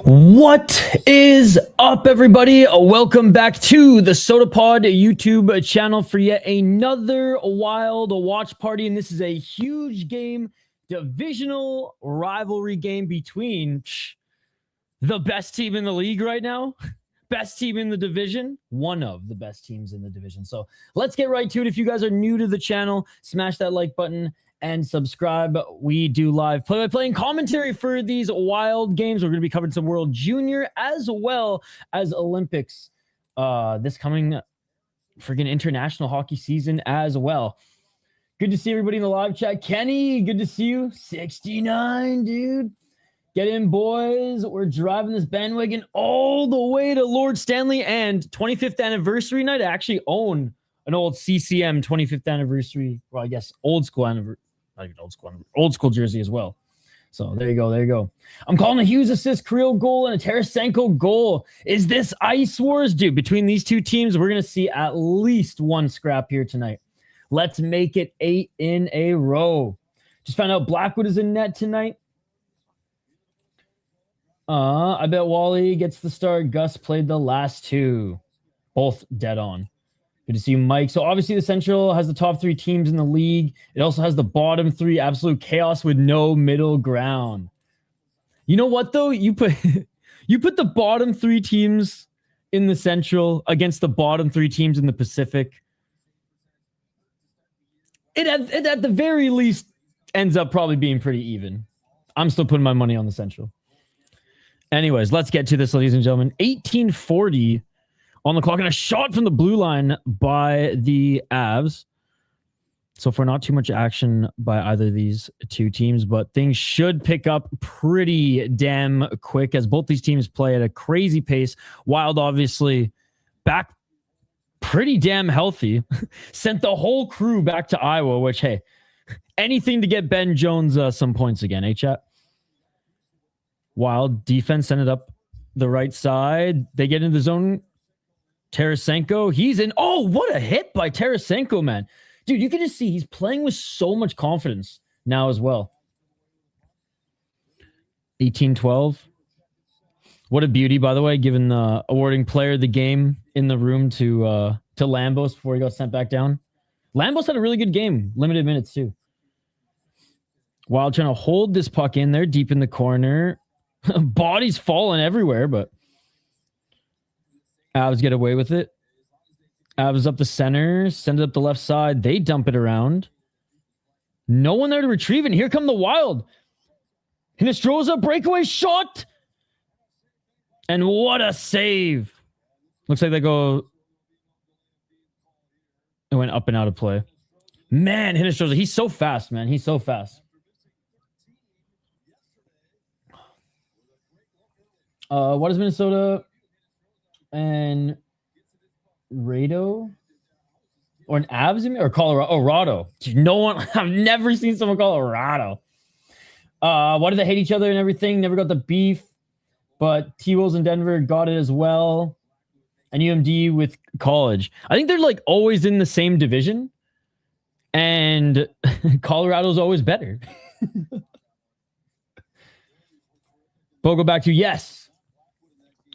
What is up, everybody? Welcome back to the Sodapod YouTube channel for yet another wild watch party. And this is a huge game, divisional rivalry game between the best team in the league right now, best team in the division, one of the best teams in the division. So let's get right to it. If you guys are new to the channel, smash that like button and subscribe. We do live play-by-play and commentary for these wild games. We're going to be covering some World Junior as well as Olympics this coming friggin' international hockey season as well. Good to see everybody in the live chat. Kenny, good to see you. 69, dude. Get in, boys. We're driving this bandwagon all the way to Lord Stanley and 25th anniversary night. I actually own an old CCM 25th anniversary, well, I guess old school anniversary. Not even old school jersey as well. So there you go. I'm calling a Hughes assist, Creel goal, and a Tarasenko goal. Is this Ice Wars? Dude, between these two teams, we're going to see at least one scrap here tonight. Let's make it 8 in a row. Just found out Blackwood is in net tonight. I bet Wally gets the start. Gus played the last two. Both dead on. Good to see you, Mike. So obviously the Central has the top three teams in the league. It also has the bottom three. Absolute chaos with no middle ground. You know what, though? You put the bottom three teams in the Central against the bottom three teams in the Pacific. It at the very least ends up probably being pretty even. I'm still putting my money on the Central. Anyways, let's get to this, ladies and gentlemen. 1840 on the clock, and a shot from the blue line by the Avs. So far, not too much action by either of these two teams, but things should pick up pretty damn quick as both these teams play at a crazy pace. Wild, obviously, back pretty damn healthy. Sent the whole crew back to Iowa, which, hey, anything to get Ben Jones some points again, eh, chat? Wild defense sent it up the right side. They get into the zone. Tarasenko, he's in. Oh, what a hit by Tarasenko, man. Dude, you can just see he's playing with so much confidence now as well. 18-12. What a beauty, by the way, given the awarding player of the game in the room to Lambos before he got sent back down. Lambos had a really good game. Limited minutes, too. Wild trying to hold this puck in there deep in the corner. Bodies falling everywhere, but Avs get away with it. Avs up the center, send it up the left side. They dump it around. No one there to retrieve, and here come the Wild. Hinestroza breakaway shot. And what a save. Looks like they go. It went up and out of play. Man, Hinestroza, he's so fast, man. He's so fast. What is Minnesota and Rado or an Avs or Colorado? Oh, Rado. No one. I've never seen someone call it Rado. Why do they hate each other and everything? Never got the beef, but T-Wolves in Denver got it as well. And UMD with College. I think they're like always in the same division, and Colorado's always better. Bogo back to yes.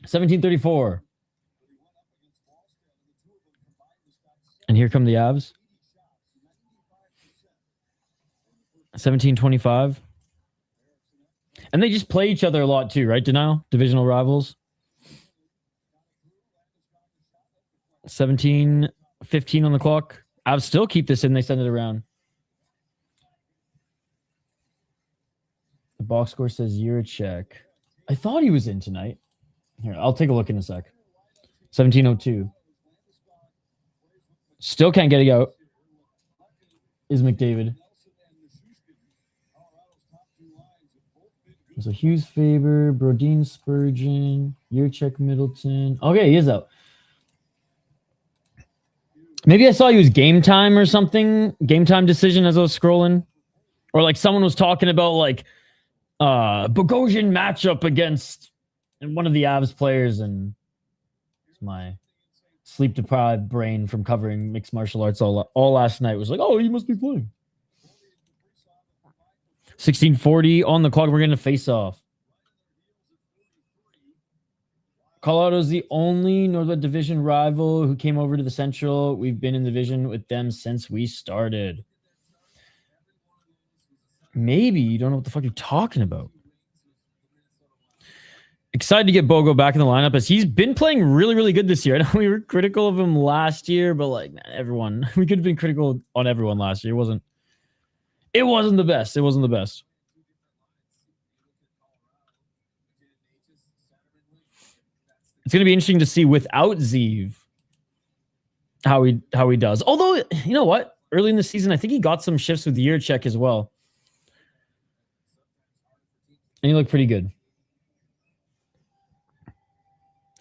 1734. And here come the Avs. 1725. And they just play each other a lot too, right, Denial? Divisional rivals. 17:15 on the clock. Avs still keep this in. They send it around. The box score says Yurachek. I thought he was in tonight. Here, I'll take a look in a sec. 17:02. Still can't get it out. Is McDavid. So Hughes, Faber, Brodeen, Spurgeon, Yurachek, Middleton. Okay, he is out. Maybe I saw he was game time or something. Game time decision as I was scrolling. Or like someone was talking about like Bogosian matchup against one of the Avs players, and it's my sleep-deprived brain from covering mixed martial arts all last night was like, oh, he must be playing. 16:40 on the clock. We're going to face off. Colorado's the only Northwest Division rival who came over to the Central. We've been in the division with them since we started. Maybe you don't know what the fuck you're talking about. Excited to get Bogo back in the lineup as he's been playing really, really good this year. I know we were critical of him last year, but like, man, everyone, we could have been critical on everyone last year. It wasn't the best. It wasn't the best. It's going to be interesting to see without Zeev how he does. Although, you know what? Early in the season, I think he got some shifts with Yurchek as well. And he looked pretty good.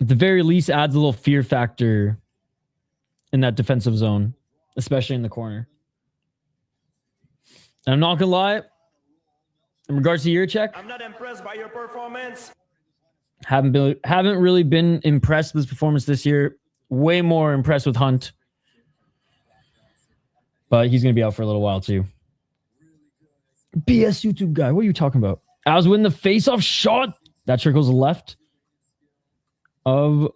At the very least, adds a little fear factor in that defensive zone, especially in the corner. And I'm not going to lie, in regards to Yurchek, I'm not impressed by your performance. Haven't really been impressed with his performance this year. Way more impressed with Hunt. But he's going to be out for a little while too. BS YouTube guy, what are you talking about? I was winning the face-off shot. That trickles left of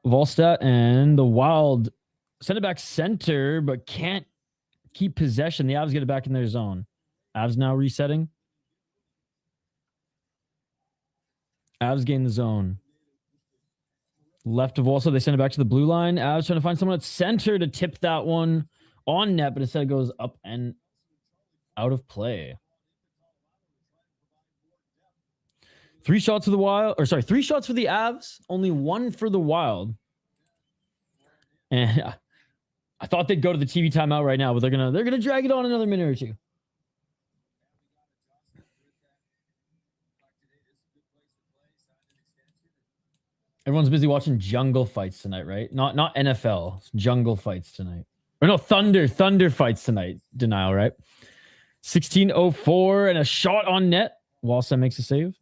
Volstad, and the Wild send it back center, but can't keep possession. The Avs get it back in their zone. Avs now resetting. Avs gain the zone. Left of also, they send it back to the blue line. Avs trying to find someone at center to tip that one on net, but instead it goes up and out of play. 3 shots for the Wild, or sorry, 3 shots for the Avs, only 1 for the Wild. And I thought they'd go to the TV timeout right now, but they're gonna drag it on another minute or two. Everyone's busy watching jungle fights tonight, right? Not NFL, jungle fights tonight. Or no, thunder fights tonight. Denial, right? 16:04 and a shot on net. Walsall makes a save.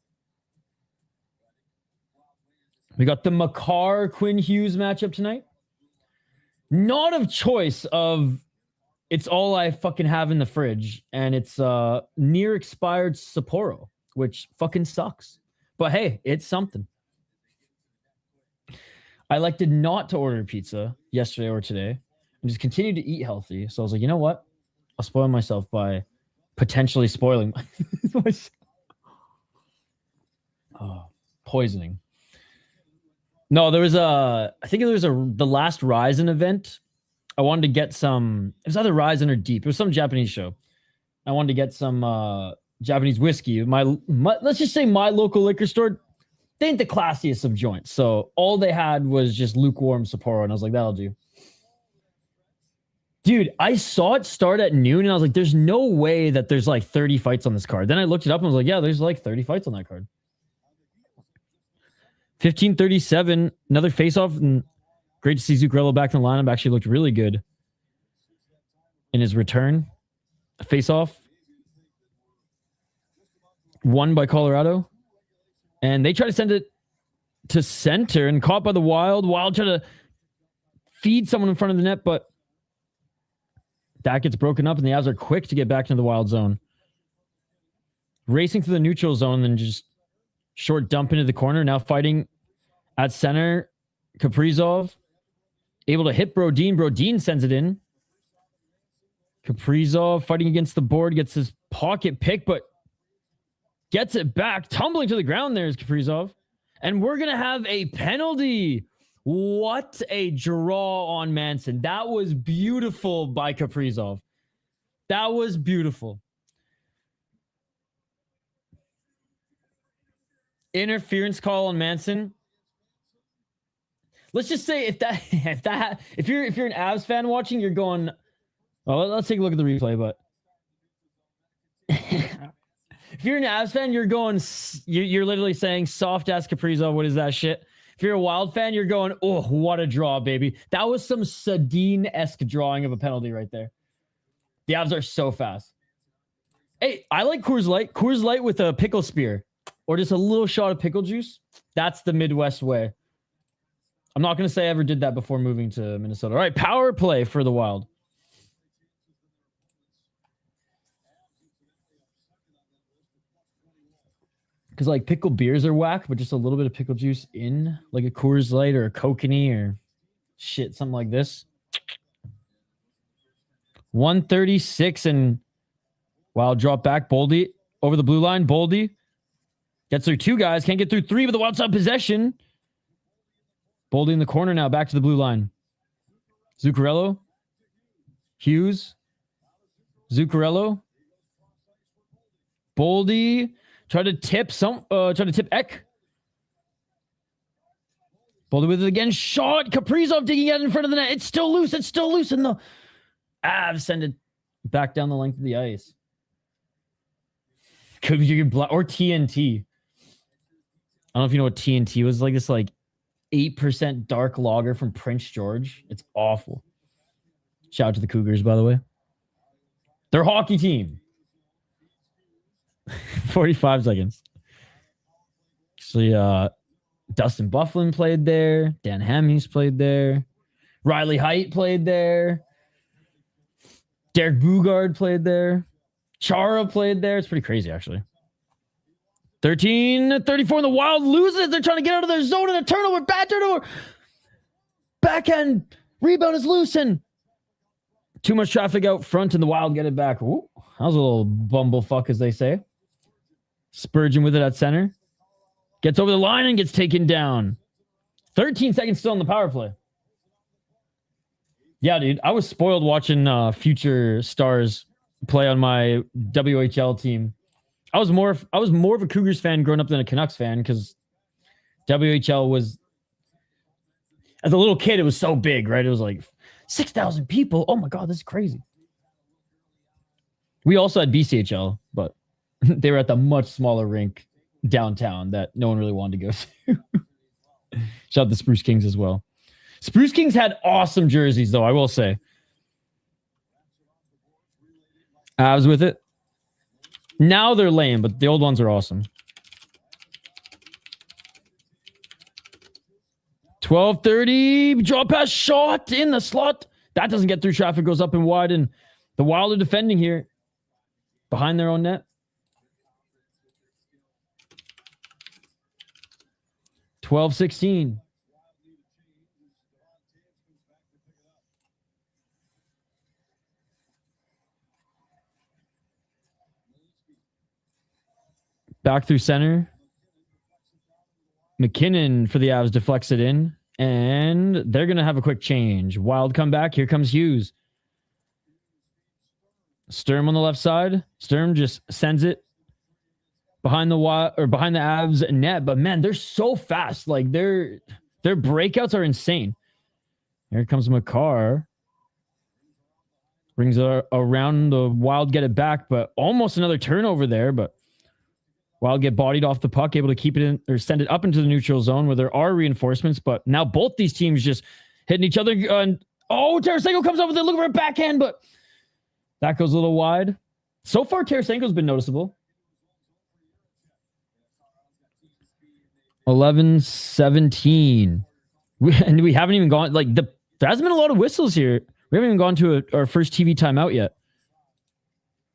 We got the Makar Quinn Hughes matchup tonight. Not of choice of it's all I fucking have in the fridge, and it's near expired Sapporo, which fucking sucks. But hey, it's something. I elected not to order pizza yesterday or today and just continue to eat healthy. So I was like, you know what? I'll spoil myself by potentially spoiling myself. Poisoning. No, there was I think there was the last Ryzen event. I wanted to get some, it was either Ryzen or Deep. It was some Japanese show. I wanted to get some Japanese whiskey. My let's just say my local liquor store, they ain't the classiest of joints. So all they had was just lukewarm Sapporo. And I was like, that'll do. Dude, I saw it start at noon and I was like, there's no way that there's like 30 fights on this card. Then I looked it up and was like, yeah, there's like 30 fights on that card. 15:37, another face-off. And great to see Zuccarello back in the lineup. Actually looked really good in his return. Face-off. Won by Colorado. And they try to send it to center and caught by the Wild. Wild try to feed someone in front of the net, but that gets broken up and the Avs are quick to get back into the Wild zone. Racing through the neutral zone, then just short dump into the corner. Now fighting at center. Kaprizov able to hit Brodin. Brodin sends it in. Kaprizov fighting against the board, gets his pocket pick, but gets it back. Tumbling to the ground there is Kaprizov. And we're going to have a penalty. What a draw on Manson. That was beautiful by Kaprizov. That was beautiful. Interference call on Manson. Let's just say if you're an Avs fan watching, you're going, well, let's take a look at the replay, but if you're an Avs fan, you're going, you're literally saying soft ass Kaprizov, what is that shit? If you're a Wild fan, you're going, oh, what a draw, baby. That was some Sedin-esque drawing of a penalty right there. The Avs are so fast. Hey, I like Coors Light. Coors Light with a pickle spear or just a little shot of pickle juice. That's the Midwest way. I'm not going to say I ever did that before moving to Minnesota. All right, power play for the Wild. Because like pickled beers are whack, but just a little bit of pickle juice in like a Coors Light or a Kokanee or shit, something like this. 136 and Wild drop back. Boldy over the blue line. Boldy gets through 2 guys. Can't get through 3 with the Wild's out possession. Boldy in the corner now. Back to the blue line. Zuccarello. Hughes. Zuccarello. Boldy. Try to tip Eck. Boldy with it again. Shot. Kaprizov digging out in front of the net. It's still loose. And the Avs send it back down the length of the ice. Could be or TNT. I don't know if you know what TNT was. Like this 8% dark lager from Prince George. It's awful. Shout out to the Cougars, by the way. Their hockey team. 45 seconds. Actually, Dustin Byfuglien played there. Dan Hamhuis played there. Riley Heidt played there. Derek Bugard played there. Chara played there. It's pretty crazy, actually. 13-34, and the Wild loses. They're trying to get out of their zone, and a turnover. Bad turnover. Backhand. Rebound is loose, and too much traffic out front, and the Wild get it back. Ooh, that was a little bumblefuck, as they say. Spurgeon with it at center. Gets over the line and gets taken down. 13 seconds still on the power play. Yeah, dude. I was spoiled watching future stars play on my WHL team. I was more of a Cougars fan growing up than a Canucks fan because WHL was, as a little kid, it was so big, right? It was like 6,000 people. Oh my God, this is crazy. We also had BCHL, but they were at the much smaller rink downtown that no one really wanted to go to. Shout out the Spruce Kings as well. Spruce Kings had awesome jerseys, though, I will say. Avs with it. Now they're lame, but the old ones are awesome. 12:30. Draw pass shot in the slot. That doesn't get through traffic. Goes up and wide. And the Wild are defending here. Behind their own net. 12-16. Back through center. McKinnon for the Avs deflects it in. And they're going to have a quick change. Wild come back. Here comes Hughes. Sturm on the left side. Sturm just sends it behind the Avs net. But man, they're so fast. Like their breakouts are insane. Here comes McCarr. Brings it around. The Wild get it back, but almost another turnover there. But Wild get bodied off the puck, able to keep it in or send it up into the neutral zone where there are reinforcements. But now both these teams just hitting each other. And Tarasenko comes over there looking for a backhand, but that goes a little wide. So far, Tarasenko's been noticeable. 11-17. And we haven't even gone, there hasn't been a lot of whistles here. We haven't even gone to our first TV timeout yet.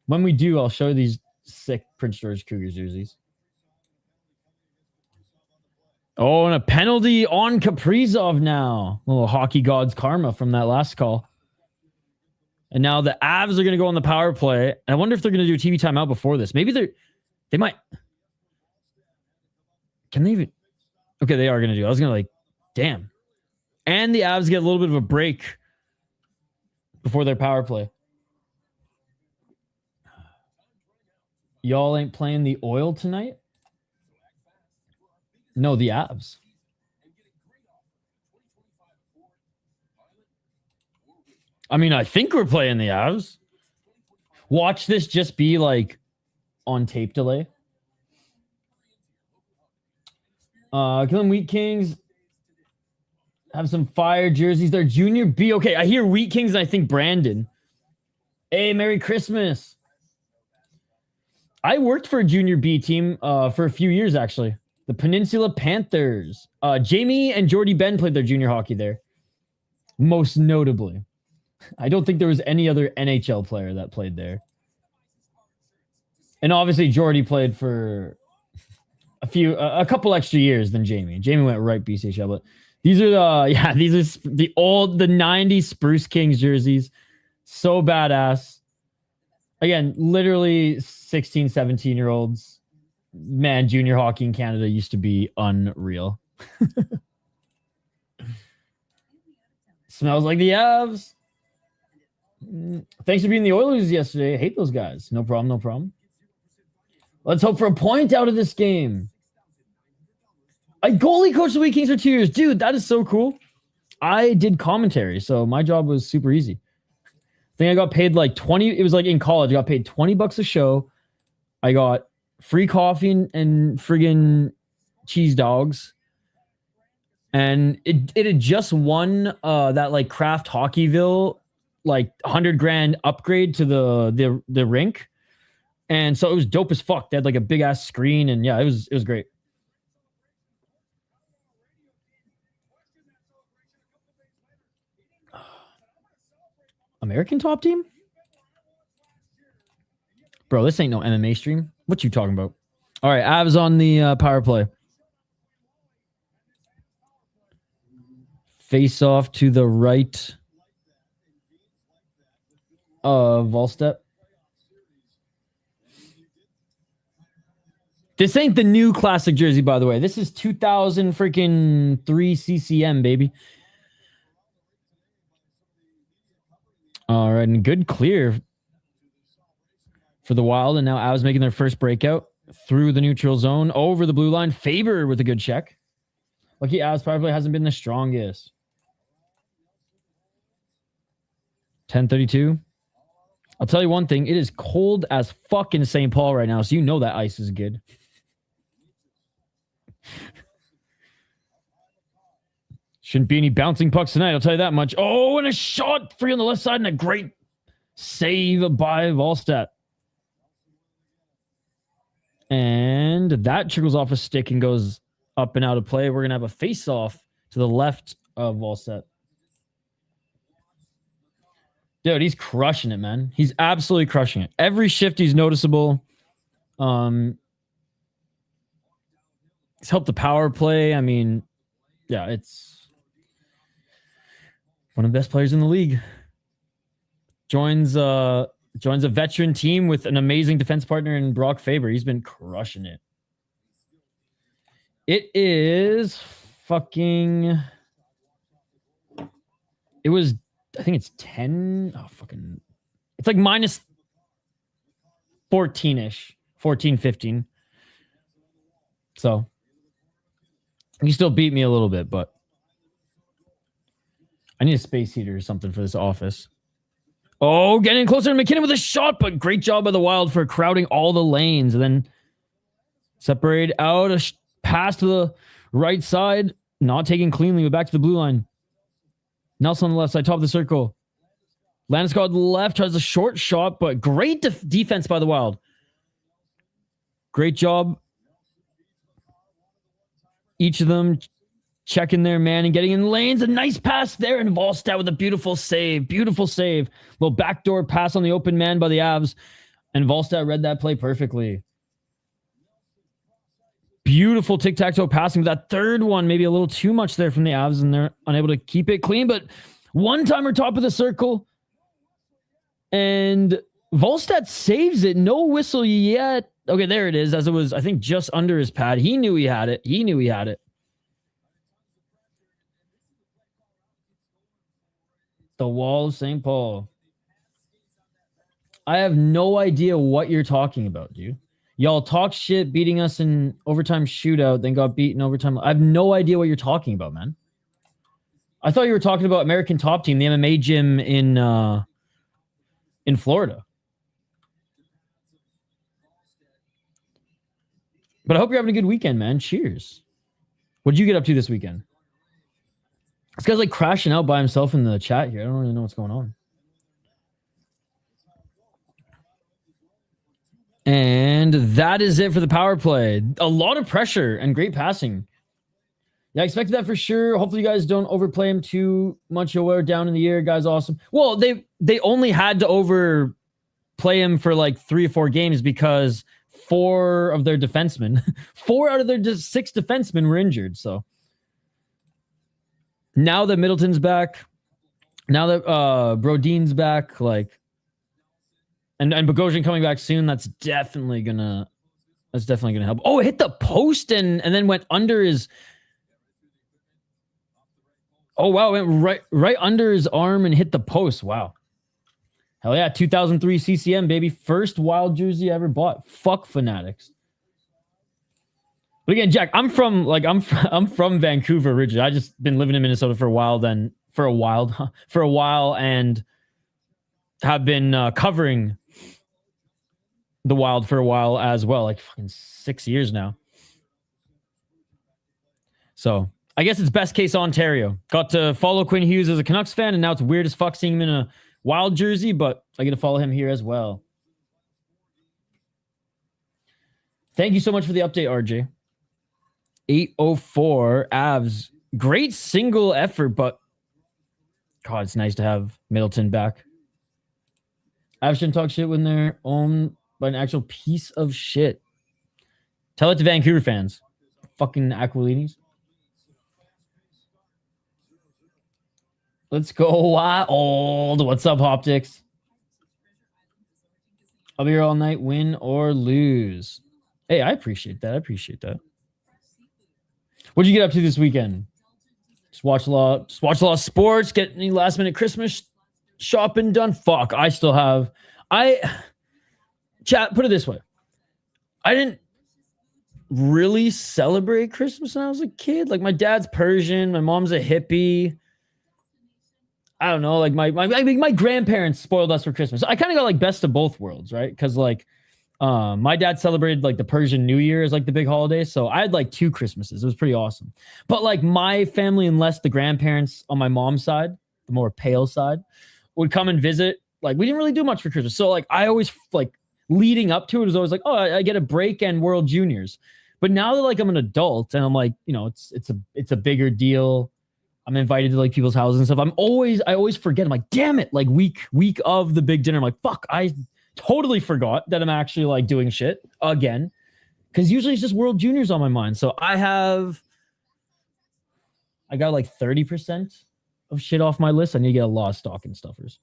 When we do, I'll show you these sick Prince George Cougars jerseys. Oh, and a penalty on Kaprizov now. A little hockey gods karma from that last call. And now the Avs are going to go on the power play. I wonder if they're going to do a TV timeout before this. Maybe they might. Can they even? Okay, they are going to do. I was going to damn. And the Avs get a little bit of a break before their power play. Y'all ain't playing the Oil tonight? No, the Avs. I mean, I think we're playing the Avs. Watch this just be on tape delay. Killing Wheat Kings have some fire jerseys. They're Junior B. Okay, I hear Wheat Kings and I think Brandon. Hey, Merry Christmas. I worked for a Junior B team for a few years, actually. The Peninsula Panthers. Jamie and Jordy Ben played their junior hockey there. Most notably. I don't think there was any other NHL player that played there. And obviously, Jordy played for a couple extra years than Jamie. Jamie went right BCHL, but these are the 90s Spruce Kings jerseys. So badass. Again, literally 16, 17-year-olds. Man, junior hockey in Canada used to be unreal. Smells like the Avs. Thanks for being the Oilers yesterday. I hate those guys. No problem, no problem. Let's hope for a point out of this game. I goalie coach the week Kings for 2 years. Dude, that is so cool. I did commentary, so my job was super easy. I think I got paid like 20. It was like in college. I got paid $20 a show. I got free coffee and friggin' cheese dogs. And it had just won that like Kraft Hockeyville like $100,000 upgrade to the rink. And so it was dope as fuck. They had like a big ass screen, and yeah, it was great. American top team? Bro, this ain't no MMA stream. What you talking about? All right, Avs on the power play. Face off to the right of Volstep. This ain't the new classic jersey, by the way. This is 2000 freaking 3 CCM, baby. All right, and good clear for the Wild. And now Avs making their first breakout through the neutral zone over the blue line. Faber with a good check. Lucky Avs probably hasn't been the strongest. 10:32. I'll tell you one thing. It is cold as fuck in St. Paul right now, so you know that ice is good. Shouldn't be any bouncing pucks tonight, I'll tell you that much. Oh, and a shot free on the left side and a great save by Volstad. And that trickles off a stick and goes up and out of play. We're going to have a face-off to the left of Volstad. Dude, he's crushing it, man. He's absolutely crushing it. Every shift he's noticeable. He's helped the power play. I mean, yeah, it's one of the best players in the league. Joins a veteran team with an amazing defense partner in Brock Faber. He's been crushing it. It is fucking... It was... I think it's 10. Oh, fucking... It's like minus 14-ish. 14, 15. So... You still beat me a little bit, but... I need a space heater or something for this office. Oh, getting closer to McKinnon with a shot, but great job by the Wild for crowding all the lanes. And then separate out a pass to the right side. Not taken cleanly, but back to the blue line. Nelson on the left side, top of the circle. Landeskog left has a short shot, but great defense by the Wild. Great job. Each of them checking their man and getting in lanes. A nice pass there, and Volstad with a beautiful save. Beautiful save. Little backdoor pass on the open man by the Avs, and Volstad read that play perfectly. Beautiful tic-tac-toe passing. That third one, maybe a little too much there from the Avs, and they're unable to keep it clean, but one-timer top of the circle, and Volstad saves it. No whistle yet. Okay, there it is, as it was, I think, just under his pad. He knew he had it. He knew he had it. The Wall of St. Paul. I have no idea what you're talking about, dude. Y'all talk shit beating us in overtime shootout, then got beaten overtime. I have no idea what you're talking about, man. I thought you were talking about American Top Team, the MMA gym in Florida. But I hope you're having a good weekend, man. Cheers. What'd you get up to this weekend? This guy's like crashing out by himself in the chat here. I don't really know what's going on. And that is it for the power play. A lot of pressure and great passing. Yeah, I expected that for sure. Hopefully you guys don't overplay him too much. You'll wear down in the air. Guy's awesome. Well, they only had to overplay him for like 3 or 4 games because 4 of their defensemen. 4 out of their 6 defensemen were injured. So now that Middleton's back, now that Brodin's back, like, and Bogosian coming back soon, that's definitely gonna help. Oh, it hit the post and then went under his. Oh wow, it went right under his arm and hit the post. Wow. Hell yeah, 2003 CCM, baby. First Wild jersey I ever bought. Fuck Fanatics. But again, Jack, I'm from Vancouver originally. I just been living in Minnesota for a while and have been covering the Wild for a while as well, like fucking 6 years now. So I guess it's best case Ontario. Got to follow Quinn Hughes as a Canucks fan, and now it's weird as fuck seeing him in a Wild jersey, but I get to follow him here as well. Thank you so much for the update, RJ. 804 Avs. Great single effort, but God, it's nice to have Middleton back. Avs shouldn't talk shit when they're owned by an actual piece of shit. Tell it to Vancouver fans. Fucking Aquilinis. Let's go Wild. What's up, Optics? I'll be here all night, win or lose. Hey, I appreciate that. What'd you get up to this weekend? Just watch a lot of sports, get any last minute Christmas shopping done. Fuck, I still have. Chat, put it this way. I didn't really celebrate Christmas when I was a kid. Like, my dad's Persian, my mom's a hippie. I don't know, like my grandparents spoiled us for Christmas. I kind of got like best of both worlds, right? Because like my dad celebrated like the Persian New Year as like the big holiday. So I had like 2 Christmases. It was pretty awesome. But like my family, unless the grandparents on my mom's side, the more pale side, would come and visit. Like, we didn't really do much for Christmas. So like I always like leading up to it was always like, oh, I get a break and World Juniors. But now that like I'm an adult and I'm like, you know, it's a bigger deal. I'm invited to like people's houses and stuff. I always forget. I'm like, damn it. Like week of the big dinner. I'm like, fuck, I totally forgot that I'm actually like doing shit again. Cause usually it's just World Juniors on my mind. So I got like 30% of shit off my list. I need to get a lot of stocking stuffers.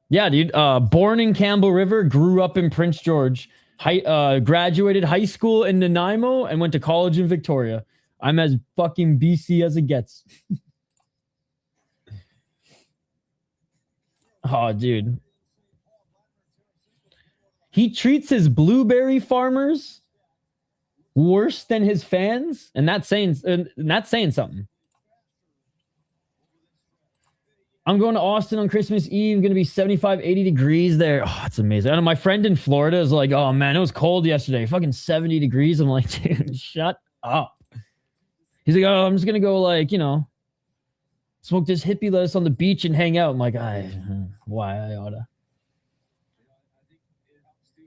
Yeah, dude. Born in Campbell River, grew up in Prince George. Graduated high school in Nanaimo and went to college in Victoria. I'm as fucking BC as it gets. Oh, dude. He treats his blueberry farmers worse than his fans, and that's saying something. I'm going to Austin on Christmas Eve. Going to be 75, 80 degrees there. Oh, it's amazing. And my friend in Florida is like, oh, man, it was cold yesterday. Fucking 70 degrees. I'm like, dude, shut up. He's like, oh, I'm just going to go, like, you know, smoke this hippie lettuce on the beach and hang out. I'm like, why I oughta.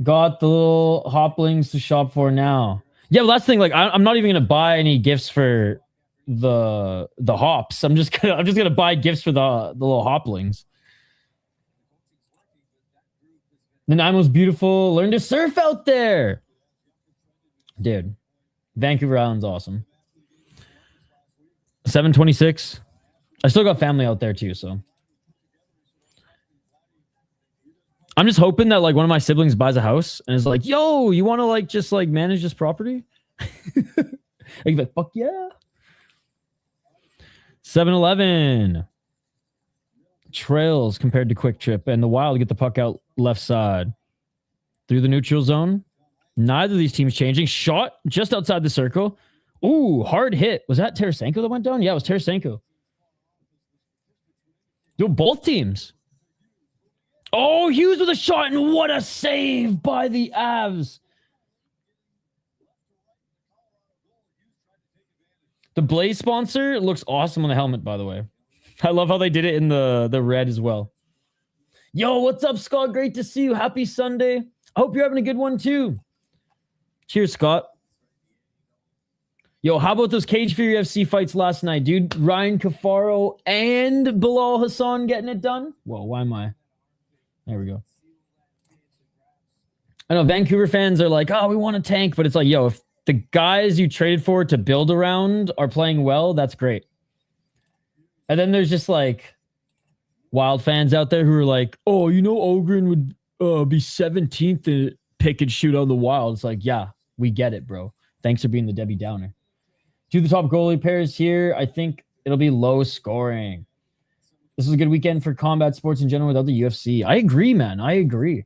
Got the little hoplings to shop for now. Yeah, well, that's the thing. Like, I'm not even going to buy any gifts for the hops. I'm just gonna buy gifts for the little hoplings. Nanaimo's beautiful. Learn to surf out there, dude. Vancouver Island's awesome. 726. I still got family out there too, so I'm just hoping that like one of my siblings buys a house and is like, yo, you want to like just like manage this property? I'd be like, fuck yeah. 7-Eleven. Trails compared to Quick Trip, and the Wild get the puck out left side. Through the neutral zone. Neither of these teams changing. Shot just outside the circle. Ooh, hard hit. Was that Tarasenko that went down? Yeah, it was Tarasenko. Dude, both teams. Oh, Hughes with a shot, and what a save by the Avs. The Blaze sponsor looks awesome on the helmet, by the way. I love how they did it in the red as well. Yo, what's up, Scott? Great to see you. Happy Sunday. I hope you're having a good one, too. Cheers, Scott. Yo, how about those Cage Fury FC fights last night, dude? Ryan Cafaro and Bilal Hassan getting it done? Whoa, why am I There we go. I know Vancouver fans are like, oh, we want a tank. But it's like, yo, if the guys you traded for to build around are playing well, that's great. And then there's just like Wild fans out there who are like, oh, you know, Ogren would be 17th to pick and shoot on the Wild. It's like, yeah, we get it, bro. Thanks for being the Debbie Downer. To the top goalie pairs here, I think it'll be low scoring. This is a good weekend for combat sports in general without the UFC. I agree, man. I agree.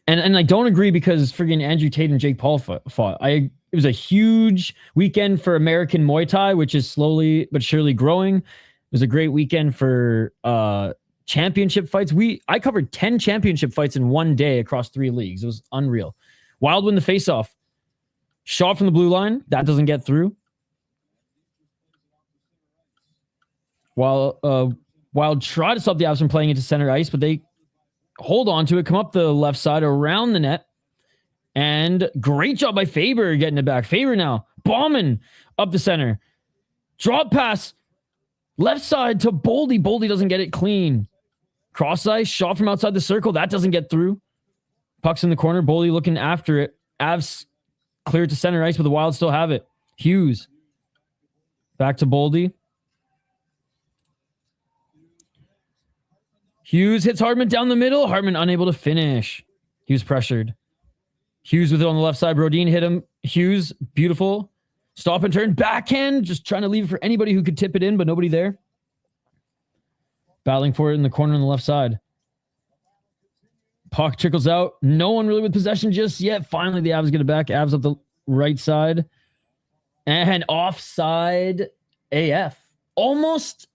And I don't agree because friggin' Andrew Tate and Jake Paul fought. It was a huge weekend for American Muay Thai, which is slowly but surely growing. It was a great weekend for championship fights. I covered 10 championship fights in one day across 3 leagues. It was unreal. Wild win the faceoff. Shot from the blue line. That doesn't get through. Wild try to stop the Avs from playing into center ice, but they hold on to it, come up the left side around the net. And great job by Faber getting it back. Faber now bombing up the center. Drop pass. Left side to Boldy. Boldy doesn't get it clean. Cross ice, shot from outside the circle. That doesn't get through. Puck's in the corner. Boldy looking after it. Avs clear to center ice, but the Wild still have it. Hughes. Back to Boldy. Hughes hits Hardman down the middle. Hardman unable to finish. He was pressured. Hughes with it on the left side. Brodin hit him. Hughes, beautiful. Stop and turn. Backhand. Just trying to leave it for anybody who could tip it in, but nobody there. Battling for it in the corner on the left side. Puck trickles out. No one really with possession just yet. Finally, the Avs get it back. Avs up the right side. And offside AF. Almost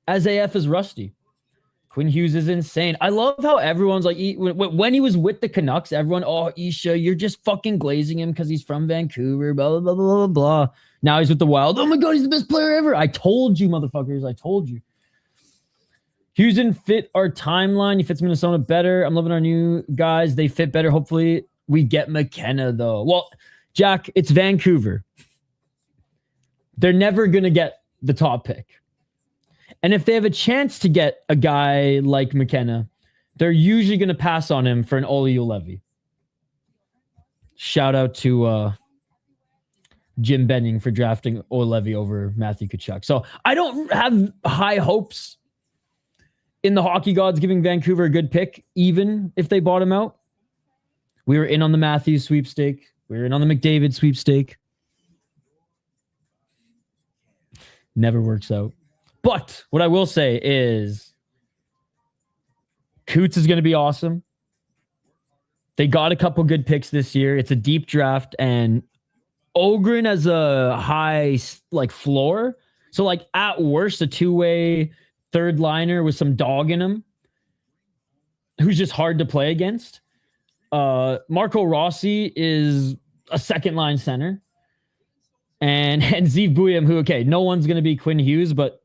as AF as Rusty. Quinn Hughes is insane. I love how everyone's like, when he was with the Canucks, everyone, oh, Isha, you're just fucking glazing him because he's from Vancouver, blah, blah, blah, blah, blah. Now he's with the Wild. Oh my God, he's the best player ever. I told you, motherfuckers. I told you. Hughes didn't fit our timeline. He fits Minnesota better. I'm loving our new guys. They fit better. Hopefully we get McKenna, though. Well, Jack, it's Vancouver. They're never going to get the top pick. And if they have a chance to get a guy like McKenna, they're usually going to pass on him for an Olli Juolevi. Shout out to Jim Benning for drafting Juolevi over Matthew Tkachuk. So I don't have high hopes in the hockey gods giving Vancouver a good pick, even if they bought him out. We were in on the Matthews sweepstake. We were in on the McDavid sweepstake. Never works out. But what I will say is Coots is going to be awesome. They got a couple good picks this year. It's a deep draft, and Ogren has a high floor. So at worst, a 2-way third liner with some dog in him who's just hard to play against. Marco Rossi is a second line center. And Zeev Buium, who, okay, no one's going to be Quinn Hughes, but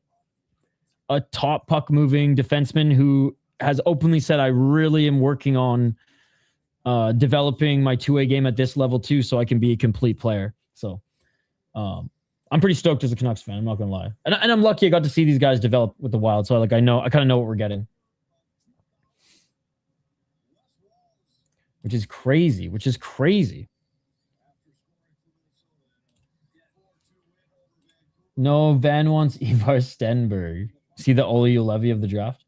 a top puck moving defenseman who has openly said, I really am working on developing my 2-way game at this level too, so I can be a complete player. So I'm pretty stoked as a Canucks fan. I'm not going to lie. And I'm lucky I got to see these guys develop with the Wild. So I kind of know what we're getting. Which is crazy. No, Van wants Ivar Stenberg. See the Olli Juolevi of the draft?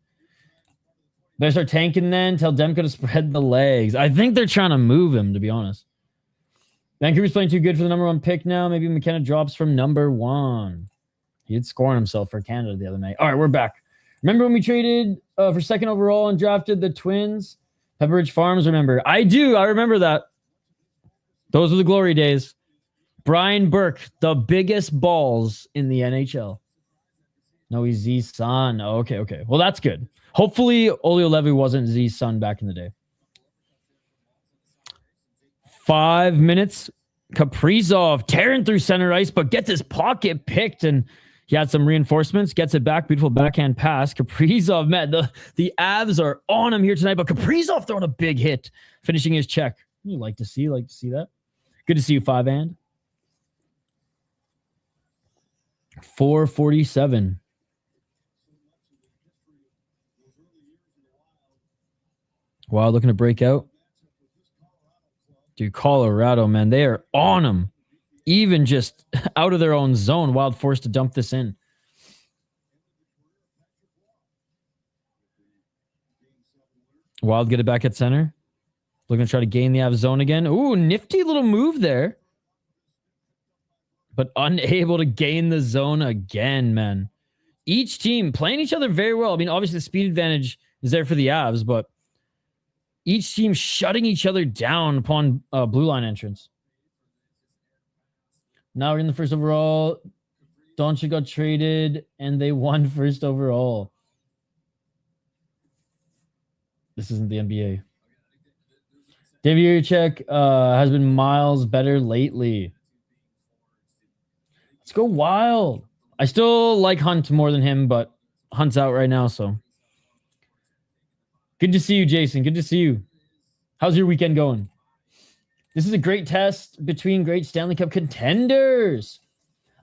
Better start tanking then. Tell Demko to spread the legs. I think they're trying to move him, to be honest. Vancouver's playing too good for the number 1 pick now. Maybe McKenna drops from number 1. He had scored himself for Canada the other night. All right, we're back. Remember when we traded for 2nd overall and drafted the Twins? Pepperidge Farms, remember? I do. I remember that. Those were the glory days. Brian Burke, the biggest balls in the NHL. No, he's Z's son. Oh, okay. Well, that's good. Hopefully, Olli Juolevi wasn't Z's son back in the day. 5 minutes. Kaprizov tearing through center ice, but gets his pocket picked, and he had some reinforcements. Gets it back. Beautiful backhand pass. Kaprizov, man, the Avs are on him here tonight, but Kaprizov throwing a big hit, finishing his check. You like to see that. Good to see you, 5-and. 4:47. Wild looking to break out. Dude, Colorado, man, they are on them. Even just out of their own zone, Wild forced to dump this in. Wild get it back at center. Looking to try to gain the Avs zone again. Ooh, nifty little move there. But unable to gain the zone again, man. Each team playing each other very well. I mean, obviously the speed advantage is there for the Avs, but each team shutting each other down upon blue line entrance. Now we're in the first overall. Doncic got traded, and they won first overall. This isn't the NBA. David Yurchek has been miles better lately. Let's go Wild. I still like Hunt more than him, but Hunt's out right now, so. Good to see you, Jason. Good to see you. How's your weekend going? This is a great test between great Stanley Cup contenders.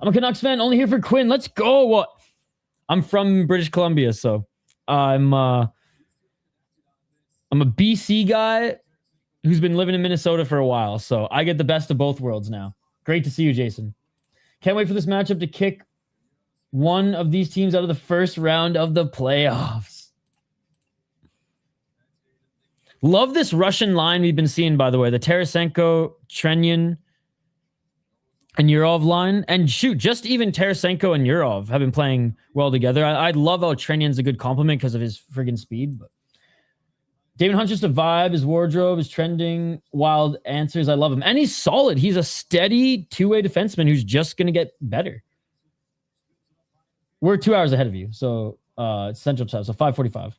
I'm a Canucks fan, only here for Quinn. Let's go. What? I'm from British Columbia, so I'm a BC guy who's been living in Minnesota for a while, so I get the best of both worlds now. Great to see you, Jason. Can't wait for this matchup to kick one of these teams out of the first round of the playoffs. Love this Russian line we've been seeing, by the way. The Tarasenko, Trenyan, and Yurov line. And shoot, just even Tarasenko and Yurov have been playing well together. I love how Trenyan's a good compliment because of his friggin' speed. But David Hunt's just a vibe. His wardrobe is trending. Wild answers. I love him. And he's solid. He's a steady two-way defenseman who's just going to get better. We're 2 hours ahead of you. So it's Central Time. So 5:45.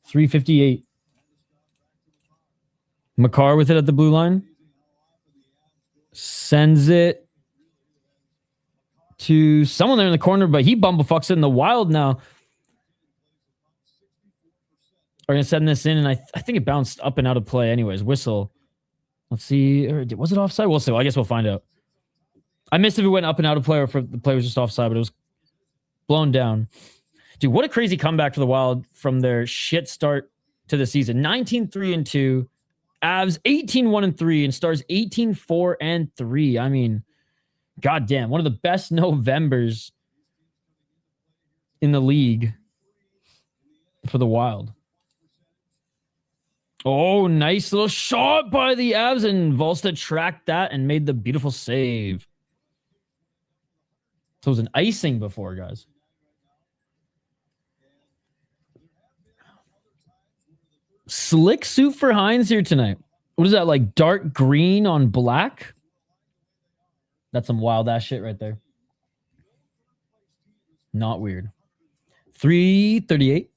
3:58. Makar with it at the blue line. Sends it to someone there in the corner, but he bumblefucks it in the Wild now. Are going to send this in, and I think it bounced up and out of play anyways. Whistle. Let's see. Was it offside? We'll see. Well, I guess we'll find out. I missed if it went up and out of play or if the play was just offside, but it was blown down. Dude, what a crazy comeback for the Wild from their shit start to the season. 19-3-2. Avs 18-1-3 and Stars 18-4-3. I mean, goddamn, one of the best Novembers in the league for the Wild. Oh, nice little shot by the Avs, and Volstad tracked that and made the beautiful save. So it was an icing before, guys. Slick suit for Hines here tonight. What is that, like dark green on black? That's some wild ass shit right there. Not weird. 3:38.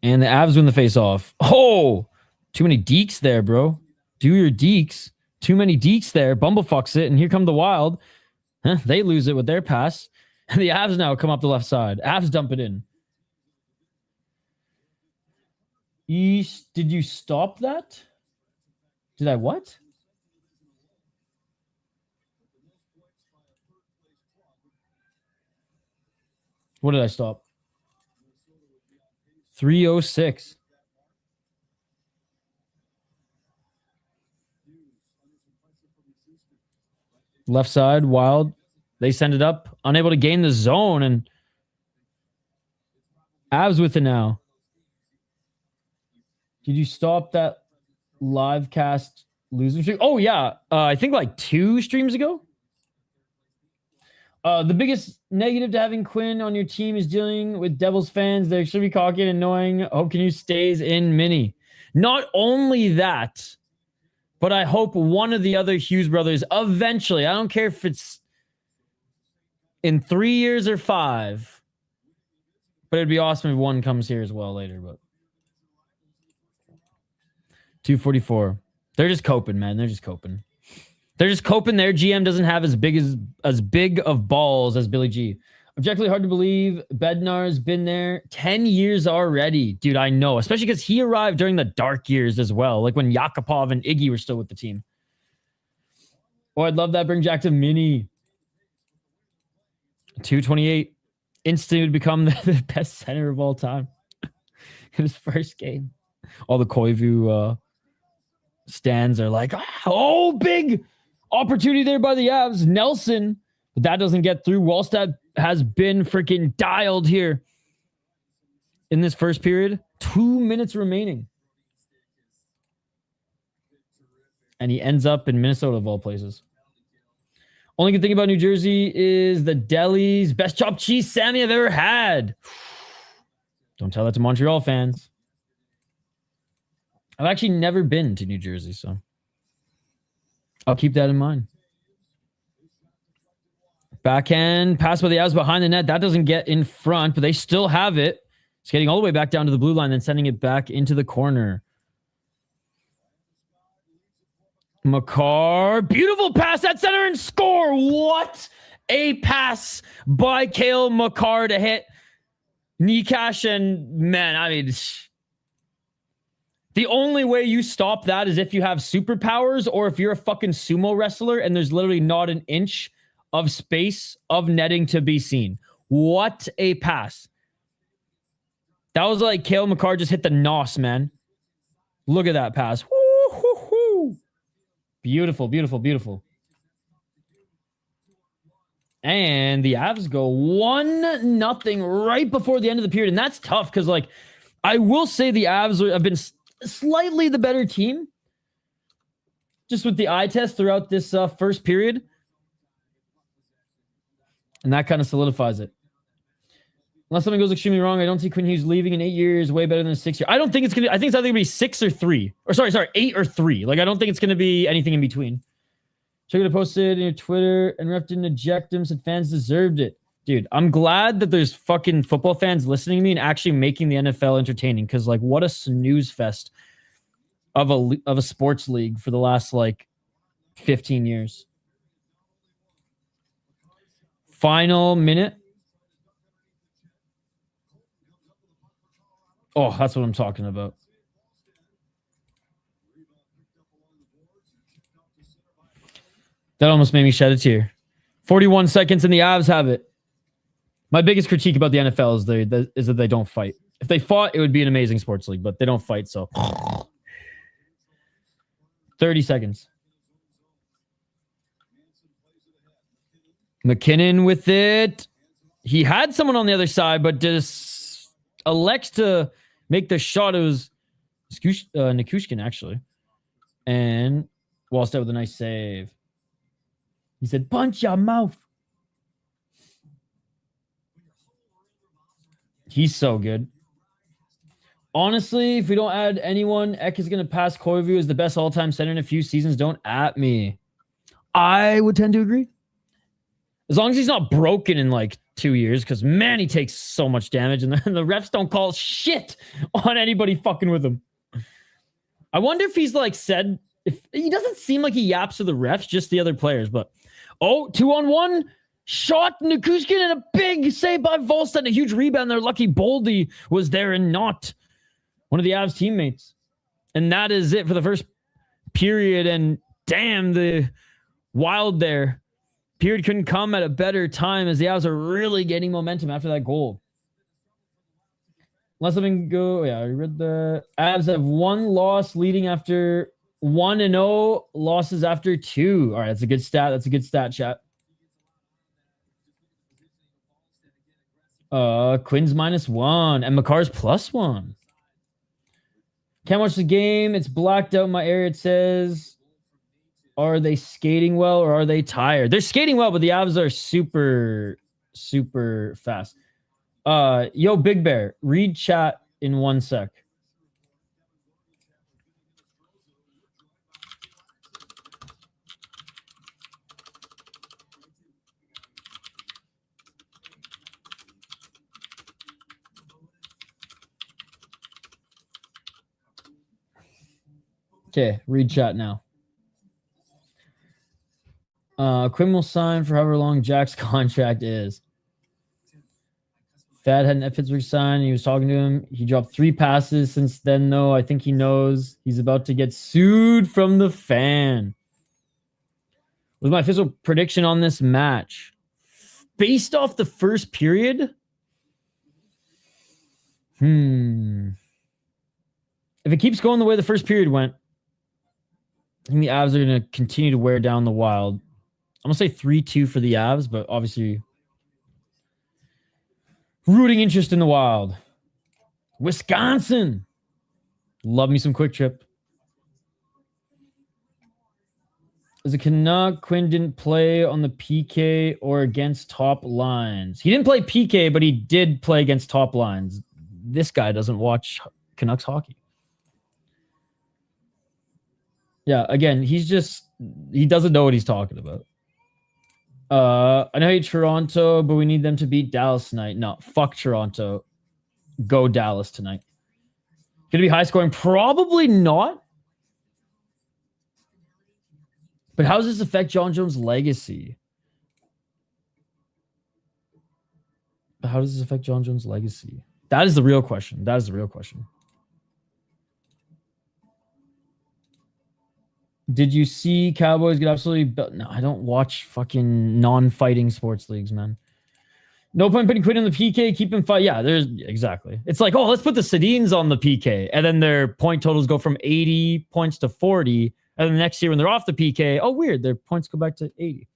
And the Avs win the face-off. Oh, too many deeks there, bro. Do your deeks. Too many deeks there. Bumblefucks it, and here come the Wild. Huh, they lose it with their pass. And the Avs now come up the left side. Avs dump it in. Did you stop that? Did I what? What did I stop? 3:06. Left side, Wild. They send it up, unable to gain the zone, and Avs with it now. Did you stop that live cast losing streak? Oh, yeah. I think like 2 streams ago. The biggest negative to having Quinn on your team is dealing with Devils fans. They're extremely cocky and annoying. Hope Canoe stays in mini. Not only that, but I hope one of the other Hughes brothers eventually, I don't care if it's in 3 years or 5, but it'd be awesome if one comes here as well later. But 2:44. They're just coping, man. They're just coping. They're just coping. Their GM doesn't have as big of balls as Billy G. Objectively hard to believe. Bednar's been there 10 years already. Dude, I know. Especially because he arrived during the dark years as well. Like when Yakupov and Iggy were still with the team. Oh, I'd love that. Bring Jack to mini. 228. Instantly would become the best center of all time in his first game. All the Koivu stands are like, oh, big opportunity there by the Avs. Nelson, but that doesn't get through. Wallstad has been freaking dialed here in this first period. 2 minutes remaining. And he ends up in Minnesota, of all places. Only good thing about New Jersey is the delis. Best chopped cheese Sammy I've ever had. Don't tell that to Montreal fans. I've actually never been to New Jersey, so I'll keep that in mind. Backhand pass by the Avs behind the net. That doesn't get in front, but they still have it. It's getting all the way back down to the blue line, then sending it back into the corner. Makar, beautiful pass at center and score. What a pass by Cale Makar to hit Nikash. And man, I mean, the only way you stop that is if you have superpowers or if you're a fucking sumo wrestler and there's literally not an inch of space of netting to be seen. What a pass. That was like Cale Makar just hit the nos, man. Look at that pass. Woo-hoo-hoo. Beautiful, beautiful, beautiful. And the Avs go 1-0 right before the end of the period. And that's tough because, like, I will say the Avs have been slightly the better team just with the eye test throughout this first period. And that kind of solidifies it. Unless something goes extremely wrong, I don't see Quinn Hughes leaving in 8 years. Way better than 6 years. I don't think it's going to be, I think it's either going to be 6 or 3. Or sorry, 8 or 3. Like, I don't think it's going to be anything in between. Check it posted in your Twitter and ref didn't eject him, said fans deserved it. Dude, I'm glad that there's fucking football fans listening to me and actually making the NFL entertaining. Because, like, what a snooze fest of a sports league for the last, like, 15 years. Final minute. Oh, that's what I'm talking about. That almost made me shed a tear. 41 seconds and the Avs have it. My biggest critique about the NFL is that they don't fight. If they fought, it would be an amazing sports league, but they don't fight, so. 30 seconds. McKinnon with it. He had someone on the other side, but just elects to make the shot. It was Nikushkin, actually. And Wallstad with a nice save. He said, punch your mouth. He's so good. Honestly, if we don't add anyone, Ek is going to pass Koivu as the best all-time center in a few seasons. Don't at me. I would tend to agree. As long as he's not broken in like 2 years, because man, he takes so much damage, and the refs don't call shit on anybody fucking with him. I wonder if he's like said, if he doesn't seem like he yaps to the refs, just the other players, but 2-on-1 shot Nikushkin and a big save by Volstead, a huge rebound there. Lucky Boldy was there and not one of the Avs teammates. And that is it for the first period. And damn, the Wild there. Period couldn't come at a better time as the Avs are really getting momentum after that goal. Unless something go, yeah, I read the Avs have 1 loss leading after 1-0, losses after 2. All right, that's a good stat. That's a good stat, chat. Quinn's -1 and Makar's +1. Can't watch the game. It's blacked out in my area. It says, are they skating well or are they tired? They're skating well, but the Avs are super, super fast. Yo, Big Bear, read chat in 1 sec. Okay, read chat now. Quinn will sign for however long Jack's contract is. Thad hadn't at Pittsburgh signed. He was talking to him. He dropped 3 passes since then, though. I think he knows he's about to get sued from the fan. Was my official prediction on this match. based off the first period, if it keeps going the way the first period went, I think the Avs are going to continue to wear down the Wild. I'm going to say 3-2 for the Avs, but obviously rooting interest in the Wild. Wisconsin. Love me some Quick Trip. As a Canuck, Quinn didn't play on the PK or against top lines. He didn't play PK, but he did play against top lines. This guy doesn't watch Canucks hockey. Yeah, again, he doesn't know what he's talking about. I know you Toronto, but we need them to beat Dallas tonight. No, fuck Toronto. Go Dallas tonight. Gonna be high scoring? Probably not. But how does this affect John Jones' legacy? How does this affect John Jones' legacy? That is the real question. That is the real question. Did you see Cowboys get absolutely... No, I don't watch fucking non-fighting sports leagues, man. No point putting Quinn in the PK, keep him fight. Yeah, there's... Exactly. It's like, oh, let's put the Sedins on the PK. And then their point totals go from 80 points to 40. And then the next year when they're off the PK, oh, weird, their points go back to 80.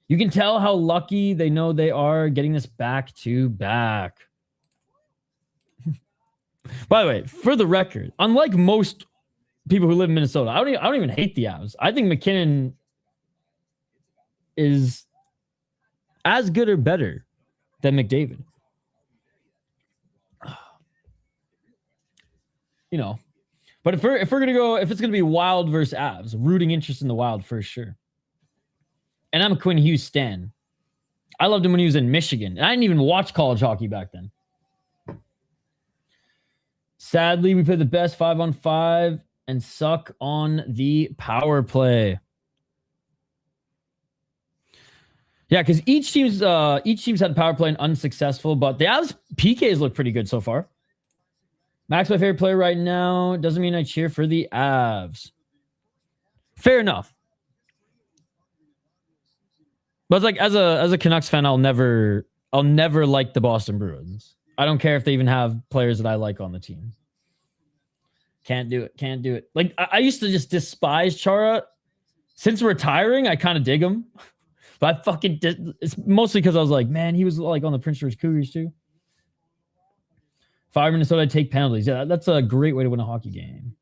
You can tell how lucky they know they are getting this back-to-back. By the way, for the record, unlike most people who live in Minnesota, I don't even hate the Avs. I think McKinnon is as good or better than McDavid. You know, but if we're gonna go, if it's gonna be Wild versus Avs, rooting interest in the Wild for sure. And I'm a Quinn Hughes stan. I loved him when he was in Michigan. And I didn't even watch college hockey back then. Sadly, we played the best 5-on-5 and suck on the power play. Yeah, because each team's had power play and unsuccessful, but the Avs PKs look pretty good so far. Max, my favorite player right now. Doesn't mean I cheer for the Avs. Fair enough. But it's like as a Canucks fan, I'll never like the Boston Bruins. I don't care if they even have players that I like on the team. Can't do it. Like, I used to just despise Chara. Since retiring, I kind of dig him. But I fucking did. It's mostly because I was like, man, he was like on the Prince George Cougars too. If I were Minnesota, I'd take penalties. Yeah, that's a great way to win a hockey game.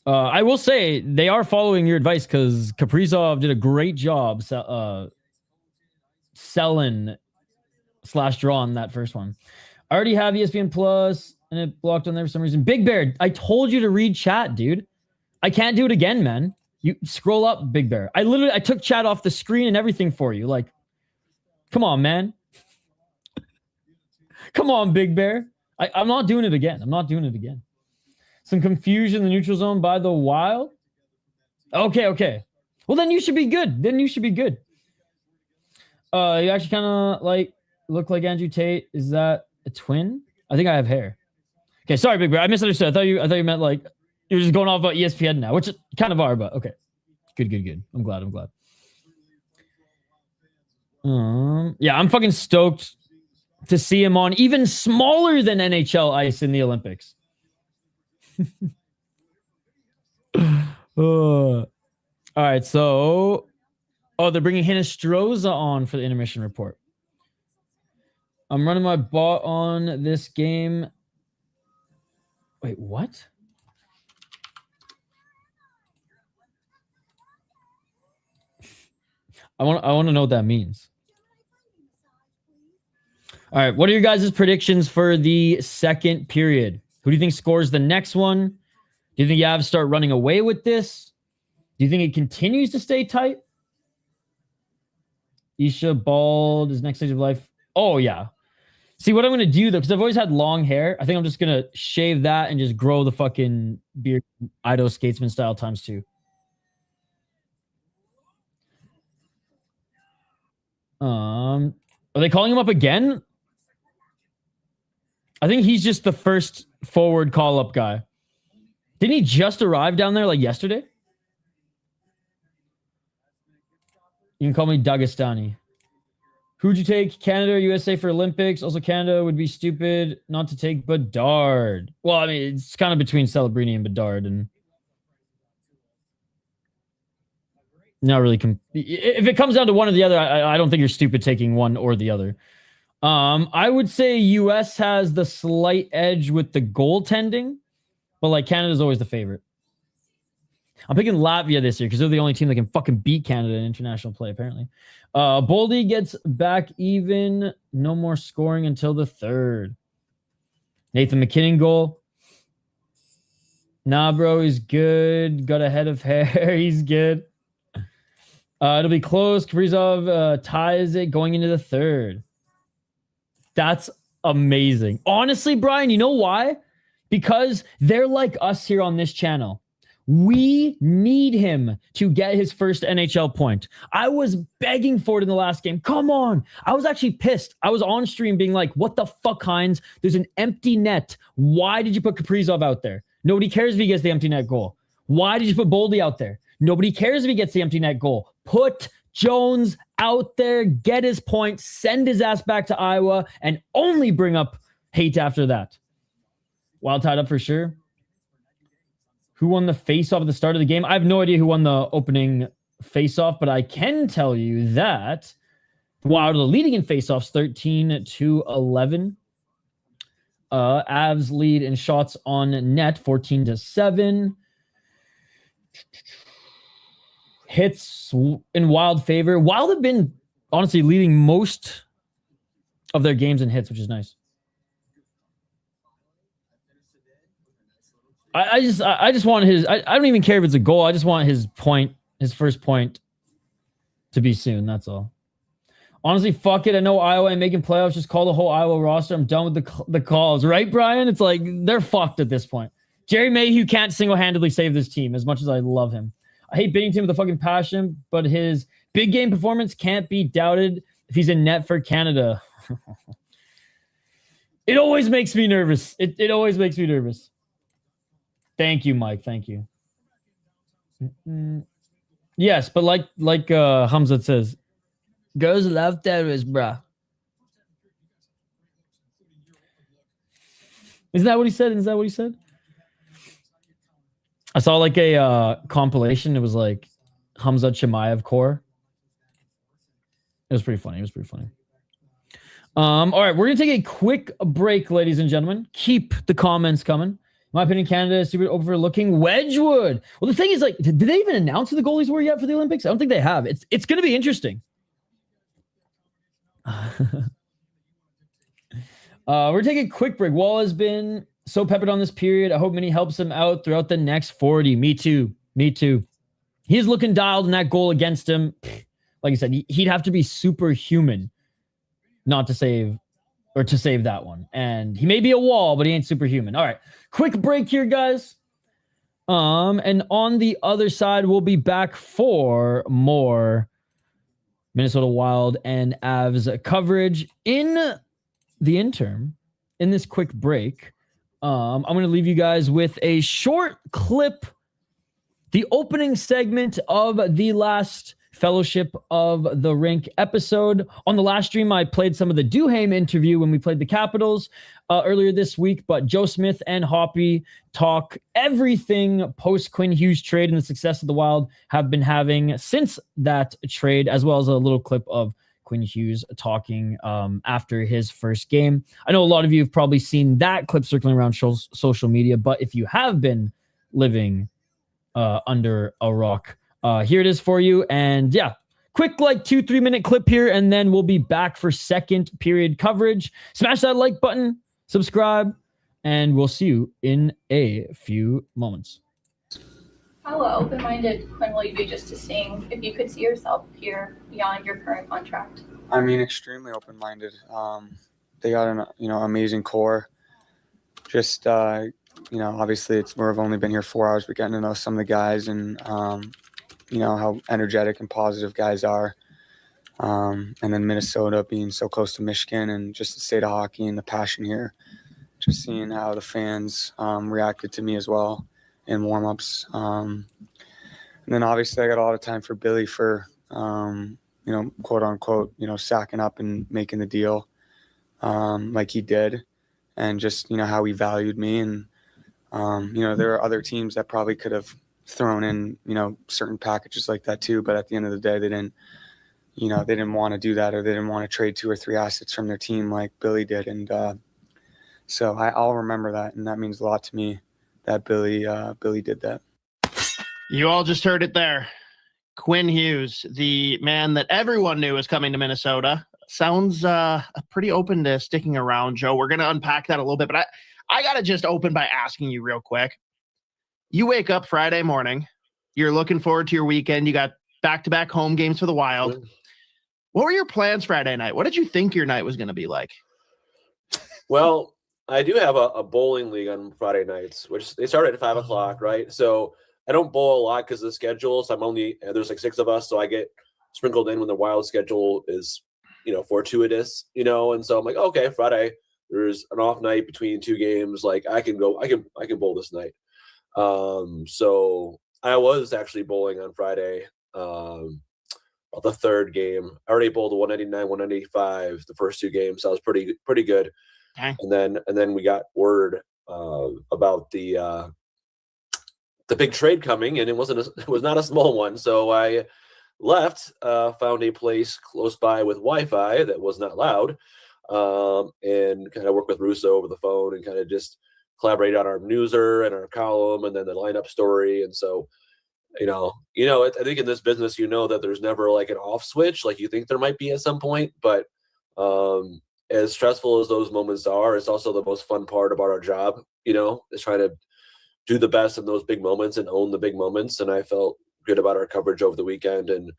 I will say they are following your advice because Kaprizov did a great job selling /draw that first one. I already have ESPN Plus and it blocked on there for some reason. Big Bear, I told you to read chat, dude. I can't do it again, man. You scroll up, Big Bear. I took chat off the screen and everything for you. Like, come on, man. Come on, Big Bear. I'm not doing it again. Some confusion in the neutral zone by the Wild. Okay. Well, then you should be good. You actually kind of like look like Andrew Tate. Is that a twin? I think I have hair. Okay, sorry, Big Bear. I misunderstood. I thought you meant like you're just going off about ESPN now, which kind of are, but okay. Good. I'm glad. Yeah, I'm fucking stoked to see him on even smaller than NHL ice in the Olympics. All right, so they're bringing Hinostroza on for the intermission report. I'm running my bot on this game. Wait, what? I want to know what that means. All right, what are your guys' predictions for the second period? Who do you think scores the next one? Do you think you have to start running away with this? Do you think it continues to stay tight? Isha bald is next stage of life. Oh, yeah. See, what I'm going to do, though, because I've always had long hair, I think I'm just going to shave that and just grow the fucking beard Ido Skatesman style ×2. Are they calling him up again? I think he's just the first forward call-up guy. Didn't he just arrive down there like yesterday? You can call me Dagestani. Who'd you take? Canada or USA for Olympics? Also, Canada would be stupid not to take Bedard. Well, I mean, it's kind of between Celebrini and Bedard, and not really. If it comes down to one or the other, I don't think you're stupid taking one or the other. I would say US has the slight edge with the goaltending, but like Canada's always the favorite. I'm picking Latvia this year because they're the only team that can fucking beat Canada in international play, apparently. Boldy gets back even. No more scoring until the third. Nathan McKinnon goal. Nah, bro, he's good. Got a head of hair. He's good. It'll be close. Kaprizov ties it going into the third. That's amazing. Honestly, Brian, you know why? Because they're like us here on this channel. We need him to get his first NHL point. I was begging for it in the last game. Come on. I was actually pissed. I was on stream being like, what the fuck, Hines? There's an empty net. Why did you put Kaprizov out there? Nobody cares if he gets the empty net goal. Why did you put Boldy out there? Nobody cares if he gets the empty net goal. Put Jones out there, get his point, send his ass back to Iowa, and only bring up hate after that. Wild tied up for sure. Who won the face-off at the start of the game? I have no idea who won the opening face-off, but I can tell you that the Wild are leading in face-offs 13-11. Avs lead in shots on net 14-7. Hits in Wild favor. Wild have been honestly leading most of their games in hits, which is nice. I just want his. I don't even care if it's a goal. I just want his point, his first point, to be soon. That's all. Honestly, fuck it. I know Iowa ain't making playoffs. Just call the whole Iowa roster. I'm done with the calls, right, Brian? It's like they're fucked at this point. Jerry Mayhew can't single-handedly save this team as much as I love him. I hate Binnington with a fucking passion, but his big game performance can't be doubted if he's in net for Canada. It always makes me nervous. It always makes me nervous. Thank you, Mike. Thank you. Yes, but like Hamzat says, girls love terrorists, bruh. Isn't that what he said? Is that what he said? I saw like a compilation. It was like Hamzat Shemaev core. It was pretty funny. All right, we're going to take a quick break, ladies and gentlemen. Keep the comments coming. In my opinion, Canada is super overlooking Wedgwood. Well, the thing is, like, did they even announce who the goalies were yet for the Olympics? I don't think they have. It's going to be interesting. We're taking a quick break. Wall has been so peppered on this period. I hope Minnie helps him out throughout the next 40. Me too. He's looking dialed in that goal against him. Like I said, he'd have to be superhuman not to save or to save that one. And he may be a wall, but he ain't superhuman. All right. Quick break here, guys. And on the other side, we'll be back for more Minnesota Wild and Avs coverage. In the interim, in this quick break, I'm going to leave you guys with a short clip, the opening segment of the last Fellowship of the Rink episode. On the last stream, I played some of the Duhaime interview when we played the Capitals earlier this week, but Joe Smith and Hoppy talk everything post Quinn Hughes trade and the success of the Wild have been having since that trade, as well as a little clip of Quinn Hughes talking after his first game. I know a lot of you have probably seen that clip circling around social media, but if you have been living under a rock, here it is for you. And yeah, quick like 2-3 minute clip here, and then we'll be back for second period coverage. Smash that like button, subscribe, and we'll see you in a few moments. How open-minded, Quinn, will you be just to seeing if you could see yourself here beyond your current contract? I mean, extremely open-minded. They got an amazing core. Just obviously we've only been here 4 hours, but getting to know some of the guys and how energetic and positive guys are. And then Minnesota being so close to Michigan and just the state of hockey and the passion here. Just seeing how the fans reacted to me as well in warm-ups. And then obviously I got a lot of time for Billy for, quote unquote, sacking up and making the deal like he did, and just, how he valued me. And, there are other teams that probably could have thrown in, certain packages like that too. But at the end of the day, they didn't want to do that, or they didn't want to trade 2 or 3 assets from their team like Billy did. And so I'll remember that. And that means a lot to me that Billy did that. You all just heard it there. Quinn Hughes, the man that everyone knew was coming to Minnesota. Sounds pretty open to sticking around, Joe. We're going to unpack that a little bit, but I got to just open by asking you real quick. You wake up Friday morning. You're looking forward to your weekend. You got back-to-back home games for the Wild. What were your plans Friday night? What did you think your night was going to be like? Well, I do have a bowling league on Friday nights, which they start at 5 o'clock, right? So I don't bowl a lot because of the schedule. So there's like 6 of us. So I get sprinkled in when the Wild schedule is, fortuitous, and so I'm like, okay, Friday, there's an off night between 2 games. Like I can bowl this night. So I was actually bowling on Friday, the 3rd game. I already bowled a 199, 195 the first 2 games. So I was pretty good. Okay. And then we got word about the big trade coming, and it was not a small one. So I left, found a place close by with Wi-Fi that was not loud, and kind of worked with Russo over the phone and kind of just collaborate on our newser and our column and then the lineup story. And so, I think in this business, that there's never like an off switch, like you think there might be at some point, but as stressful as those moments are, it's also the most fun part about our job, is trying to do the best in those big moments and own the big moments. And I felt good about our coverage over the weekend. And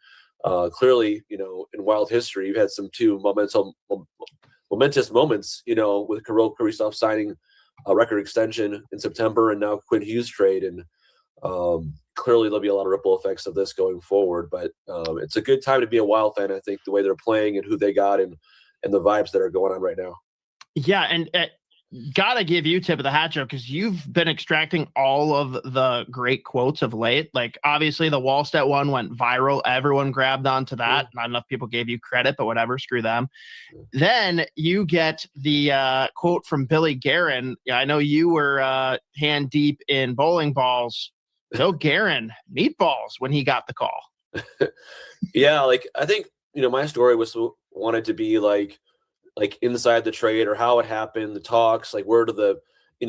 clearly, in Wild history, you've had some 2 momentous moments, with Kirill Kaprizov signing a record extension in September and now Quinn Hughes trade. And clearly there'll be a lot of ripple effects of this going forward. But it's a good time to be a Wild fan, I think, the way they're playing and who they got and the vibes that are going on right now. Yeah, and gotta give you tip of the hat, Joe, because you've been extracting all of the great quotes of late. Like, obviously, the Wallstedt one went viral. Everyone grabbed onto that. Not enough people gave you credit, but whatever, screw them. Then you get the quote from Billy Guerin. Yeah, I know you were hand deep in bowling balls. Bill Guerin, meatballs when he got the call. Yeah, like, I think, my story wanted to be like inside the trade or how it happened, the talks, like where to the,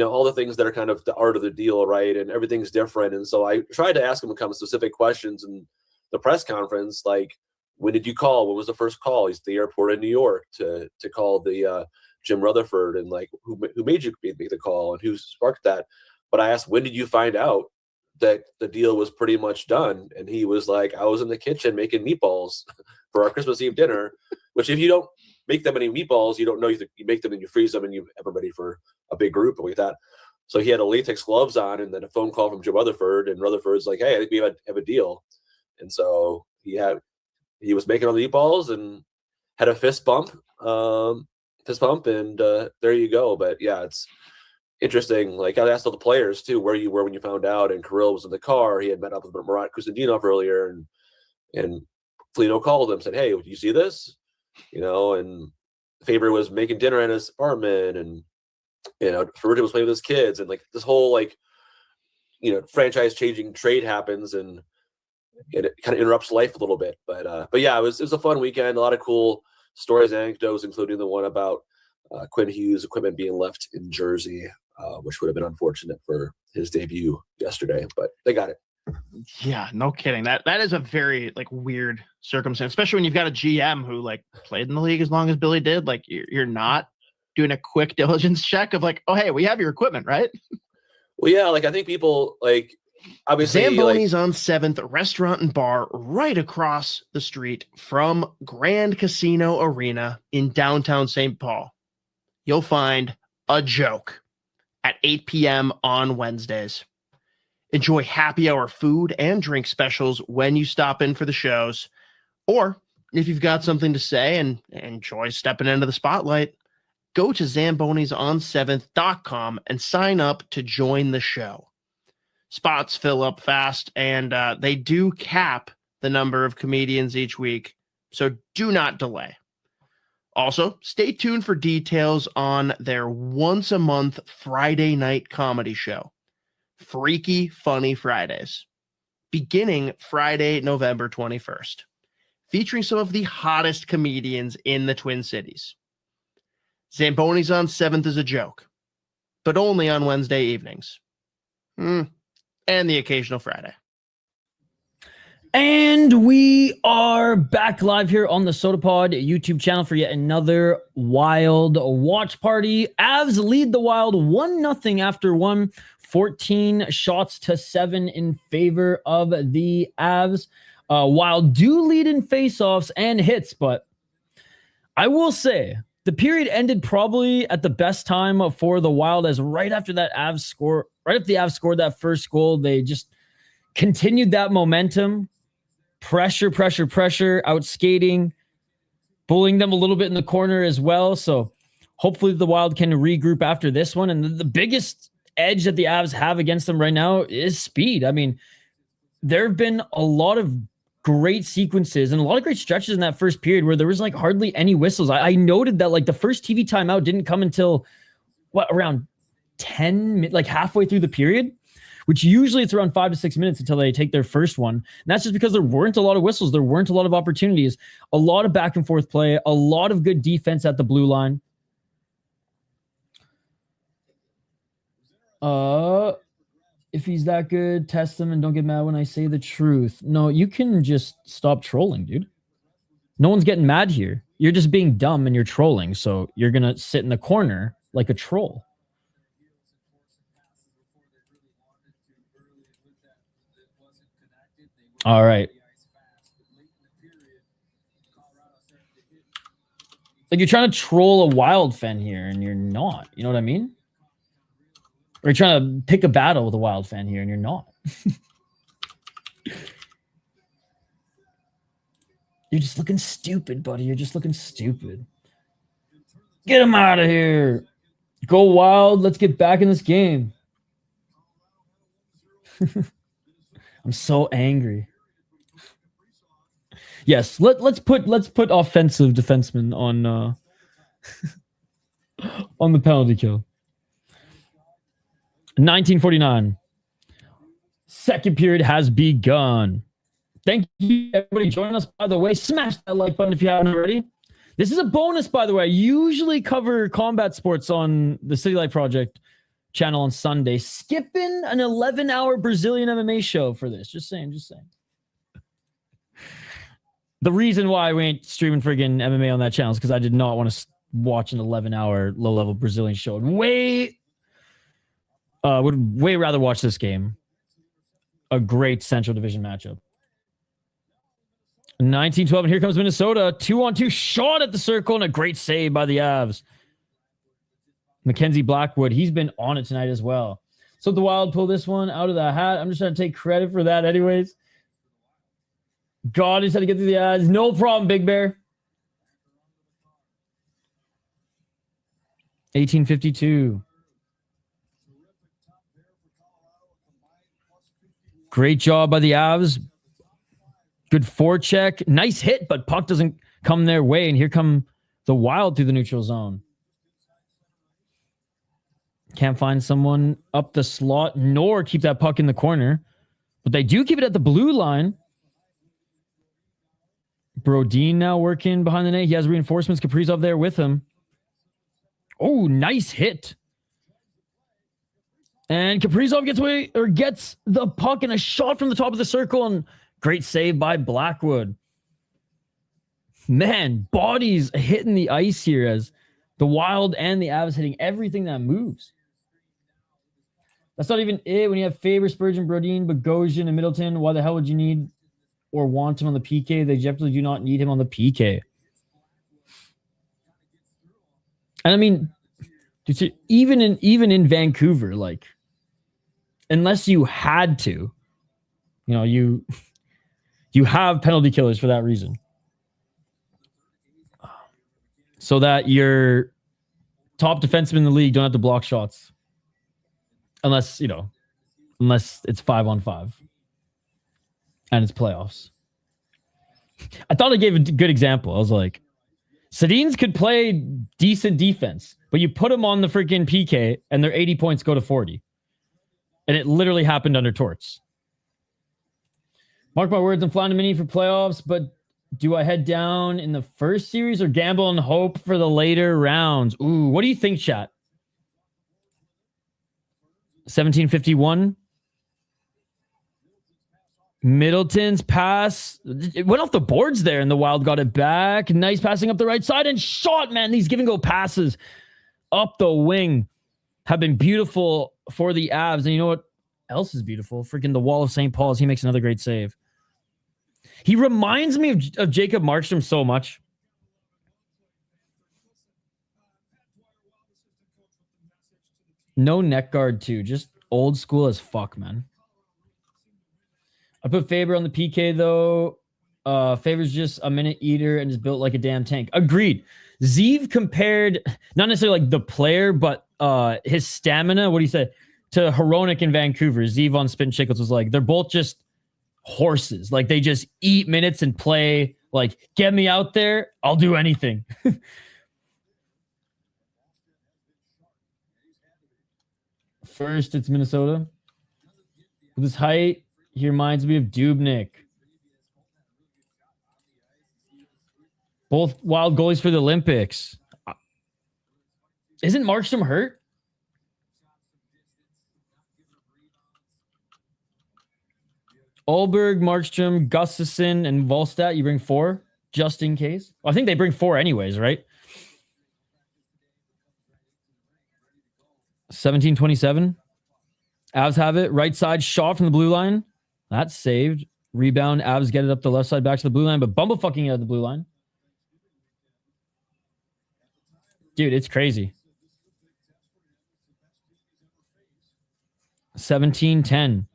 all the things that are kind of the art of the deal, right? And everything's different. And so I tried to ask him some specific questions in the press conference, like, when did you call? When was the first call? He's at the airport in New York to call the Jim Rutherford, and like who made you make the call and who sparked that. But I asked, when did you find out that the deal was pretty much done? And he was like, I was in the kitchen making meatballs for our Christmas Eve dinner, which if you don't make that many meatballs, you don't know, you make them and you freeze them and you have them ready for a big group and like that. So he had a latex gloves on, and then a phone call from Jim Rutherford, and Rutherford's like, hey, I think we have a deal. And so he was making all the meatballs and had a fist bump, and there you go. But yeah, it's interesting. Like, I asked all the players too, where you were when you found out, and Kirill was in the car. He had met up with Marat Kustendinov earlier, and Foligno called him, said, hey, do you see this? And Faber was making dinner at his apartment, and Ferrucci was playing with his kids, and like this whole franchise changing trade happens, and it kind of interrupts life a little bit. But yeah, it was a fun weekend. A lot of cool stories, anecdotes, including the one about Quinn Hughes' equipment being left in Jersey, which would have been unfortunate for his debut yesterday, but they got it. Yeah, no kidding. That is a very weird circumstance, especially when you've got a GM who played in the league as long as Billy did. Like, you're not doing a quick diligence check of oh, hey, we have your equipment, right? Well, yeah, I think people obviously Zamboni's on 7th, restaurant and bar right across the street from Grand Casino Arena in downtown St. Paul. You'll find a joke at 8 p.m. on Wednesdays. Enjoy happy hour food and drink specials when you stop in for the shows. Or if you've got something to say and enjoy stepping into the spotlight, go to zambonison7th.com and sign up to join the show. Spots fill up fast, and they do cap the number of comedians each week. so do not delay. Also, stay tuned for details on their once-a-month Friday night comedy show, Freaky Funny Fridays, beginning Friday, November 21st, featuring some of the hottest comedians in the Twin Cities. Zamboni's on 7th as a joke, but only on Wednesday evenings. And the occasional Friday. And we are back live here on the Sodapod YouTube channel for yet another Wild watch party. Avs lead the Wild 1-0 after 14 shots to 7 in favor of the Avs. Wild do lead in faceoffs and hits, but I will say the period ended probably at the best time for the Wild, as right after that Avs score, right after the Avs scored that first goal, they just continued that momentum. Pressure, out skating, bullying them a little bit in the corner as well. So hopefully the Wild can regroup after this one. And the biggest edge that the Avs have against them right now is speed. I mean, there have been a lot of great sequences and a lot of great stretches in that first period where there was like hardly any whistles. I noted that like the first TV timeout didn't come until around 10, like halfway through the period, which usually it's around 5 to 6 minutes until they take their first one. And that's just because there weren't a lot of whistles. There weren't a lot of opportunities, a lot of back and forth play, a lot of good defense at the blue line. If he's that good, test him and don't get mad when I say the truth. No, you can just stop trolling, dude. No one's getting mad here. You're just being dumb and you're trolling. So you're going to sit in the corner like a troll. All right. Like you're trying to troll a Wild fan here and you're not. You know what I mean? Or you're trying to pick a battle with a Wild fan here and you're not. You're just looking stupid, buddy. You're just looking stupid. Get him out of here. Go Wild. Let's get back in this game. I'm so angry. Yes, let's put offensive defensemen on on the penalty kill. 1949. Second period has begun. Thank you, everybody, joining us. By the way, smash that like button if you haven't already. This is a bonus, by the way. I usually cover combat sports on the City Life Project channel on Sunday. Skipping an 11-hour Brazilian MMA show for this. Just saying. The reason why we ain't streaming friggin' MMA on that channel is because I did not want to watch an 11-hour low-level Brazilian show. Would way rather watch this game. A great Central Division matchup. 1912, and here comes Minnesota. 2-on-2 shot at the circle and a great save by the Avs. Mackenzie Blackwood, he's been on it tonight as well. So the Wild pull this one out of the hat. I'm just trying to take credit for that anyways. God, he's had to get through the ads. No problem, Big Bear. 1852. Great job by the Avs. Good forecheck. Nice hit, but puck doesn't come their way. And here come the Wild through the neutral zone. Can't find someone up the slot, nor keep that puck in the corner. But they do keep it at the blue line. Brodin now working behind the net. He has reinforcements. Kaprizov there with him. Oh, nice hit. And Kaprizov gets the puck and a shot from the top of the circle, and great save by Blackwood. Man, bodies hitting the ice here as the Wild and the Avs hitting everything that moves. That's not even it. When you have Faber, Spurgeon, Brodin, Bogosian, and Middleton, why the hell would you need or want him on the PK? They definitely do not need him on the PK. And I mean, dude, even in Vancouver, like, unless you had to, you have penalty killers for that reason. So that your top defensemen in the league don't have to block shots. Unless it's 5-on-5. And it's playoffs. I thought I gave a good example. I was like, Sedins could play decent defense, but you put them on the freaking PK and their 80 points go to 40. And it literally happened under Torts. Mark my words, I'm flying to Mini for playoffs, but do I head down in the first series or gamble and hope for the later rounds? Ooh, what do you think, chat? 1751. Middleton's pass. It went off the boards there, and the Wild got it back. Nice passing up the right side and shot, man. These give and go passes up the wing have been beautiful for the Avs. And you know what else is beautiful? Freaking the wall of St. Paul's. He makes another great save. He reminds me of Jacob Markstrom so much. No neck guard, too. Just old school as fuck, man. I put Faber on the PK, though. Faber's just a minute eater and is built like a damn tank. Agreed. Zeev compared, not necessarily like the player, but his stamina, what do you say, to Hronek in Vancouver. Zeev on Spin Chicklets was like, they're both just horses. Like, they just eat minutes and play. Like, get me out there, I'll do anything. First, it's Minnesota. With his height, he reminds me of Dubnyk. Both Wild goalies for the Olympics. Isn't Markstrom hurt? Olberg, Markstrom, Gustafsson, and Volstat. You bring 4 just in case. Well, I think they bring 4 anyways, right? 1727. Avs have it. Right side shot from the blue line. That's saved. Rebound. Avs get it up the left side back to the blue line, but bumblefucking it at the blue line. Dude, it's crazy. 17-10.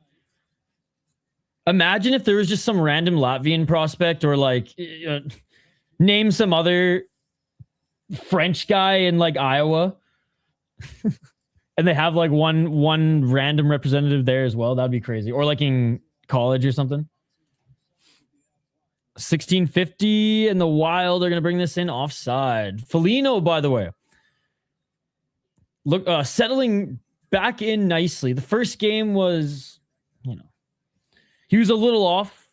Imagine if there was just some random Latvian prospect or like name some other French guy in like Iowa. And they have like one random representative there as well. That'd be crazy. Or like in college or something. 1650 and the Wild are going to bring this in offside. Foligno, by the way. Look, settling back in nicely. The first game was, he was a little off.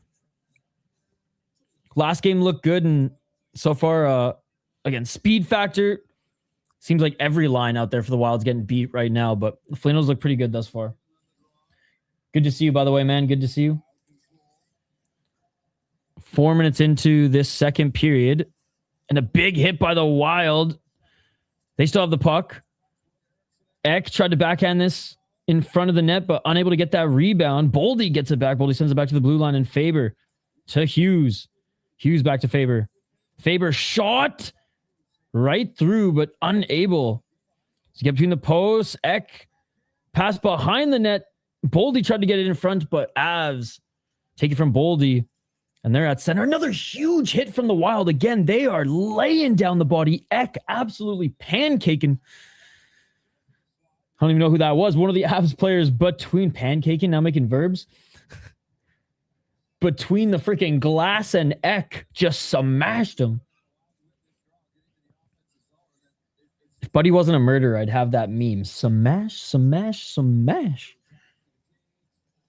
Last game looked good. And so far, again, speed factor. Seems like every line out there for the Wild's getting beat right now, but the Folignos look pretty good thus far. Good to see you, by the way, man. Good to see you. 4 minutes into this second period, and a big hit by the Wild. They still have the puck. Eck tried to backhand this in front of the net, but unable to get that rebound. Boldy gets it back. Boldy sends it back to the blue line, and Faber to Hughes. Hughes back to Faber. Faber shot right through, but unable to get between the posts. Eck passed behind the net. Boldy tried to get it in front, but Avs take it from Boldy. And they're at center. Another huge hit from the Wild. Again, they are laying down the body. Eck absolutely pancaking. I don't even know who that was. One of the Avs players between pancaking, now making verbs. Between the freaking glass and Eck, just smashed him. If Buddy wasn't a murderer, I'd have that meme. Smash, smash, smash.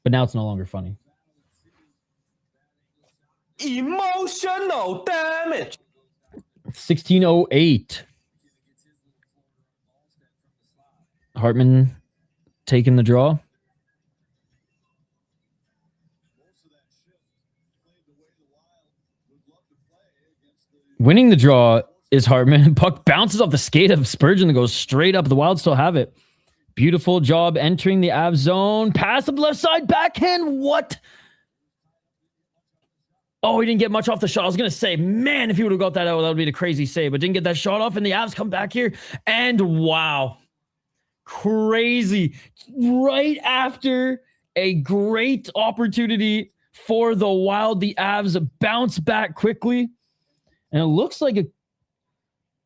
But now it's no longer funny. Emotional damage. 1608. Hartman taking the draw. Winning the draw is Hartman. Puck bounces off the skate of Spurgeon and goes straight up. The Wild still have it. Beautiful job entering the Avs zone. Pass up left side, backhand. What? Oh, he didn't get much off the shot. I was going to say, man, if he would have got that out, that would be a crazy save. But didn't get that shot off, and the Avs come back here. And wow. Crazy. Right after a great opportunity for the Wild, the Avs bounce back quickly. And it looks like a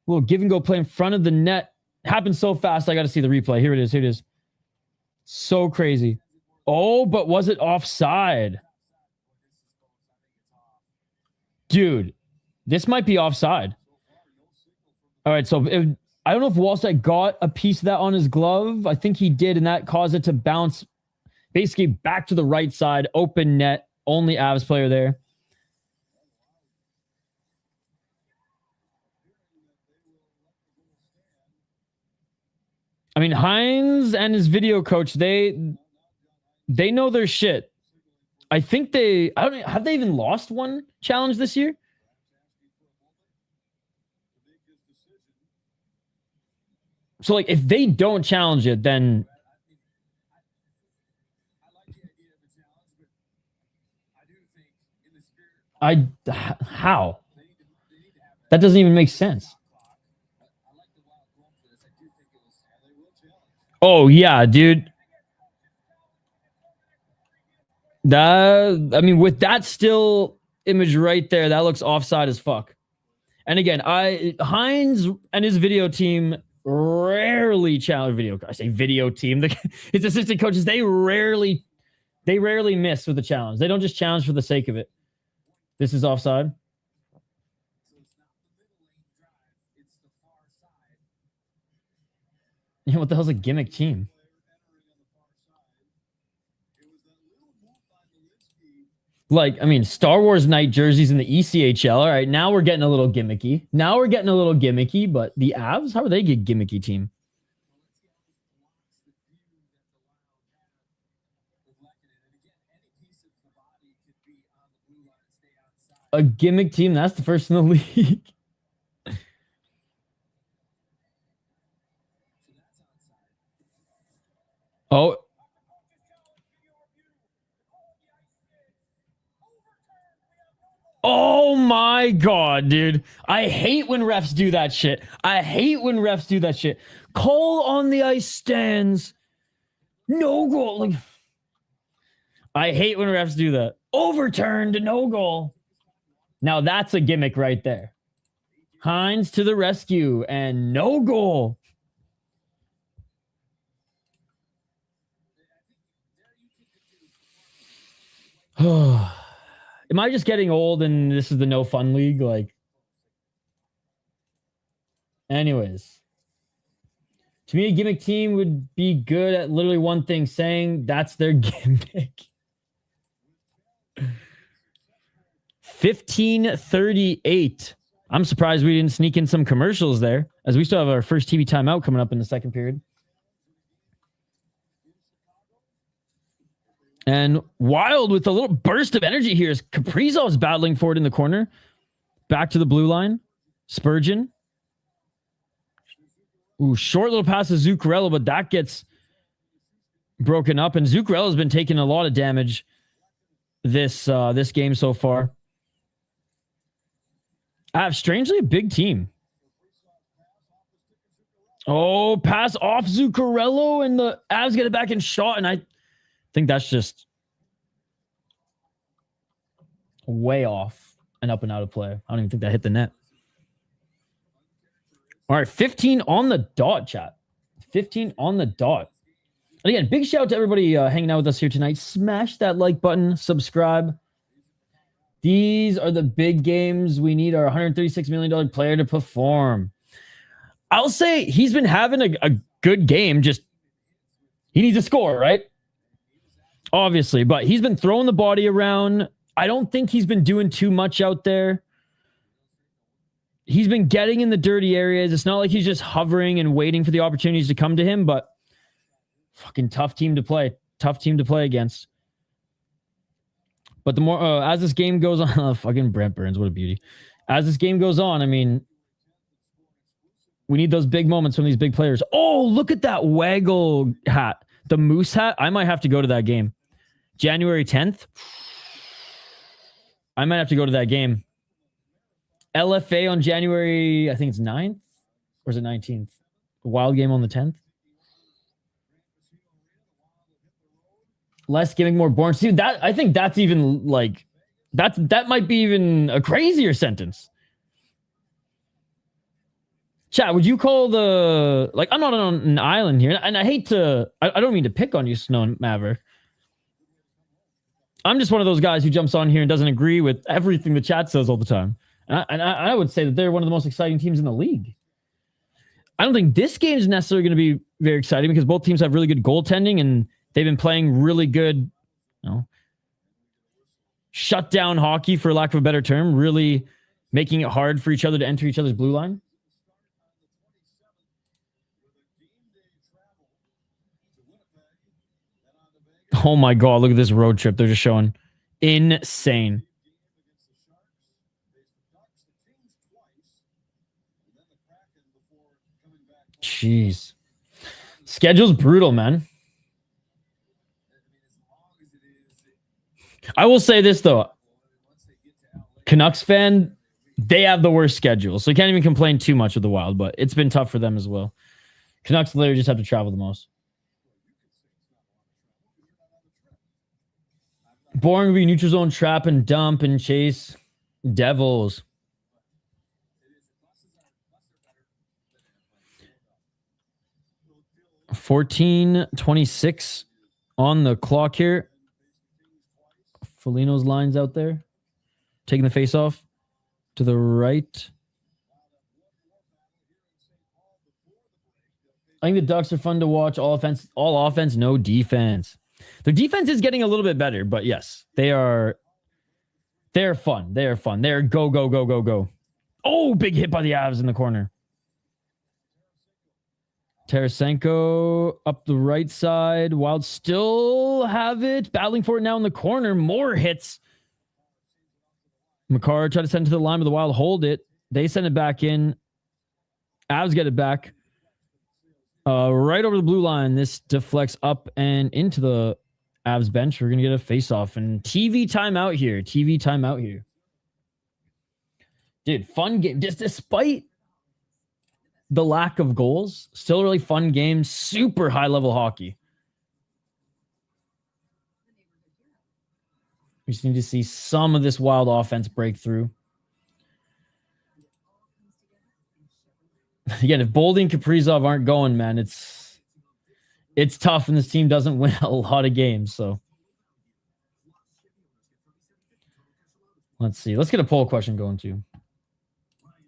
little give-and-go play in front of the net. Happened so fast, I got to see the replay. Here it is. Here it is. So crazy. Oh, but was it offside? Dude, this might be offside. All right, so I don't know if Wallstedt got a piece of that on his glove. I think he did, and that caused it to bounce basically back to the right side, open net, only Avs player there. I mean, Hines and his video coach, they know their shit. I think I don't know, have they even lost one challenge this year? So, like, if they don't challenge it, then how? That doesn't even make sense. Oh, yeah, dude. I mean, with that still image right there, that looks offside as fuck. And again, Hines and his video team rarely challenge I say video team. His assistant coaches, they rarely miss with the challenge. They don't just challenge for the sake of it. This is offside. Yeah, what the hell's a gimmick team? Like, I mean, Star Wars night jerseys in the ECHL. All right, now we're getting a little gimmicky. But the Avs, how are they a gimmicky team? A gimmick team? That's the first in the league. Oh. Oh my God, dude. I hate when refs do that shit. Cole on the ice stands. No goal. Like, I hate when refs do that. Overturned, no goal. Now that's a gimmick right there. Hines to the rescue and no goal. Am I just getting old and this is the no fun league? Like, anyways, to me, a gimmick team would be good at literally one thing, saying that's their gimmick. 15:38. I'm surprised we didn't sneak in some commercials there, as we still have our first TV timeout coming up in the second period. And Wild with a little burst of energy here as Kaprizov's battling for it in the corner. Back to the blue line. Spurgeon. Ooh, short little pass to Zuccarello, but that gets broken up. And Zuccarello's been taking a lot of damage this game so far. Strangely, a big team. Oh, pass off Zuccarello, and the Avs get it back in shot, and I think that's just way off and up and out of play. I don't even think that hit the net. All right, 15 on the dot, chat. 15 on the dot. And again, big shout out to everybody hanging out with us here tonight. Smash that like button, subscribe. These are the big games. We need our $136 million player to perform. I'll say he's been having a good game. Just he needs a score, right? Obviously, but he's been throwing the body around. I don't think he's been doing too much out there. He's been getting in the dirty areas. It's not like he's just hovering and waiting for the opportunities to come to him, but fucking tough team to play. Tough team to play against. But the more, as this game goes on, fucking Brent Burns, what a beauty. As this game goes on, I mean, we need those big moments from these big players. Oh, look at that waggle hat. The moose hat. I might have to go to that game. January 10th. I might have to go to that game. LFA on January, I think it's 9th. Or is it 19th? Wild game on the 10th. Less giving, more born. See, that I think that's even like that might be even a crazier sentence. Chat, would you call the like I'm not on an island here, and I hate to I don't mean to pick on you, Snow and Maverick. I'm just one of those guys who jumps on here and doesn't agree with everything the chat says all the time. And I would say that they're one of the most exciting teams in the league. I don't think this game is necessarily going to be very exciting because both teams have really good goaltending and they've been playing really good, shut down hockey, for lack of a better term, really making it hard for each other to enter each other's blue line. Oh my God, look at this road trip they're just showing. Insane. Jeez. Schedule's brutal, man. I will say this, though. Canucks fan, they have the worst schedule, so you can't even complain too much with the Wild, but it's been tough for them as well. Canucks literally just have to travel the most. Boring would be neutral zone trap and dump and chase. Devils. $14:26 on the clock here. Foligno's lines out there. Taking the face off to the right. I think the Ducks are fun to watch. All offense, no defense. Their defense is getting a little bit better, but yes, they're fun. They are fun. They're go, go, go, go, go. Oh, big hit by the Avs in the corner. Tarasenko up the right side. Wild still have it. Battling for it now in the corner. More hits. Makar tried to send it to the line, but the Wild hold it. They send it back in. Avs get it back. Right over the blue line. This deflects up and into the Avs bench. We're going to get a face-off. And TV timeout here. TV timeout here. Dude, fun game. Just despite the lack of goals, still a really fun game. Super high-level hockey. We just need to see some of this Wild offense break through. Again, if Boldy and Kaprizov aren't going, man, it's tough, and this team doesn't win a lot of games. So let's see. Let's get a poll question going too.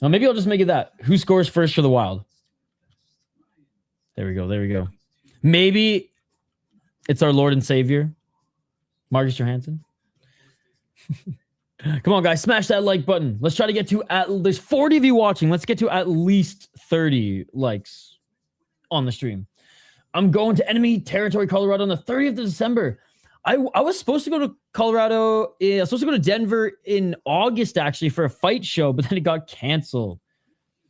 Now, maybe I'll just make it that. Who scores first for the Wild? There we go. There we go. Maybe it's our Lord and Savior, Marcus Johansson. Come on, guys. Smash that like button. Let's try to get to there's 40 of you watching. Let's get to at least 30 likes on the stream. I'm going to enemy territory, Colorado on the 30th of December. I was supposed to go to Colorado. I was supposed to go to Denver in August, actually, for a fight show, but then it got canceled.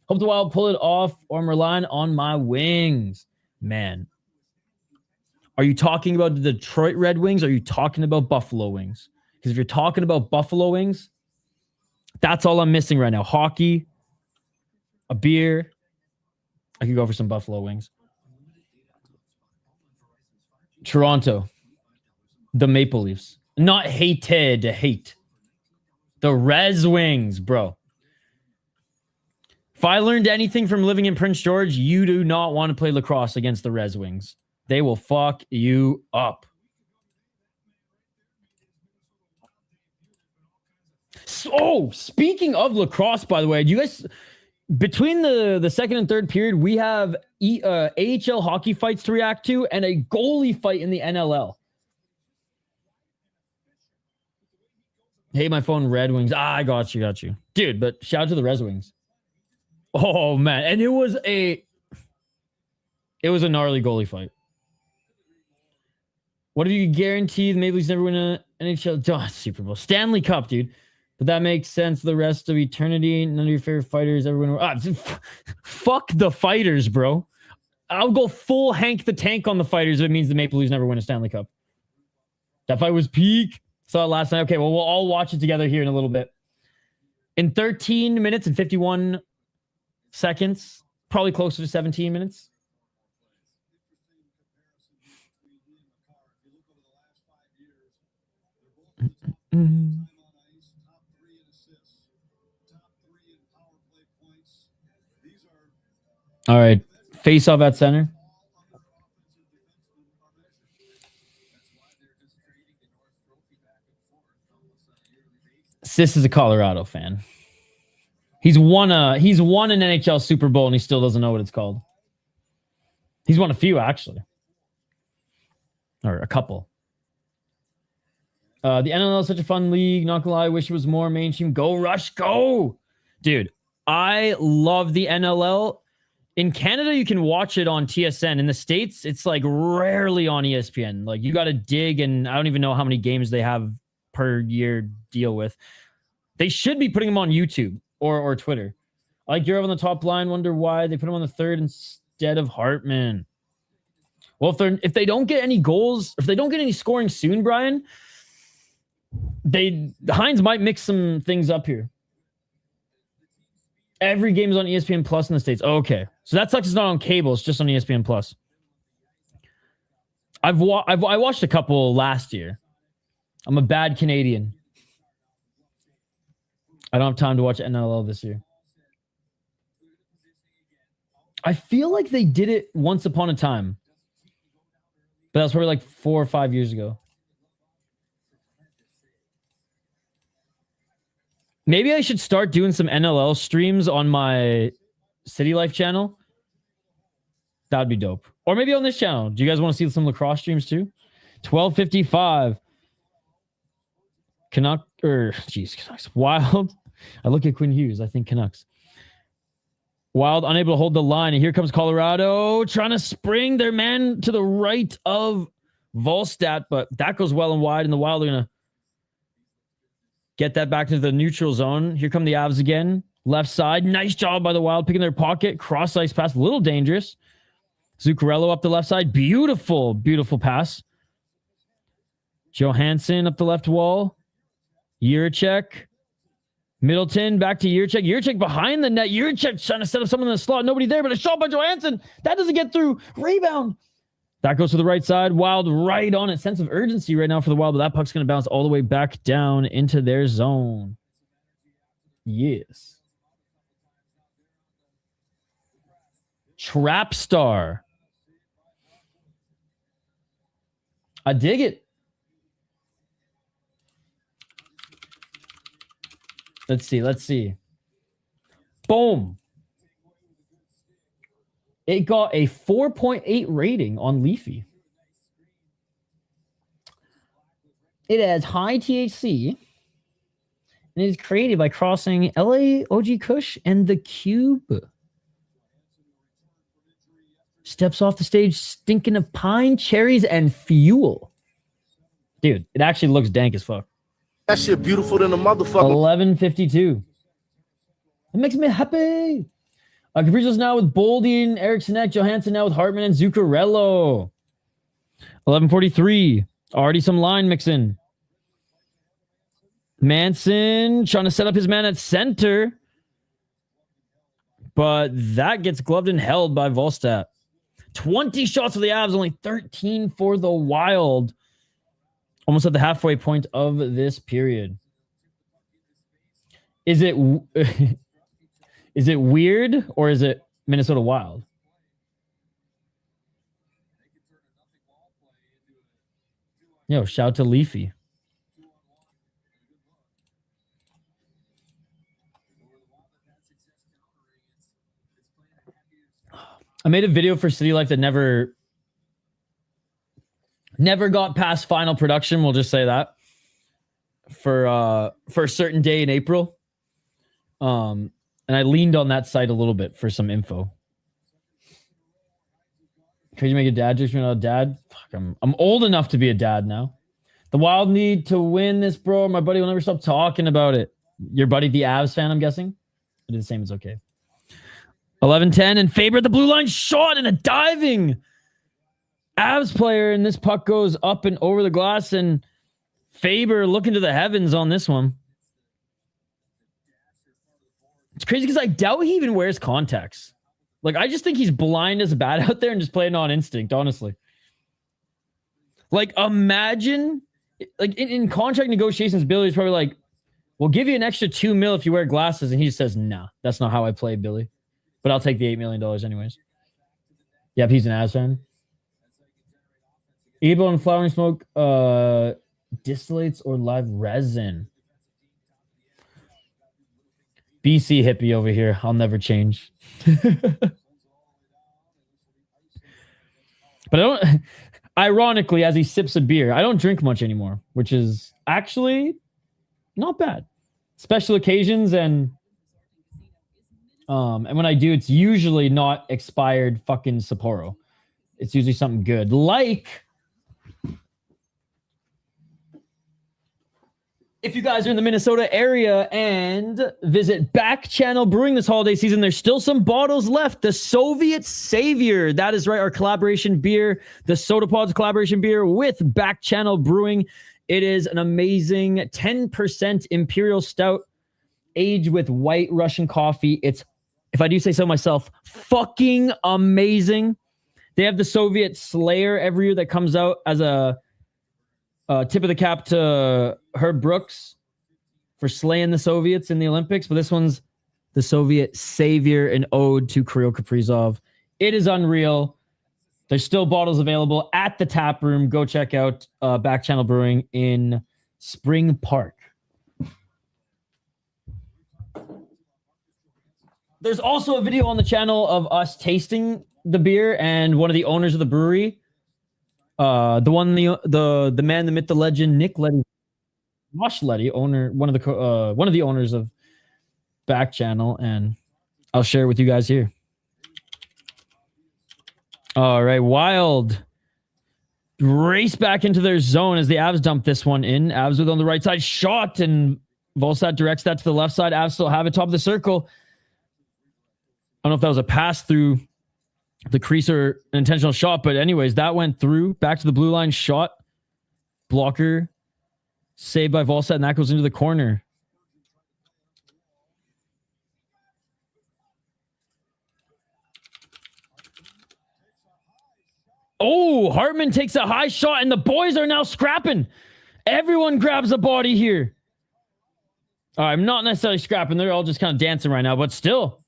Hope the Wild pull it off, or I'm relying on my wings. Man. Are you talking about the Detroit Red Wings, or are you talking about Buffalo Wings? Because if you're talking about Buffalo Wings, that's all I'm missing right now. Hockey, a beer. I could go for some Buffalo Wings. Toronto. The Maple Leafs. Not hated, hate. The Res Wings, bro. If I learned anything from living in Prince George, you do not want to play lacrosse against the Res Wings. They will fuck you up. Oh, speaking of lacrosse, by the way, do you guys, between the second and third period, we have AHL hockey fights to react to and a goalie fight in the NLL. Hey, my phone, Red Wings. I got you. Dude, but shout out to the Res Wings. Oh, man. And it was a gnarly goalie fight. What if you could guarantee the Maple Leafs never win an NHL Super Bowl? Stanley Cup, dude. But that makes sense for the rest of eternity. None of your favorite fighters ever win. Fuck the fighters, bro. I'll go full Hank the Tank on the fighters if it means the Maple Leafs never win a Stanley Cup. That fight was peak. Saw it last night. Okay, well, we'll all watch it together here in a little bit. In 13 minutes and 51 seconds, probably closer to 17 minutes. All right. Face off at center. This is a Colorado fan. He's won an NHL Super Bowl and he still doesn't know what it's called. He's won a few actually. Or a couple. The NLL is such a fun league. Not gonna lie, I wish it was more mainstream. Go Rush, go! Dude, I love the NLL. In Canada, you can watch it on TSN. In the States, it's like rarely on ESPN. Like you got to dig, and I don't even know how many games they have per year deal with. They should be putting them on YouTube or Twitter. I like Europe on the top line. Wonder why they put him on the third instead of Hartman. Well, if they don't get any goals, if they don't get any scoring soon, Brian, Hines might mix some things up here. Every game is on ESPN Plus in the States. Okay, so that sucks. It's not on cable. It's just on ESPN Plus. I watched a couple last year. I'm a bad Canadian. I don't have time to watch NLL this year. I feel like they did it once upon a time. But that was probably like 4 or 5 years ago. Maybe I should start doing some NLL streams on my City Life channel. That would be dope. Or maybe on this channel. Do you guys want to see some lacrosse streams too? 12:55. Canucks. Wild. I look at Quinn Hughes. I think Canucks. Wild unable to hold the line. And here comes Colorado trying to spring their man to the right of Volstat. But that goes well and wide. And the Wild are going to get that back to the neutral zone. Here come the Avs again. Left side. Nice job by the Wild. Picking their pocket. Cross ice pass. A little dangerous. Zuccarello up the left side. Beautiful, beautiful pass. Johansson up the left wall. Jiricek. Middleton back to Jiricek. Jiricek behind the net. Jiricek trying to set up someone in the slot. Nobody there, but a shot by Johansson. That doesn't get through. Rebound. That goes to the right side. Wild right on it. Sense of urgency right now for the Wild, but that puck's going to bounce all the way back down into their zone. Yes. Trap Star. I dig it. Let's see. Boom. It got a 4.8 rating on Leafy. It has high THC. And it is created by crossing LA OG Kush and the Cube. Steps off the stage stinking of pine, cherries, and fuel. Dude, it actually looks dank as fuck. That shit beautiful than a motherfucker. 11:52. It makes me happy. Caprizo's now with Boldy, Erickson, Johansson now with Hartman and Zuccarello. 11:43. Already some line mixing. Manson trying to set up his man at center. But that gets gloved and held by Volstat. 20 shots for the Avs, only 13 for the Wild. Almost at the halfway point of this period. Is it weird or is it Minnesota Wild? Yo, shout to Leafy. I made a video for City Life that never got past final production. We'll just say that for a certain day in April. And I leaned on that site a little bit for some info. Could you make a dad joke? You're not a dad? Fuck, I'm old enough to be a dad now. The Wild need to win this, bro. My buddy will never stop talking about it. Your buddy, the Avs fan, I'm guessing? I did the same. It's okay. 11-10 and Faber at the blue line shot and a diving Avs player, and this puck goes up and over the glass, and Faber looking to the heavens on this one. It's crazy because I doubt he even wears contacts. Like, I just think he's blind as a bat out there and just playing on instinct, honestly. Like, imagine, like, in contract negotiations, Billy's probably like, we'll give you an extra $2 million if you wear glasses, and he just says, nah, that's not how I play, Billy. But I'll take the $8 million anyways. Yep, he's an Avs fan. Ebo and flowering smoke, distillates or live resin. BC hippie over here. I'll never change. But I don't. Ironically, as he sips a beer, I don't drink much anymore, which is actually not bad. Special occasions and when I do, it's usually not expired fucking Sapporo. It's usually something good, like if you guys are in the Minnesota area and visit Back Channel Brewing this holiday season, there's still some bottles left. The Soviet Savior. That is right. Our collaboration beer, the Sodapod's collaboration beer with Back Channel Brewing. It is an amazing 10% Imperial Stout aged with white Russian coffee. It's, if I do say so myself, fucking amazing. They have the Soviet Slayer every year that comes out as a tip of the cap to Herb Brooks for slaying the Soviets in the Olympics. But this one's the Soviet Savior, an ode to Kirill Kaprizov. It is unreal. There's still bottles available at the tap room. Go check out Back Channel Brewing in Spring Park. There's also a video on the channel of us tasting the beer and one of the owners of the brewery. The man, the myth, the legend, Nick Letty, Josh Letty, owner, one of the owners of Back Channel, and I'll share it with you guys here. All right, Wild race back into their zone as the Avs dump this one in. Avs with on the right side shot, and Volstad directs that to the left side. Avs still have it top of the circle. I don't know if that was a pass through the crease or an intentional shot, but anyways, that went through. Back to the blue line shot. Blocker saved by Volstad, and that goes into the corner. Oh, Hartman takes a high shot, and the boys are now scrapping. Everyone grabs a body here. All right, I'm not necessarily scrapping. They're all just kind of dancing right now, but still.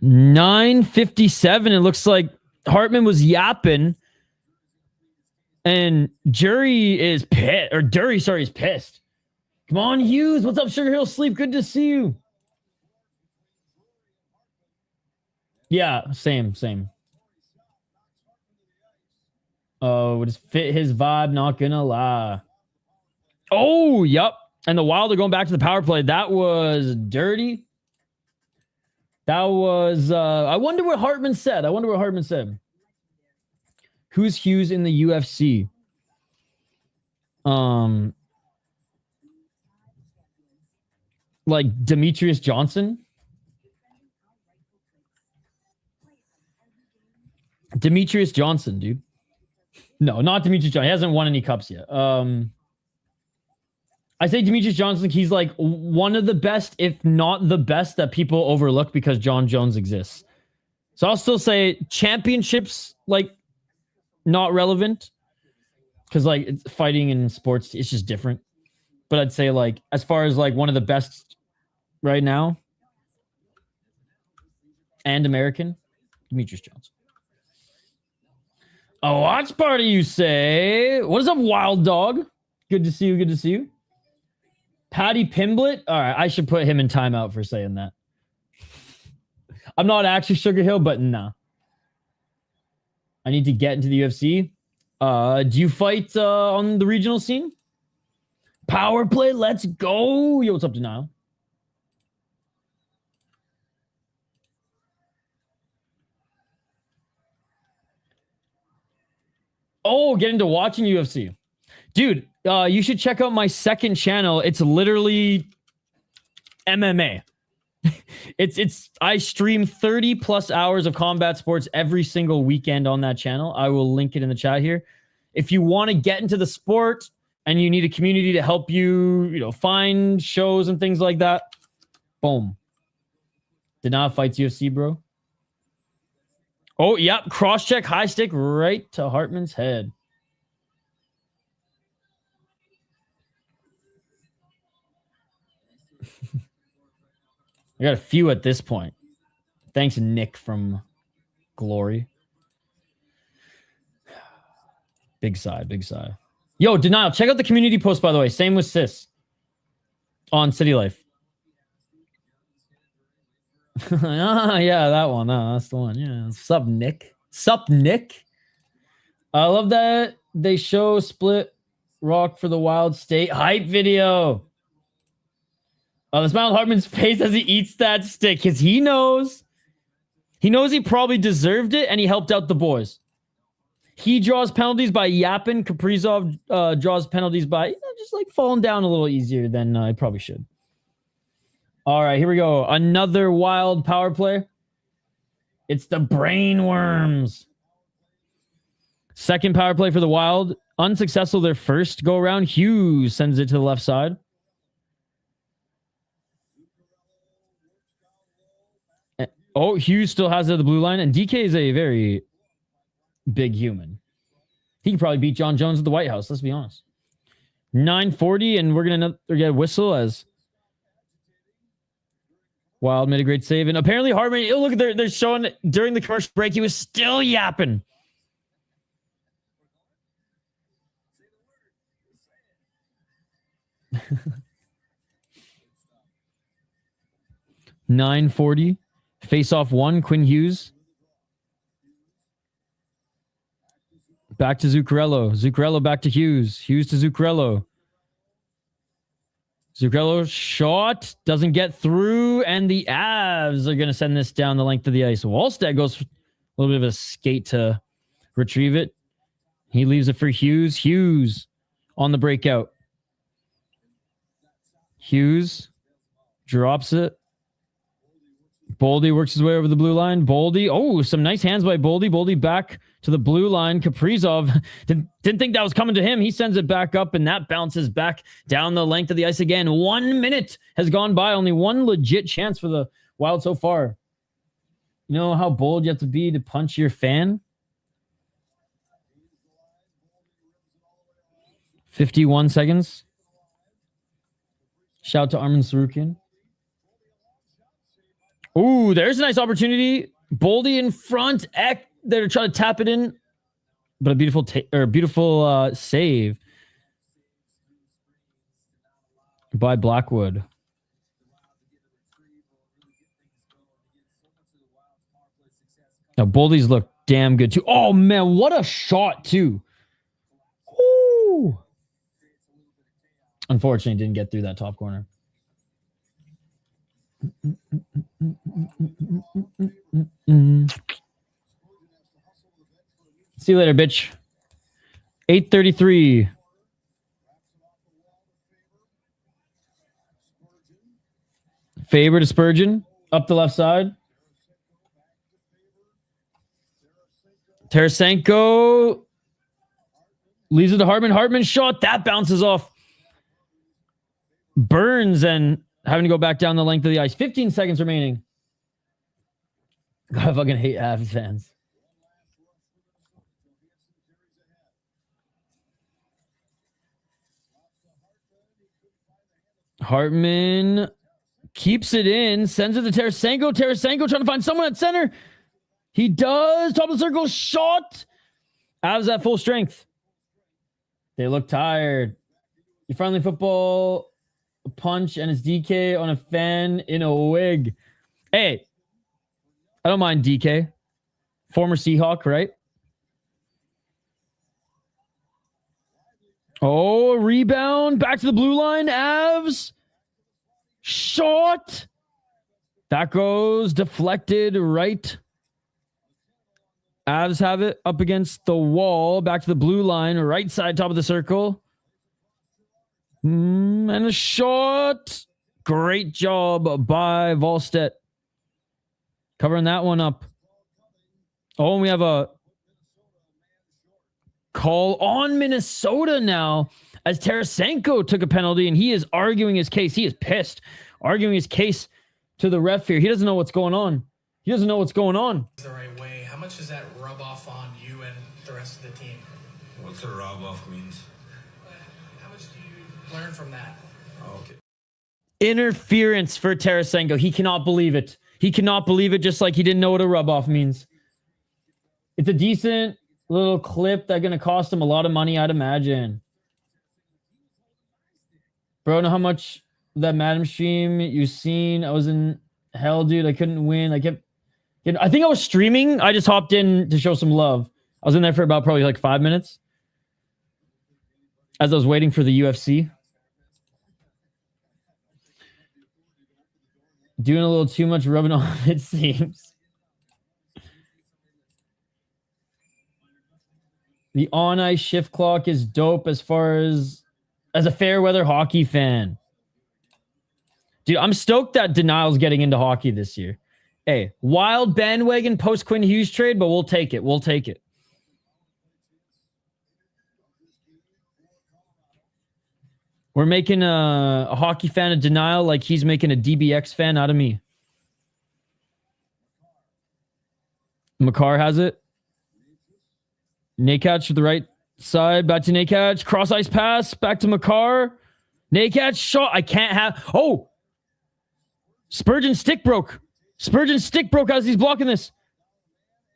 9:57. It looks like Hartman was yapping, and Dury is pissed. Come on, Hughes. What's up, Sugar Hill Sleep? Good to see you. Yeah, same. Oh, it fit his vibe, not gonna lie. Oh, yep. And the Wild are going back to the power play. That was dirty. That was, I wonder what Hartman said. Who's Hughes in the UFC? Like Demetrius Johnson? Demetrius Johnson, dude. No, not Demetrius Johnson. He hasn't won any cups yet. I say Demetrius Johnson, he's like one of the best, if not the best, that people overlook because John Jones exists. So I'll still say championships, like, not relevant. Because, like, it's fighting in sports, it's just different. But I'd say, like, as far as, like, one of the best right now, and American, Demetrius Johnson. A watch party, you say? What is up, Wild Dog? Good to see you. Patty Pimblett? All right, I should put him in timeout for saying that. I'm not actually Sugar Hill, but nah. I need to get into the UFC. Do you fight on the regional scene? Power play, let's go. Yo, what's up, Denial? Oh, get into watching UFC. Dude, you should check out my second channel. It's literally MMA. I stream 30 plus hours of combat sports every single weekend on that channel. I will link it in the chat here. If you want to get into the sport and you need a community to help you, find shows and things like that, boom. Denial fights UFC, bro. Oh, yep. Cross-check, high stick right to Hartman's head. I got a few at this point. Thanks, Nick from Glory. Big sigh. Yo, Denial. Check out the community post, by the way. Same with Sis on City Life. Yeah, that one. That's the one. Yeah. Sup, Nick? Sup, Nick? I love that they show Split Rock for the Wild State hype video. The smile on Hartman's face as he eats that stick because he knows he probably deserved it and he helped out the boys. He draws penalties by yapping. Kaprizov draws penalties by just like falling down a little easier than I probably should. All right, here we go. Another Wild power play. It's the Brainworms. Second power play for the Wild. Unsuccessful their first go around. Hughes sends it to the left side. Oh, Hughes still has it at the blue line, and DK is a very big human. He could probably beat John Jones at the White House, let's be honest. 9:40, and we're going to get a whistle as Wild made a great save. And apparently Hartman, oh, look, they're showing during the commercial break, he was still yapping. $9.40. Face off one, Quinn Hughes. Back to Zuccarello. Zuccarello back to Hughes. Hughes to Zuccarello. Zuccarello shot. Doesn't get through. And the Avs are going to send this down the length of the ice. Wallstead goes for a little bit of a skate to retrieve it. He leaves it for Hughes. Hughes on the breakout. Hughes drops it. Boldy works his way over the blue line. Boldy. Oh, some nice hands by Boldy. Boldy back to the blue line. Kaprizov didn't think that was coming to him. He sends it back up, and that bounces back down the length of the ice again. 1 minute has gone by. Only one legit chance for the Wild so far. You know how bold you have to be to punch your fan? 51 seconds. Shout to Armin Sarukian. Ooh, there's a nice opportunity. Boldy in front. Eck, they're trying to tap it in. But a beautiful save by Blackwood. Now, Boldy's look damn good, too. Oh, man, what a shot, too. Ooh. Unfortunately, didn't get through that top corner. See you later, bitch. 8:33. Faber to Spurgeon. Up the left side. Tarasenko leaves it to Hartman. Hartman shot. That bounces off Burns and having to go back down the length of the ice. 15 seconds remaining. God, I fucking hate Avs fans. Hartman keeps it in, sends it to Tarasenko. Tarasenko trying to find someone at center. He does. Top of the circle, shot. Avs at full strength. They look tired. Your friendly football, a punch, and it's DK on a fan in a wig. Hey, I don't mind DK. Former Seahawk, right? Oh, rebound. Back to the blue line. Avs. Shot. That goes deflected right. Avs have it up against the wall. Back to the blue line. Right side, top of the circle. And a shot. Great job by Wallstedt. Covering that one up. Oh, and we have a call on Minnesota now as Tarasenko took a penalty and he is arguing his case. He is pissed. Arguing his case to the ref here. He doesn't know what's going on. He doesn't know what's going on. The right way. How much does that rub off on you and the rest of the team? What's a rub off means? How much do you learn from that? Oh, okay. Interference for Tarasenko. He cannot believe it. He cannot believe it, just like he didn't know what a rub off means. It's a decent little clip that's going to cost him a lot of money, I'd imagine. Bro, know how much that Madam stream you seen? I was in hell, dude. I couldn't win. I think I was streaming. I just hopped in to show some love. I was in there for about probably like 5 minutes as I was waiting for the UFC. Doing a little too much rubbing off, it seems. The on-ice shift clock is dope as far as a fair weather hockey fan. Dude, I'm stoked that Denial's getting into hockey this year. Hey, wild bandwagon post Quinn Hughes trade, but we'll take it. We'll take it. We're making a hockey fan of Denial like he's making a DBX fan out of me. Makar has it. Nakatch to the right side. Back to Nakatch. Cross ice pass. Back to Makar. Nakatch shot. I can't have... Oh! Spurgeon's stick broke. Spurgeon's stick broke as he's blocking this.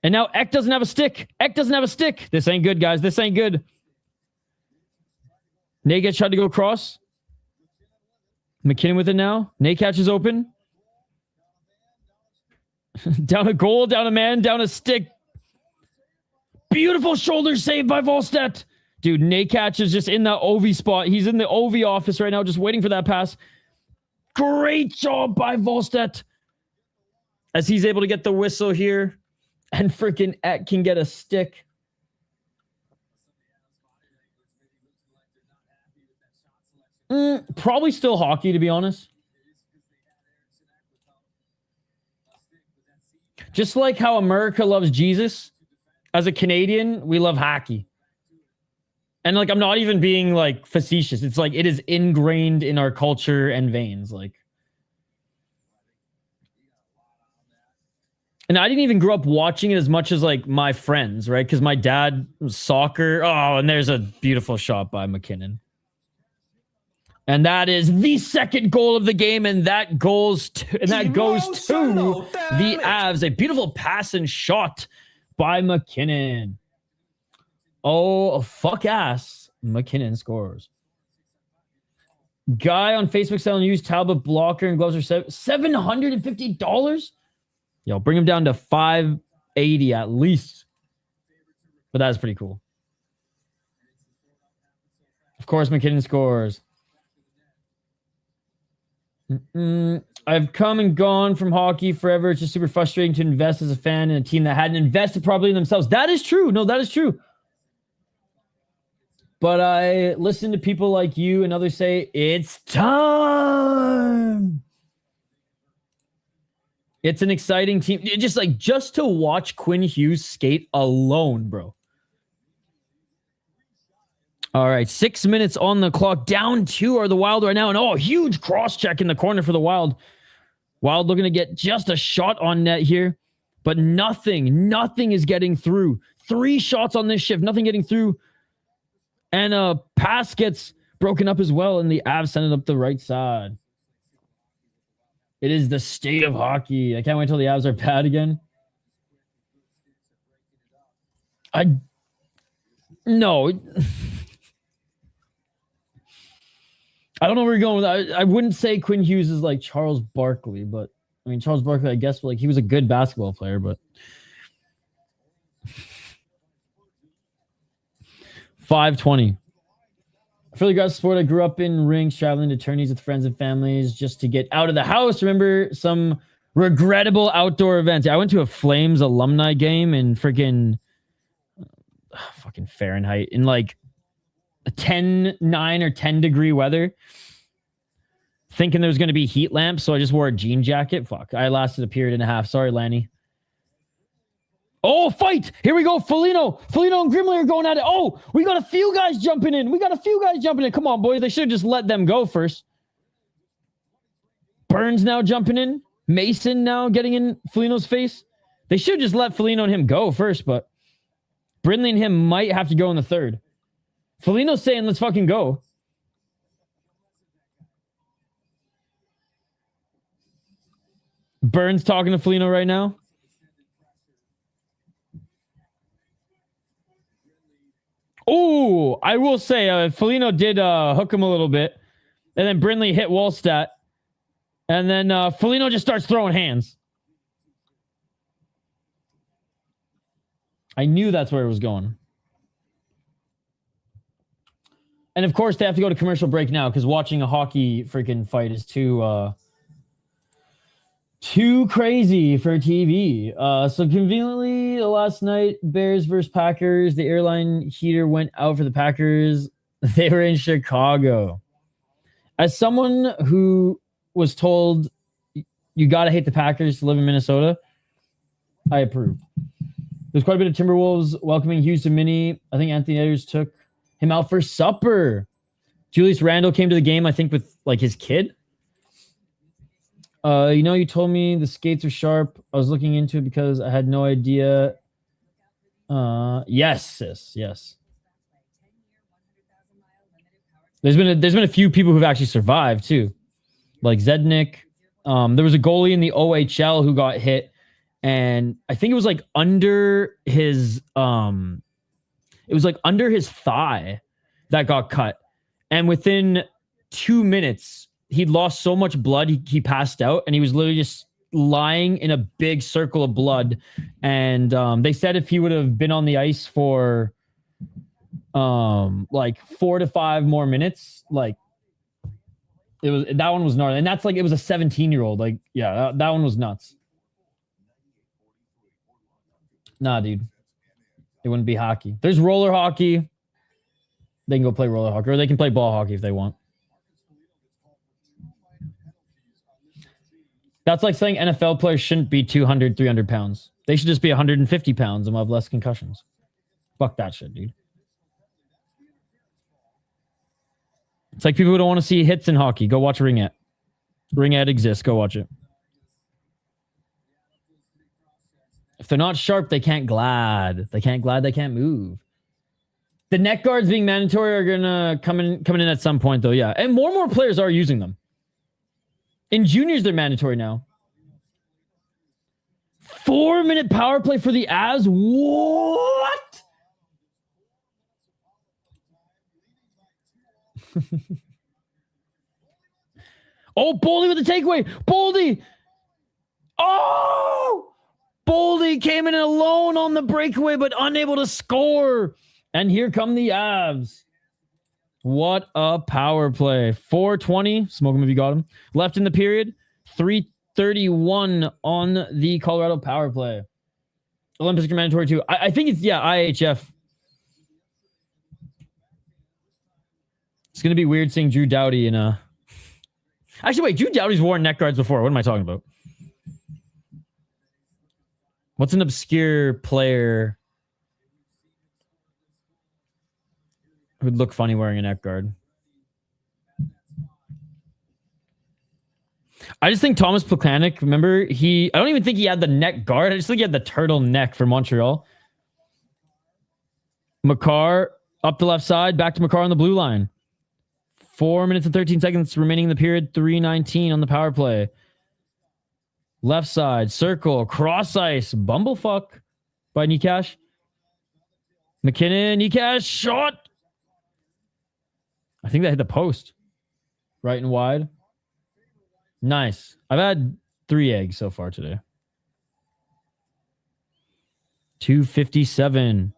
And now Eck doesn't have a stick. Eck doesn't have a stick. This ain't good, guys. This ain't good. Nakatch tried to go across. McKinnon with it now. Nakatch is open. Down a goal, down a man, down a stick. Beautiful shoulder save by Volstedt. Dude, Nakatch is just in that OV spot. He's in the OV office right now, just waiting for that pass. Great job by Volstedt. As he's able to get the whistle here. And freaking Eck can get a stick. Probably still hockey, to be honest. Just like how America loves Jesus, as a Canadian, we love hockey. And like, I'm not even being like facetious. It's like, it is ingrained in our culture and veins. Like, and I didn't even grow up watching it as much as like my friends, right? Because my dad was soccer. Oh, and there's a beautiful shot by McKinnon. And that is the second goal of the game, and that goes to the Avs. A beautiful pass and shot by McKinnon. Oh, fuck ass. McKinnon scores. Guy on Facebook selling used Talbot blocker and gloves are $750. Yo, bring him down to $580 at least. But that's pretty cool. Of course, McKinnon scores. I've come and gone from hockey forever. It's just super frustrating to invest as a fan in a team that hadn't invested properly in themselves. That is true. No, that is true. But I listen to people like you and others say, it's time. It's an exciting team. Just to watch Quinn Hughes skate alone, bro. All right, 6 minutes on the clock. Down 2 are the Wild right now. And oh, huge cross check in the corner for the Wild. Wild looking to get just a shot on net here. But nothing is getting through. 3 shots on this shift, nothing getting through. And a pass gets broken up as well. And the Avs send it up the right side. It is the state of hockey. I can't wait till the Avs are bad again. No. I don't know where you're going with that. I wouldn't say Quinn Hughes is like Charles Barkley, but I mean, Charles Barkley, I guess, like he was a good basketball player, but 520. For the guys sport, I grew up in rinks, traveling to tourneys with friends and families just to get out of the house. Remember some regrettable outdoor events. I went to a Flames alumni game in freaking fucking Fahrenheit in like 9 or 10 degree weather, thinking there was going to be heat lamps, so I just wore a jean jacket. Fuck, I lasted a period and a half. Sorry, Lanny. Oh, fight! Here we go. Foligno and Grimley are going at it. Oh, we got a few guys jumping in. Come on, boys. They should have just let them go first. Burns now jumping in. Mason now getting in Foligno's face. They should just let Foligno and him go first, but Brindley and him might have to go in the third. Foligno's saying, let's fucking go. Burns talking to Foligno right now. Oh, I will say, Foligno did hook him a little bit. And then Brindley hit Wallstat. And then Foligno just starts throwing hands. I knew that's where it was going. And of course, they have to go to commercial break now because watching a hockey freaking fight is too crazy for TV. So conveniently, last night, Bears versus Packers. The airline heater went out for the Packers. They were in Chicago. As someone who was told you got to hate the Packers to live in Minnesota, I approve. There's quite a bit of Timberwolves welcoming Houston Mini. I think Anthony Edwards took him out for supper. Julius Randle came to the game, I think, with like his kid. You told me the skates are sharp. I was looking into it because I had no idea. Yes, sis, yes. There's been a few people who've actually survived too, like Zednik. There was a goalie in the OHL who got hit, and I think it was like under his thigh that got cut, and within 2 minutes he'd lost so much blood he passed out, and he was literally just lying in a big circle of blood. And they said if he would have been on the ice for like 4 to 5 more minutes, like that one was gnarly. And that's like, it was a 17-year-old. Like, yeah, that one was nuts. Nah, dude, it wouldn't be hockey. There's roller hockey. They can go play roller hockey, or they can play ball hockey if they want. That's like saying NFL players shouldn't be 200, 300 pounds. They should just be 150 pounds and will have less concussions. Fuck that shit, dude. It's like people who don't want to see hits in hockey. Go watch Ringette. Ringette exists. Go watch it. If they're not sharp, they can't glide. They can't glide. They can't move. The neck guards being mandatory are gonna come in at some point, though. Yeah, and more players are using them. In juniors, they're mandatory now. 4-minute power play for the Avs. What? Oh, Boldy with the takeaway. Boldy. Oh! Boldy came in alone on the breakaway, but unable to score. And here come the Avs. What a power play. 4:20. Smoke him if you got him. Left in the period. 3:31 on the Colorado power play. Olympics are mandatory too. I think it's, IHF. It's going to be weird seeing Drew Doughty in a... Actually, wait. Drew Doughty's worn neck guards before. What am I talking about? What's an obscure player who'd look funny wearing a neck guard? I just think Thomas Plekanec, remember, I don't even think he had the neck guard. I just think he had the turtle neck for Montreal. Makar up the left side, back to Makar on the blue line. 4 minutes and 13 seconds remaining in the period. 3:19 on the power play. Left side, circle, cross ice, bumblefuck by Nikash. McKinnon, Nikash, shot. I think they hit the post. Right and wide. Nice. I've had 3 eggs so far today. 2:57.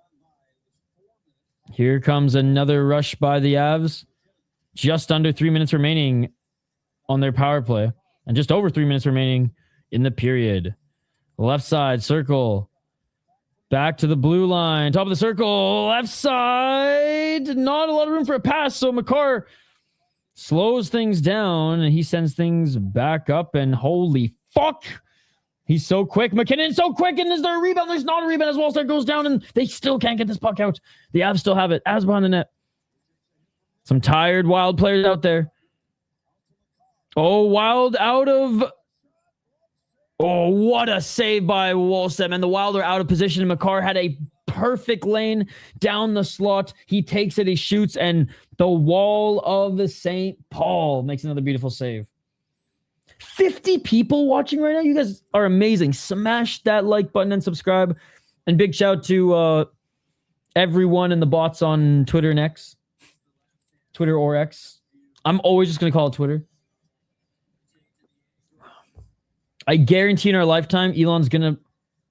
Here comes another rush by the Avs. Just under 3 minutes remaining on their power play. And just over 3 minutes remaining in the period. Left side, circle. Back to the blue line. Top of the circle. Left side. Not a lot of room for a pass. So Makar slows things down. And he sends things back up. And holy fuck. He's so quick. McKinnon so quick. And is there a rebound? There's not a rebound as Wallstar goes down. And they still can't get this puck out. The Avs still have it. Avs behind the net. Some tired Wild players out there. Oh, Wild out of... Oh, what a save by Wallstem. And the Wild are out of position. And Makar had a perfect lane down the slot. He takes it, he shoots, and the wall of the St. Paul makes another beautiful save. 50 people watching right now. You guys are amazing. Smash that like button and subscribe. And big shout to everyone in the bots on Twitter and X. Twitter or X. I'm always just going to call it Twitter. I guarantee in our lifetime, Elon's going to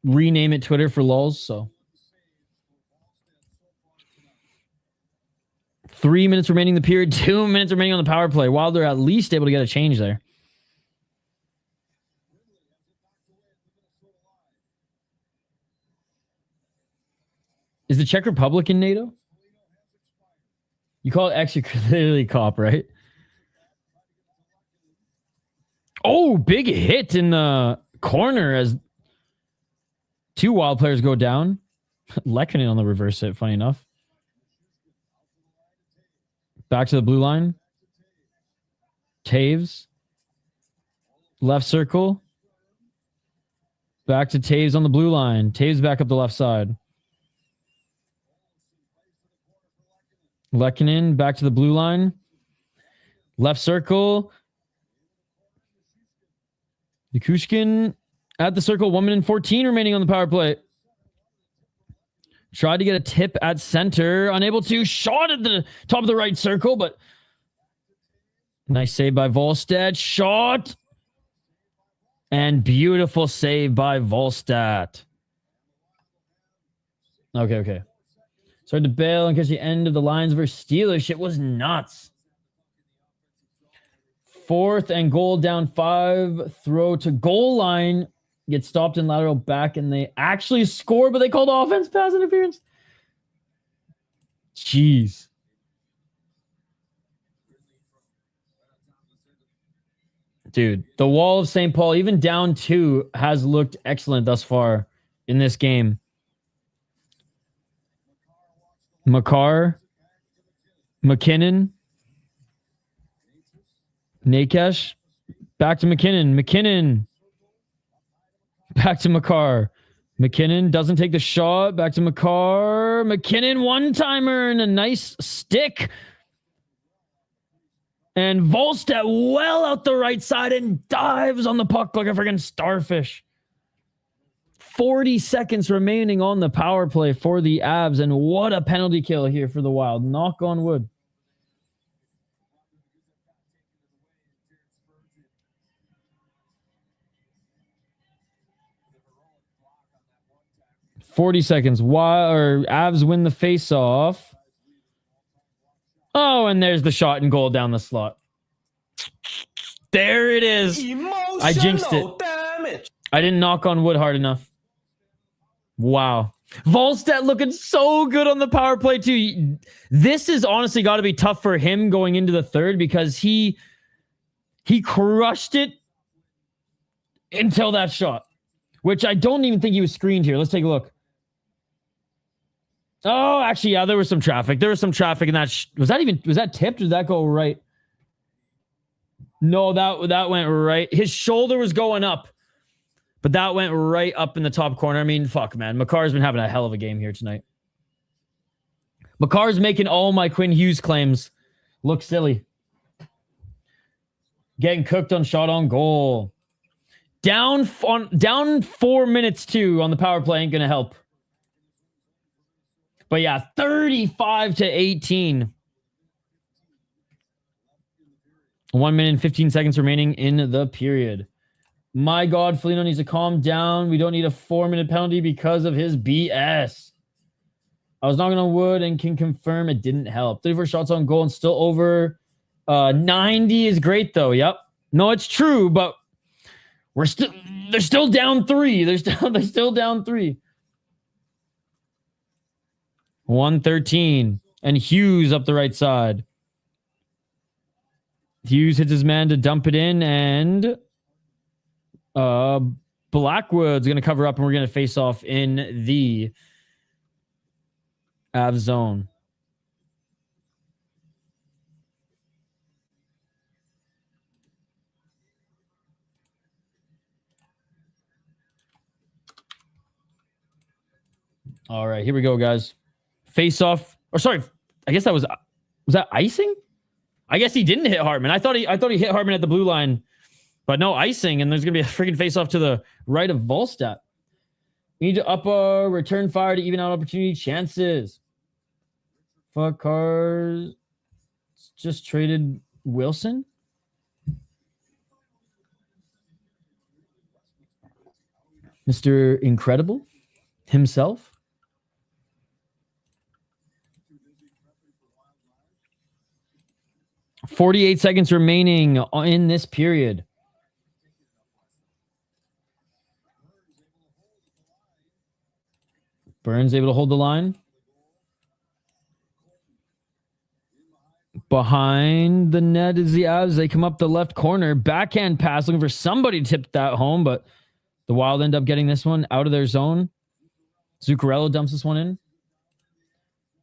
rename it Twitter for lulz. So 3 minutes remaining in the period, 2 minutes remaining on the power play. While they're at least able to get a change there. Is the Czech Republic in NATO? You call it X, you're clearly cop, right? Oh, big hit in the corner as two Wild players go down. Lehkonen on the reverse hit, funny enough. Back to the blue line. Taves. Left circle. Back to Taves on the blue line. Taves back up the left side. Lehkonen back to the blue line. Left circle. Nikushkin at the circle. 1 minute and 14 remaining on the power play. Tried to get a tip at center. Unable to. Shot at the top of the right circle, but nice save by Volstad. Shot. And beautiful save by Volstad. Okay. Started to bail and catch the end of the Lions versus Steelers. Shit was nuts. 4th and goal, down 5. Throw to goal line. Gets stopped in lateral back, and they actually score, but they called offense pass interference. Jeez. Dude, the wall of St. Paul, even down 2, has looked excellent thus far in this game. Makar, McKinnon, Nakesh, back to McKinnon, back to Makar. McKinnon doesn't take the shot, back to Makar. McKinnon, one-timer and a nice stick. And Volstad well out the right side and dives on the puck like a freaking starfish. 40 seconds remaining on the power play for the Avs, and what a penalty kill here for the Wild. Knock on wood. Avs win the face-off. Oh, and there's the shot and goal down the slot. There it is. I jinxed it. Damage. I didn't knock on wood hard enough. Wow. Volstad looking so good on the power play too. This is honestly got to be tough for him going into the third because he crushed it until that shot, which I don't even think he was screened here. Let's take a look. Oh, actually, yeah, there was some traffic. There was some traffic in that. Was that tipped or did that go right? No, that went right. His shoulder was going up, but that went right up in the top corner. I mean, fuck, man. Makar's been having a hell of a game here tonight. Makar's making all my Quinn Hughes claims look silly. Getting cooked on shot on goal. Down 4 minutes too on the power play ain't gonna help. But yeah, 35-18. 1 minute and 15 seconds remaining in the period. My God, Foligno needs to calm down. We don't need a 4-minute penalty because of his BS. I was knocking on wood and can confirm it didn't help. 34 shots on goal and still over 90 is great though. Yep. No, it's true, but they're still down 3. They're still down 3. 113 and Hughes up the right side. Hughes hits his man to dump it in, and Blackwood's going to cover up, and we're going to face off in the Av zone. All right, here we go, guys. Face off. Or sorry, I guess that was that icing? I guess he didn't hit Hartman. I thought he hit Hartman at the blue line, but no icing, and there's gonna be a freaking face off to the right of Volstad. We need to up our return fire to even out opportunity chances. Fuck cars. Just traded Wilson. Mr. Incredible himself. .48 seconds remaining in this period. Burns able to hold the line. Behind the net is the Avs. They come up the left corner. Backhand pass, looking for somebody to tip that home, but the Wild end up getting this one out of their zone. Zuccarello dumps this one in.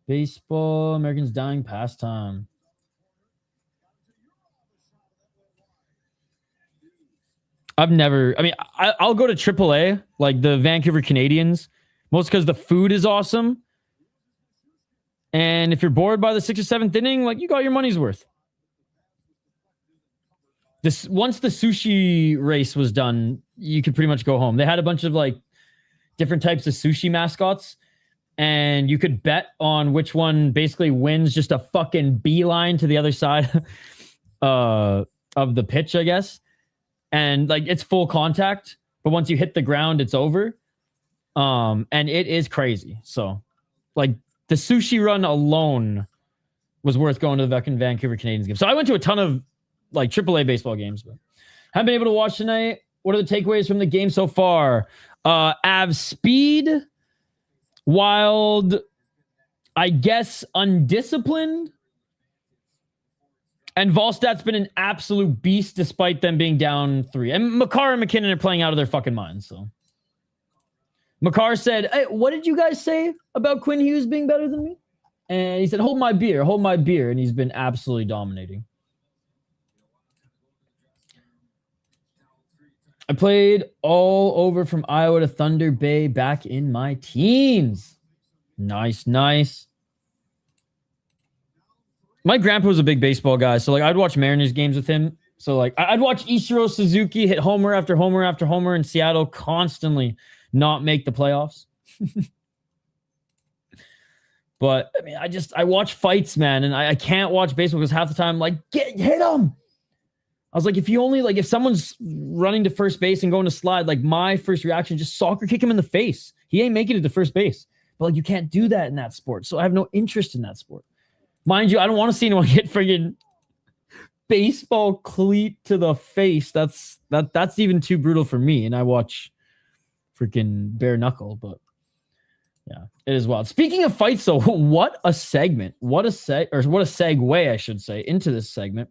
Baseball, Americans dying pastime. I'll go to AAA, like the Vancouver Canadians, most because the food is awesome. And if you're bored by the 6th or 7th inning, like you got your money's worth. Once the sushi race was done, you could pretty much go home. They had a bunch of like different types of sushi mascots, and you could bet on which one basically wins just a fucking beeline to the other side of the pitch, I guess. And like it's full contact, but once you hit the ground, it's over. And it is crazy. So like the sushi run alone was worth going to the Vancouver Canadians game. So I went to a ton of like AAA baseball games, but haven't been able to watch tonight. What are the takeaways from the game so far? Avs speed, Wild, I guess undisciplined. And Volstad's been an absolute beast despite them being down 3. And Makar and McKinnon are playing out of their fucking minds. So Makar said, "Hey, what did you guys say about Quinn Hughes being better than me?" And he said, hold my beer. And he's been absolutely dominating. I played all over from Iowa to Thunder Bay back in my teens. Nice. My grandpa was a big baseball guy, so like I'd watch Mariners games with him. So like I'd watch Ichiro Suzuki hit homer after homer after homer in Seattle constantly not make the playoffs. But I mean, I watch fights, man, and I can't watch baseball because half the time I'm like, hit him. I was like, if someone's running to first base and going to slide, like my first reaction, just soccer kick him in the face. He ain't making it to first base. But like you can't do that in that sport. So I have no interest in that sport. Mind you, I don't want to see anyone get friggin' baseball cleat to the face. That's even too brutal for me. And I watch freaking bare knuckle, but yeah, it is wild. Speaking of fights, though, what a segment. What a segue, I should say, into this segment.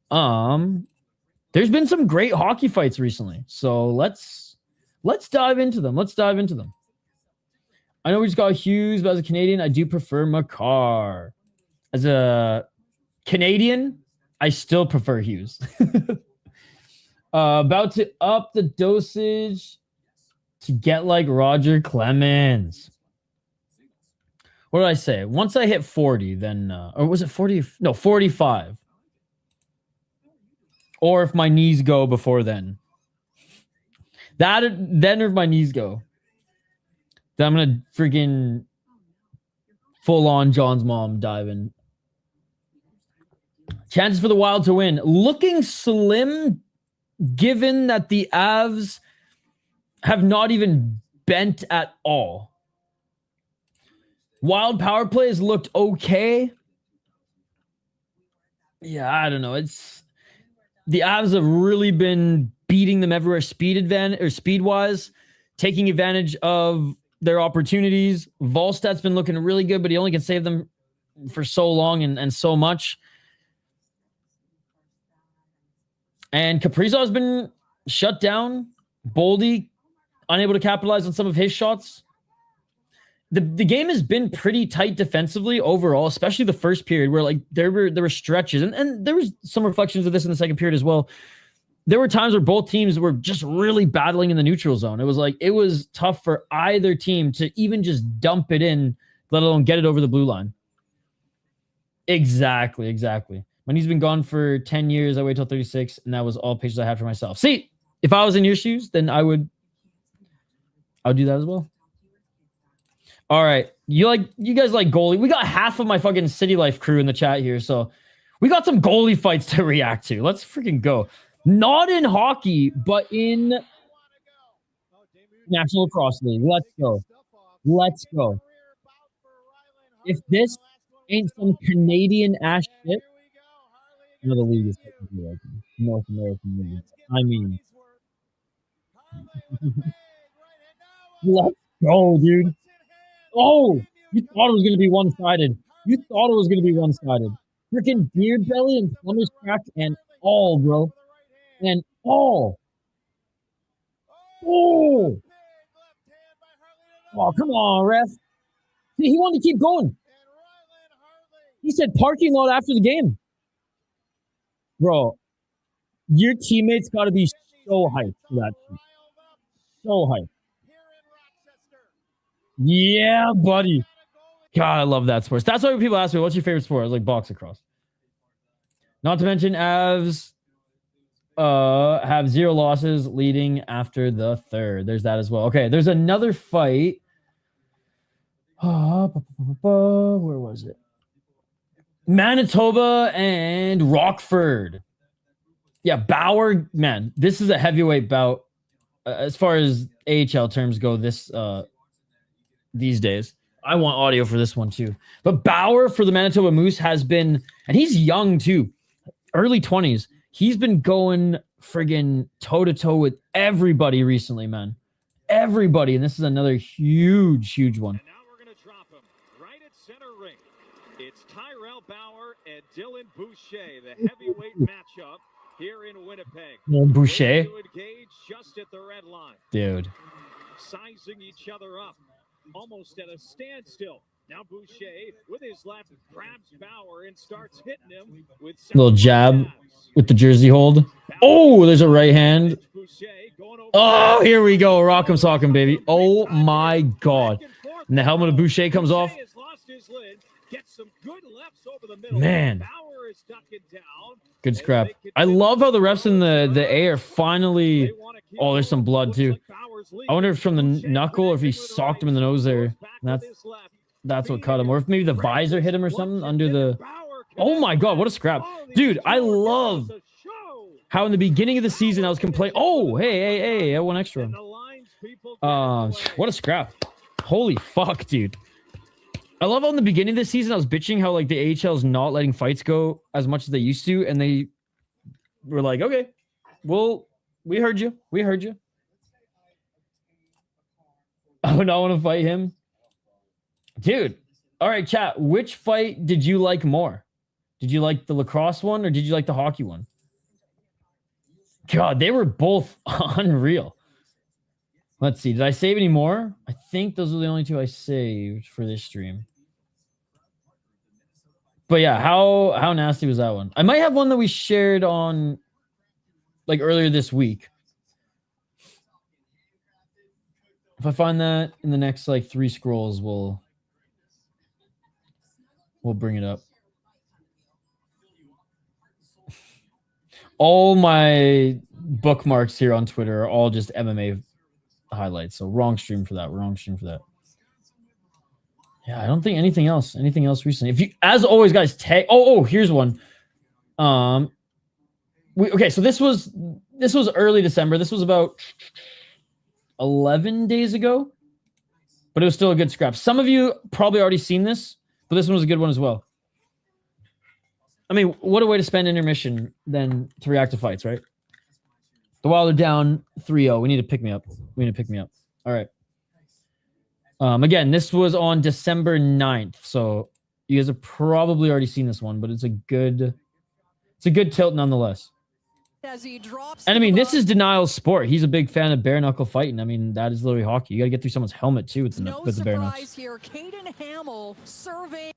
There's been some great hockey fights recently. So let's dive into them. I know we just got Hughes, but as a Canadian, I do prefer Makar. As a Canadian, I still prefer Hughes. About to up the dosage to get like Roger Clemens. What did I say? Once I hit 40, then... or was it 40? No, 45. Or if my knees go before then. Then if my knees go. Then I'm going to freaking full-on John's mom dive in. Chances for the Wild to win. Looking slim, given that the Avs have not even bent at all. Wild power play has looked okay. Yeah, I don't know. The Avs have really been beating them everywhere, speed-wise, taking advantage of their opportunities. Volstad's been looking really good, but he only can save them for so long and so much. And Kaprizov's been shut down. Boldy, unable to capitalize on some of his shots. The game has been pretty tight defensively overall, especially the first period where like there were stretches and there was some reflections of this in the second period as well. There were times where both teams were just really battling in the neutral zone. It was tough for either team to even just dump it in, let alone get it over the blue line. Exactly. When he's been gone for 10 years, I wait till 36, and that was all patience I had for myself. See, if I was in your shoes, then I would do that as well. All right. You guys like goalie. We got half of my fucking City Life crew in the chat here. So We got some goalie fights to react to. Let's freaking go. Not in hockey, but in National Lacrosse League. Let's go. Let's go. If this ain't some Canadian ass shit, another league is technically like North American League. I mean, let's go, dude. Oh, you thought it was going to be one-sided. You thought it was going to be one-sided. Freaking beard belly and plumber's crack and all, bro. And all. Oh. Oh, come on, ref. See, he wanted to keep going. He said parking lot after the game. Bro, your teammates got to be so hyped for that shit. So hyped. Yeah, buddy. God, I love that sport. That's why when people ask me, what's your favorite sport? I was like, box across. Not to mention, Avs have 0 losses leading after the third. There's that as well. Okay, there's another fight. Where was it? Manitoba and Rockford. Yeah, Bauer, man, this is a heavyweight bout as far as AHL terms go these days. I want audio for this one too. But Bauer for the Manitoba Moose has been, and he's young too, early 20s. He's been going friggin' toe-to-toe with everybody recently, man. Everybody, and this is another huge one. And now we're going to drop him right at center ring. It's Tyrell Bauer and Dylan Boucher, the heavyweight matchup here in Winnipeg. Boucher? Engage just at the red line. Dude. Sizing each other up, almost at a standstill. Now Boucher, with his left, grabs Bauer and starts hitting him with little jab with the jersey hold. Oh, there's a right hand. Oh, here we go. Rock'em sock'em, baby. Oh, my God. And the helmet of Boucher comes off. Man. Good scrap. I love how the refs in the A are finally... Oh, there's some blood, too. I wonder if from the knuckle or if he socked him in the nose there. That's what cut him. Or if maybe the visor hit him or something under the... Oh, my God. What a scrap. Dude, I love how in the beginning of the season I was complaining... Oh, hey, I won extra. What a scrap. Holy fuck, dude. I love how in the beginning of the season I was bitching how like the AHL is not letting fights go as much as they used to, and they were like, okay, well, we heard you. Oh, no, I want to fight him. Dude. All right, chat. Which fight did you like more? Did you like the lacrosse one or did you like the hockey one? God, they were both unreal. Let's see. Did I save any more? I think those are the only 2 I saved for this stream. But yeah, how nasty was that one? I might have one that we shared on like earlier this week. If I find that in the next like 3 scrolls, we'll bring it up. All my bookmarks here on Twitter are all just MMA highlights. So wrong stream for that. Yeah, I don't think anything else recently. If you, as always, guys, tag. Oh, here's one. Okay, so this was early December. This was about 11 days ago, but it was still a good scrap. Some of you probably already seen this, but this one was a good one as well. I mean, what a way to spend intermission than to react to fights, right? The Wild are down 3-0. We need to pick me up. All right. Again, this was on December 9th, so you guys have probably already seen this one, but it's a good tilt nonetheless. And I mean, this is Denial's sport. He's a big fan of bare knuckle fighting. I mean, that is literally hockey. You got to get through someone's helmet too with the bare knuckles. Here, Caden Hamill surveying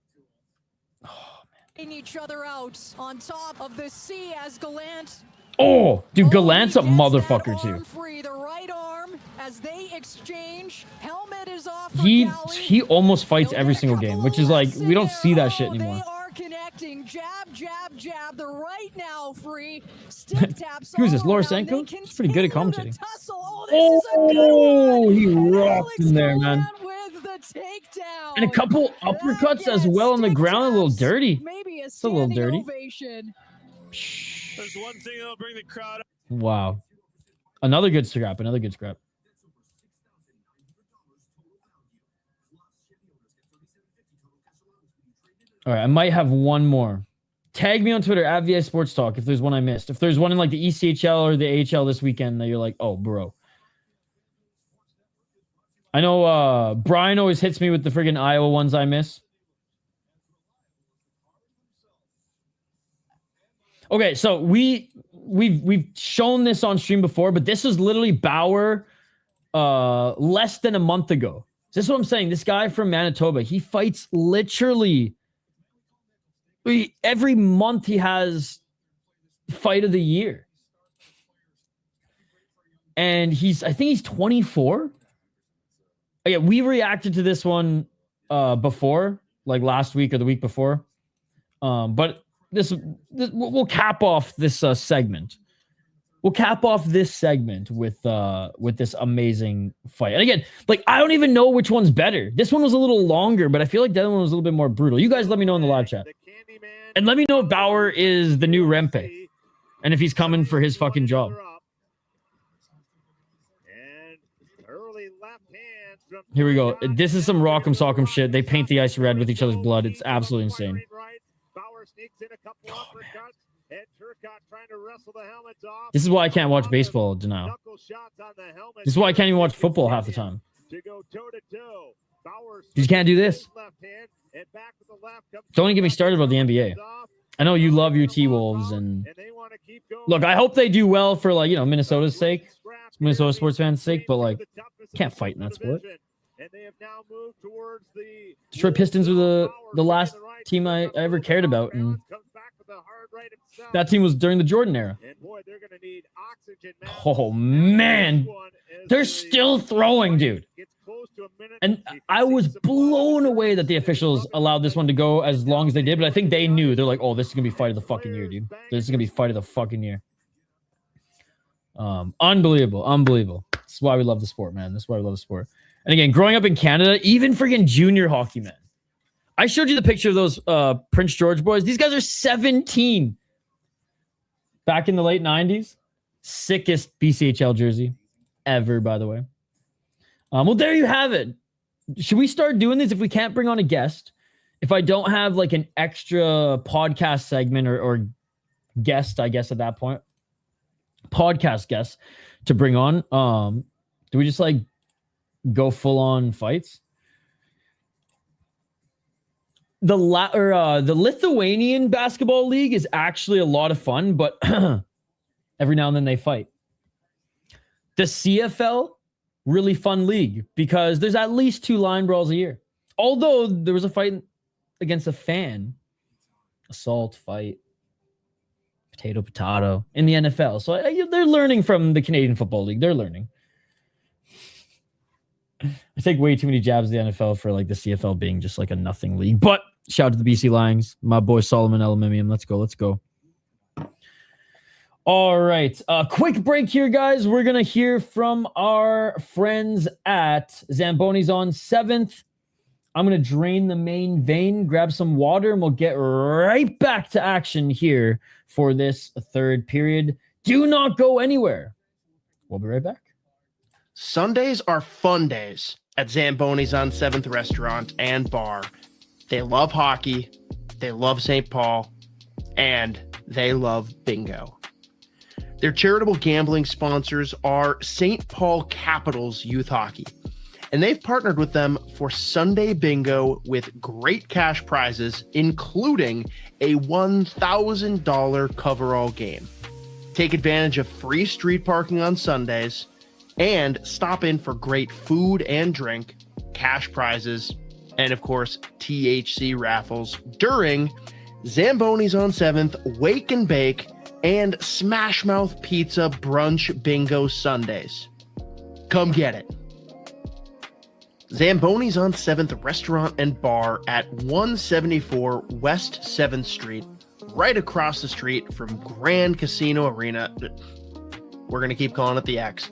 each other out on top of the sea as Gallant. Oh, dude, Gallant's a motherfucker too. Free, the right arm as they exchange. Helmet is off. He almost fights every single game, which is like we don't see that shit anymore. They are connecting. Jab. The right now free. Stick taps. Who's this? Lorisenko? He's pretty good at commentating. Oh, he rocked in there, man. And a couple uppercuts as well on the ground, a little dirty. Maybe a a little standing dirty. ovation. There's one thing that'll bring the crowd up. Wow. Another good scrap. Another good scrap. All right, I might have one more. Tag me on Twitter at VI Sports Talk if there's one I missed. If there's one in like the ECHL or the AHL this weekend that you're like, oh, bro. I know Brian always hits me with the friggin' Iowa ones I miss. Okay, so we've shown this on stream before, but this was literally Bauer less than a month ago. This is what I'm saying. This guy from Manitoba, he fights literally every month. He has fight of the year, and I think he's 24. Yeah, we reacted to this one before, like last week or the week before, but this we'll cap off this segment. We'll cap off this segment with this amazing fight. And again, like, I don't even know which one's better. This one was a little longer, but I feel like the other one was a little bit more brutal. You guys let me know in the live chat. And let me know if Bauer is the new Rempe. And if he's coming for his fucking job. Here we go. This is some Rock'em Sock'em shit. They paint the ice red with each other's blood. It's absolutely insane. Oh, this is why I can't watch baseball now. This is why I can't even watch football half the time. You can't do this. Don't even get me started about the NBA. I know you love your T-Wolves, and look, I hope they do well for, like, you know, Minnesota's sake, Minnesota sports fans' sake, but like, can't fight in that sport. Detroit Pistons were the last team I ever cared about, and that team was during the Jordan era. Oh man, they're still throwing, dude. And I was blown away that the officials allowed this one to go as long as they did, but I think they knew. They're like, oh, this is gonna be fight of the fucking year, dude. This is gonna be fight of the fucking year. Unbelievable. This is why we love the sport, man. This is why we love the sport. And again, growing up in Canada, even friggin' junior hockey, man. I showed you the picture of those Prince George boys. These guys are 17. Back in the late 90s. Sickest BCHL jersey ever, by the way. Well, there you have it. Should we start doing this if we can't bring on a guest? If I don't have like an extra podcast segment or guest, I guess at that point. Podcast guest to bring on. Do we just like go full on fights? The Lithuanian basketball league is actually a lot of fun, but every now and then they fight. The CFL, really fun league because there's at least 2 line brawls a year. Although there was a fight against a fan, assault fight, potato in the NFL. So they're learning from the Canadian Football League. They're learning. I take way too many jabs at the NFL for like the CFL being just like a nothing league. But shout out to the BC Lions, my boy Solomon Elamimium. Let's go. All right. Quick break here, guys. We're going to hear from our friends at Zamboni's on 7th. I'm going to drain the main vein, grab some water, and we'll get right back to action here for this third period. Do not go anywhere. We'll be right back. Sundays are fun days at Zamboni's on 7th Restaurant and Bar. They love hockey, they love St. Paul, and they love bingo. Their charitable gambling sponsors are St. Paul Capitals Youth Hockey, and they've partnered with them for Sunday bingo with great cash prizes, including a $1,000 coverall game. Take advantage of free street parking on Sundays, and stop in for great food and drink, cash prizes, and of course, THC raffles during Zamboni's on 7th, Wake and Bake, and Smash Mouth Pizza Brunch Bingo Sundays. Come get it. Zamboni's on 7th Restaurant and Bar at 174 West 7th Street, right across the street from Grand Casino Arena. We're going to keep calling it the X.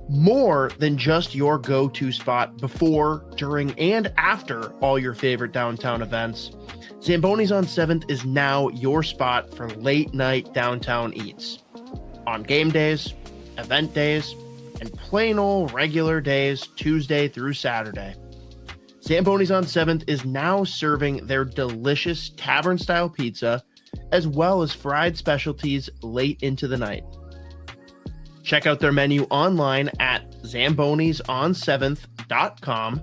More than just your go-to spot before, during, and after all your favorite downtown events, Zamboni's on 7th is now your spot for late night downtown eats. On game days, event days, and plain old regular days, Tuesday through Saturday. Zamboni's on 7th is now serving their delicious tavern-style pizza, as well as fried specialties late into the night. Check out their menu online at zambonison7th.com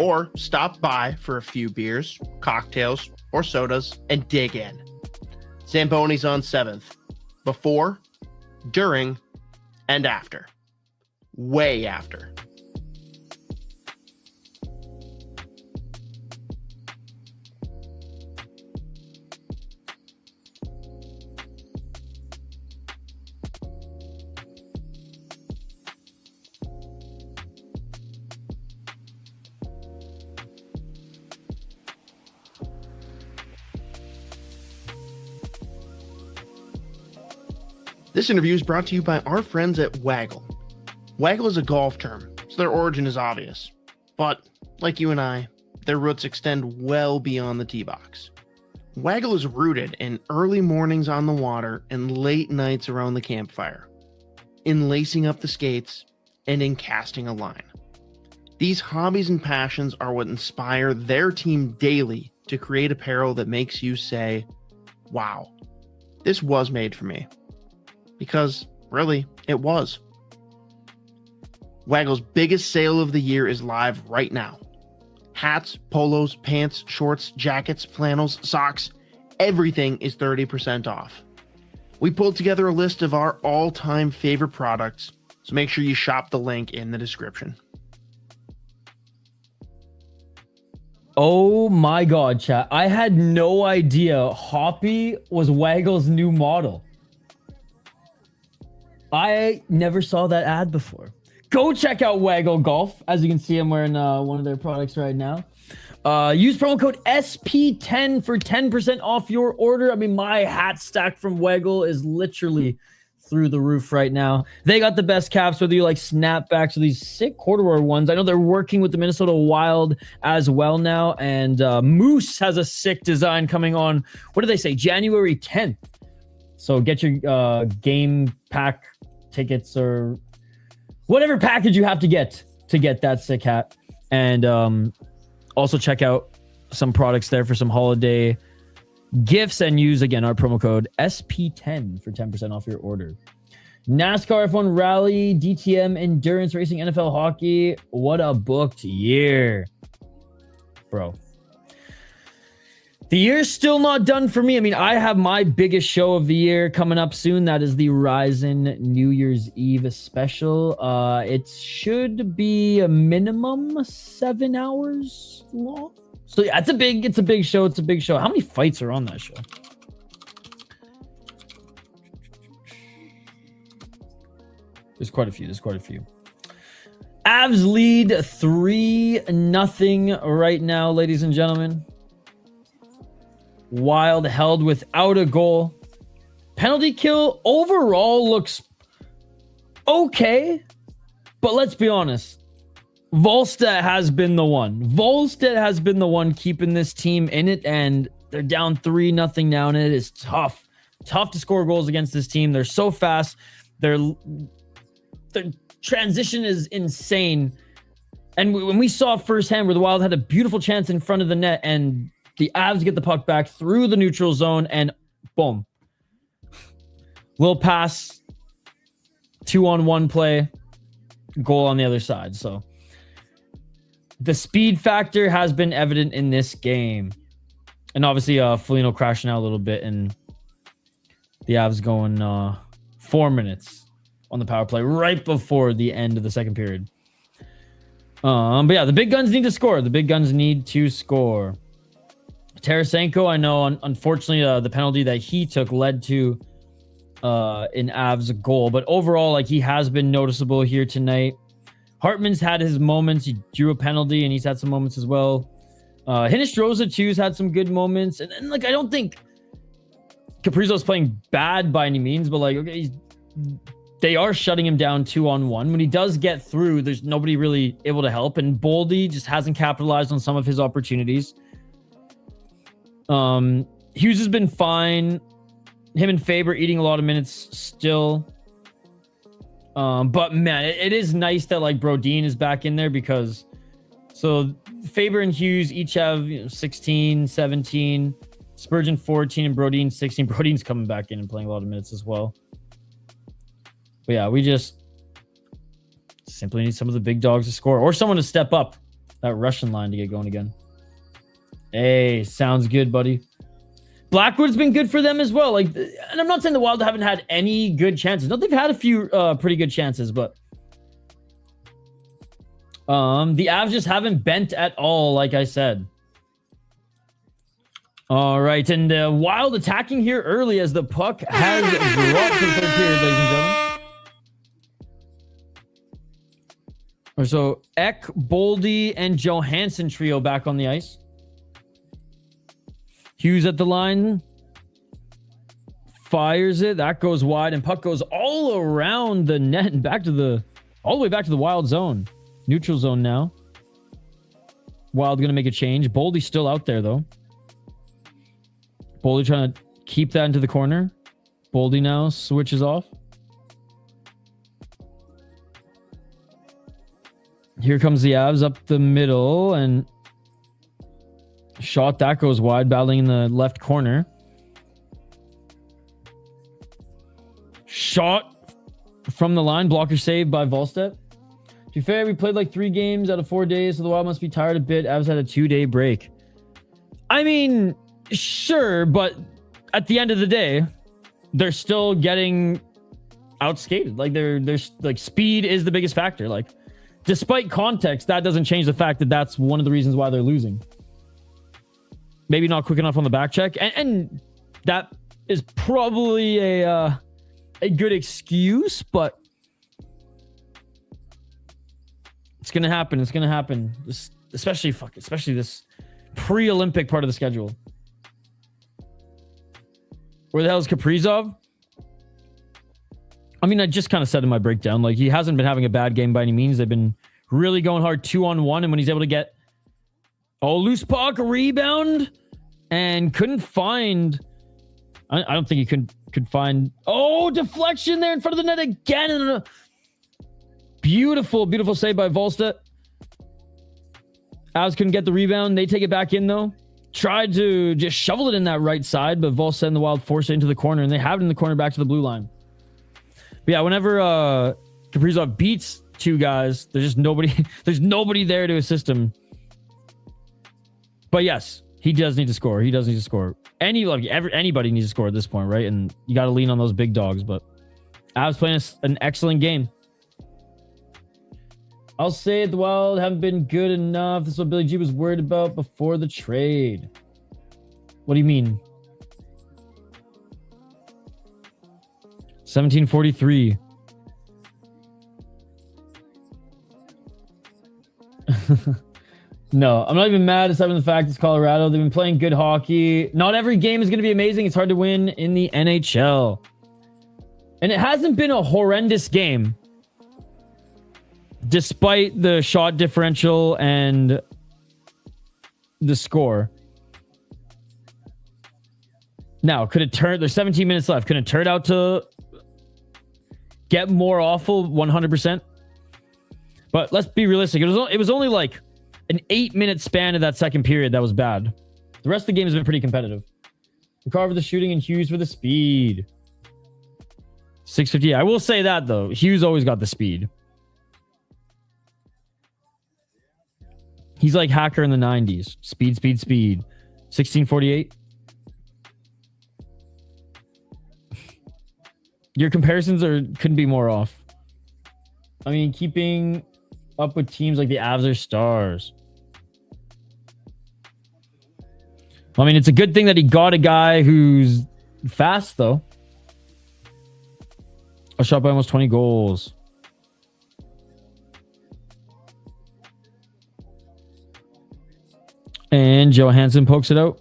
or stop by for a few beers, cocktails, or sodas and dig in. Zamboni's on 7th. Before, during, and after. Way after. This interview is brought to you by our friends at Waggle. Waggle is a golf term, so their origin is obvious. But, like you and I, their roots extend well beyond the tee box. Waggle is rooted in early mornings on the water and late nights around the campfire, in lacing up the skates, and in casting a line. These hobbies and passions are what inspire their team daily to create apparel that makes you say, wow, this was made for me. Because, really, it was. Waggle's biggest sale of the year is live right now. Hats, polos, pants, shorts, jackets, flannels, socks, everything is 30% off. We pulled together a list of our all-time favorite products, so make sure you shop the link in the description. Oh my god, chat. I had no idea Hoppy was Waggle's new model. I never saw that ad before. Go check out Waggle Golf. As you can see, I'm wearing one of their products right now. Use promo code SP10 for 10% off your order. I mean, my hat stack from Waggle is literally through the roof right now. They got the best caps, whether you like snapbacks or these sick corduroy ones. I know they're working with the Minnesota Wild as well now. And Moose has a sick design coming on, what do they say, January 10th. So get your game pack tickets or whatever package you have to get that sick hat. And also check out some products there for some holiday gifts and use, again, our promo code SP10 for 10% off your order. NASCAR, F1 Rally, DTM, Endurance Racing, NFL Hockey. What a booked year, bro. The year's still not done for me. I mean, I have my biggest show of the year coming up soon. That is the Ryzen New Year's Eve special. It should be a minimum 7 hours long. So yeah, it's a big show. It's a big show. How many fights are on that show? There's quite a few. Avs lead 3-0 right now, ladies and gentlemen. Wild held without a goal. Penalty kill overall looks okay, but let's be honest. Volstead has been the one. Volstead has been the one keeping this team in it, and they're down 3-0 now, and it is tough to score goals against this team. They're so fast. Their transition is insane. And when we saw firsthand where the Wild had a beautiful chance in front of the net, and the Avs get the puck back through the neutral zone, and boom. Little pass, 2-on-1 play, goal on the other side. So the speed factor has been evident in this game. And obviously, Foligno crashing out a little bit, and the Avs going 4 minutes on the power play right before the end of the second period. But yeah, the big guns need to score. Tarasenko, I know, unfortunately, the penalty that he took led to an Avs goal. But overall, like, he has been noticeable here tonight. Hartman's had his moments. He drew a penalty, and he's had some moments as well. Hinostroza, too, has had some good moments. And like, I don't think Kaprizov's playing bad by any means, but, like, okay, they are shutting him down 2-on-1. When he does get through, there's nobody really able to help, and Boldy just hasn't capitalized on some of his opportunities. Hughes has been fine. Him and Faber eating a lot of minutes still. But man, it is nice that like Brodin is back in there, because so Faber and Hughes each have 16, 17, Spurgeon 14, and Brodin 16. Brodin's coming back in and playing a lot of minutes as well. But yeah, we just simply need some of the big dogs to score, or someone to step up that Russian line to get going again. Hey, sounds good, buddy. Blackwood's been good for them as well. Like, and I'm not saying the Wild haven't had any good chances. No, they've had a few pretty good chances, but the Avs just haven't bent at all, like I said. All right, and Wild attacking here early as the puck has dropped to the third period, ladies and gentlemen. So Eck, Boldy, and Johansson trio back on the ice. Hughes at the line. Fires it. That goes wide, and puck goes all around the net and back to the all the way back to the Wild zone. Neutral zone now. Wild gonna make a change. Boldy's still out there though. Boldy trying to keep that into the corner. Boldy now switches off. Here comes the Avs up the middle, and shot that goes wide, battling in the left corner. Shot from the line, blocker saved by Volstedt. To be fair, we played like 3 games out of 4 days, so the Wild must be tired a bit. Avs had a 2-day break. I mean, sure, but at the end of the day, they're still getting outskated. Like they're like speed is the biggest factor. Like, despite context, that doesn't change the fact that that's one of the reasons why they're losing. Maybe not quick enough on the back check, and that is probably a good excuse, but it's gonna happen. It's gonna happen. Especially this pre-Olympic part of the schedule. Where the hell is Kaprizov? I mean, I just kind of said in my breakdown, like, he hasn't been having a bad game by any means. They've been really going hard 2-on-1, and when he's able to get loose puck, rebound, and couldn't find... I don't think he could find... deflection there in front of the net again. And beautiful save by Volstedt. Avs couldn't get the rebound. They take it back in, though. Tried to just shovel it in that right side, but Volstedt and the Wild forced it into the corner, and they have it in the corner back to the blue line. But yeah, whenever Kaprizov beats 2 guys, there's just nobody. There's nobody there to assist him. But yes, he does need to score. Anybody needs to score at this point, right? And you got to lean on those big dogs. But Avs playing an excellent game. I'll say the Wild haven't been good enough. This is what Billy G was worried about before the trade. What do you mean? 1743. No, I'm not even mad aside from the fact it's Colorado. They've been playing good hockey. Not every game is going to be amazing. It's hard to win in the NHL. And it hasn't been a horrendous game, despite the shot differential and the score. Now, could it turn... There's 17 minutes left. Could it turn out to get more awful? 100%. But let's be realistic. It was only like an 8-minute span of that second period that was bad. The rest of the game has been pretty competitive. McCarr for the shooting and Hughes for the speed. 650. I will say that, though. Hughes always got the speed. He's like Hacker in the 90s. Speed. 1648. Your comparisons couldn't be more off. I mean, keeping up with teams like the Avs or Stars. I mean, it's a good thing that he got a guy who's fast, though. A shot by almost 20 goals. And Johansson pokes it out.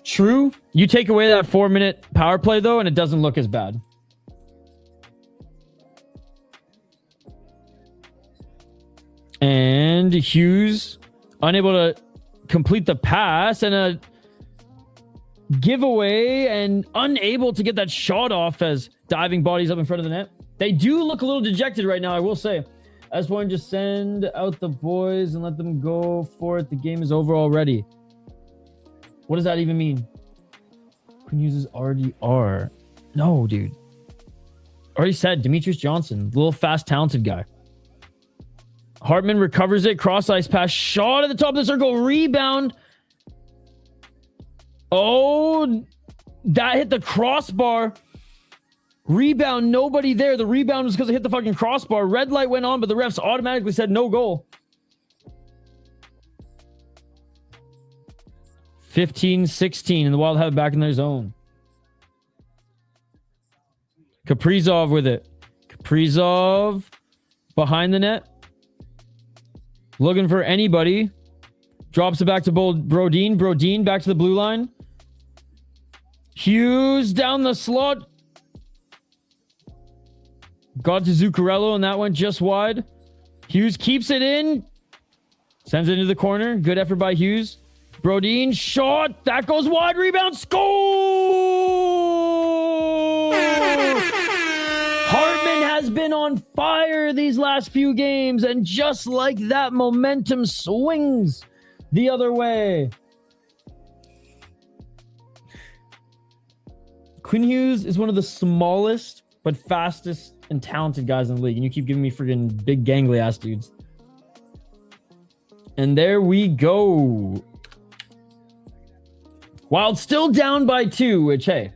True. You take away that 4-minute power play, though, and it doesn't look as bad. And Hughes unable to complete the pass, and a giveaway, and unable to get that shot off as diving bodies up in front of the net. They do look a little dejected right now, I will say. I just want to just send out the boys and let them go for it. The game is over already. What does that even mean? Quinn uses RDR. No, dude. Already said, Demetrius Johnson. Little fast, talented guy. Hartman recovers it. Cross ice pass. Shot at the top of the circle. Rebound. Oh, that hit the crossbar. Rebound. Nobody there. The rebound was because it hit the fucking crossbar. Red light went on, but the refs automatically said no goal. 15-16, and the Wild have it back in their zone. Kaprizov with it. Kaprizov behind the net. Looking for anybody. Drops it back to Brodin. Brodin back to the blue line. Hughes down the slot. Got to Zuccarello, and that went just wide. Hughes keeps it in. Sends it into the corner. Good effort by Hughes. Brodin shot. That goes wide. Rebound. Score! Hartman has been on fire these last few games, and just like that, momentum swings the other way. Quinn Hughes is one of the smallest but fastest and talented guys in the league, and you keep giving me friggin' big gangly ass dudes. And there we go. Wild still down by 2, which, hey,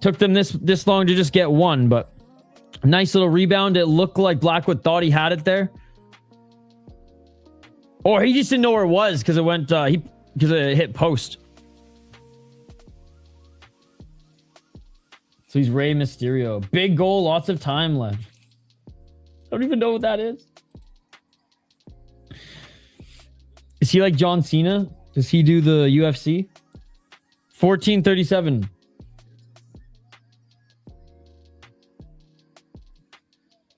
took them this long to just get one, but a nice little rebound. It looked like Blackwood thought he had it there. Or he just didn't know where it was because it went, because it hit post. So he's Rey Mysterio. Big goal, lots of time left. I don't even know what that is. Is he like John Cena? Does he do the UFC? 14:37.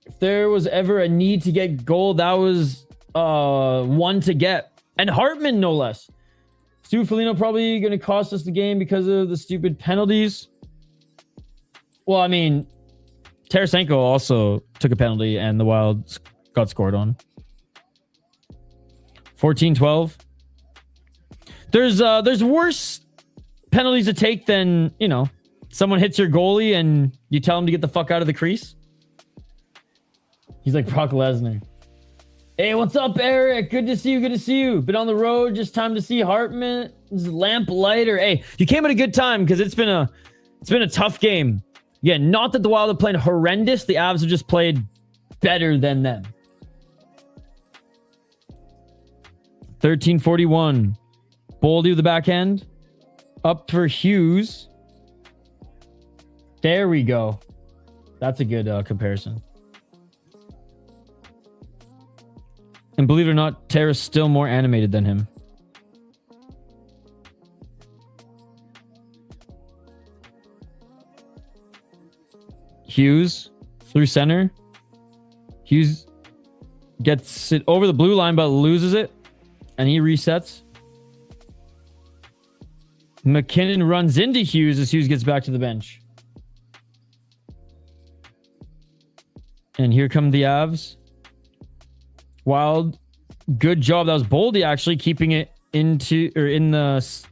If there was ever a need to get goal, that was one to get. And Hartman, no less. Stu Foligno probably going to cost us the game because of the stupid penalties. Well, I mean, Tarasenko also took a penalty and the Wild got scored on. 14-12. There's worse penalties to take than, you know, someone hits your goalie and you tell him to get the fuck out of the crease. He's like Brock Lesnar. Hey, what's up, Eric? Good to see you. Good to see you. Been on the road. Just time to see Hartman's lamp lighter. Hey, you came at a good time because it's been a tough game. Yeah, not that the Wild have played horrendous. The Avs have just played better than them. 13:41. Boldy with the backhand. Up for Hughes. There we go. That's a good comparison. And believe it or not, Tara's still more animated than him. Hughes through center. Hughes gets it over the blue line but loses it. And he resets. McKinnon runs into Hughes as Hughes gets back to the bench. And here come the Avs. Wild, good job. That was Boldy actually keeping it in the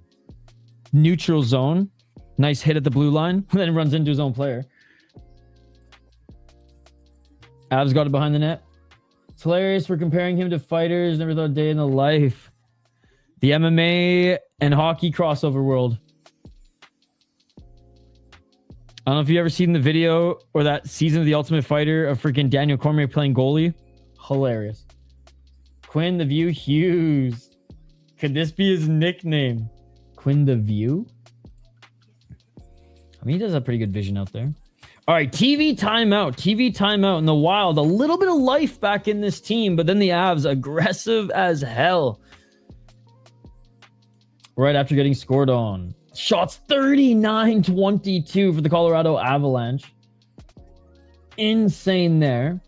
neutral zone. Nice hit at the blue line. Then runs into his own player. Avs got it behind the net. It's hilarious. We're comparing him to fighters. Never thought a day in the life. The MMA and hockey crossover world. I don't know if you've ever seen the video or that season of The Ultimate Fighter of freaking Daniel Cormier playing goalie. Hilarious. Quinn the View Hughes. Could this be his nickname? Quinn the View? I mean, he does have pretty good vision out there. All right, TV timeout. TV timeout in the Wild. A little bit of life back in this team, but then the Avs aggressive as hell. right after getting scored on. Shots 39-22 for the Colorado Avalanche. Insane there.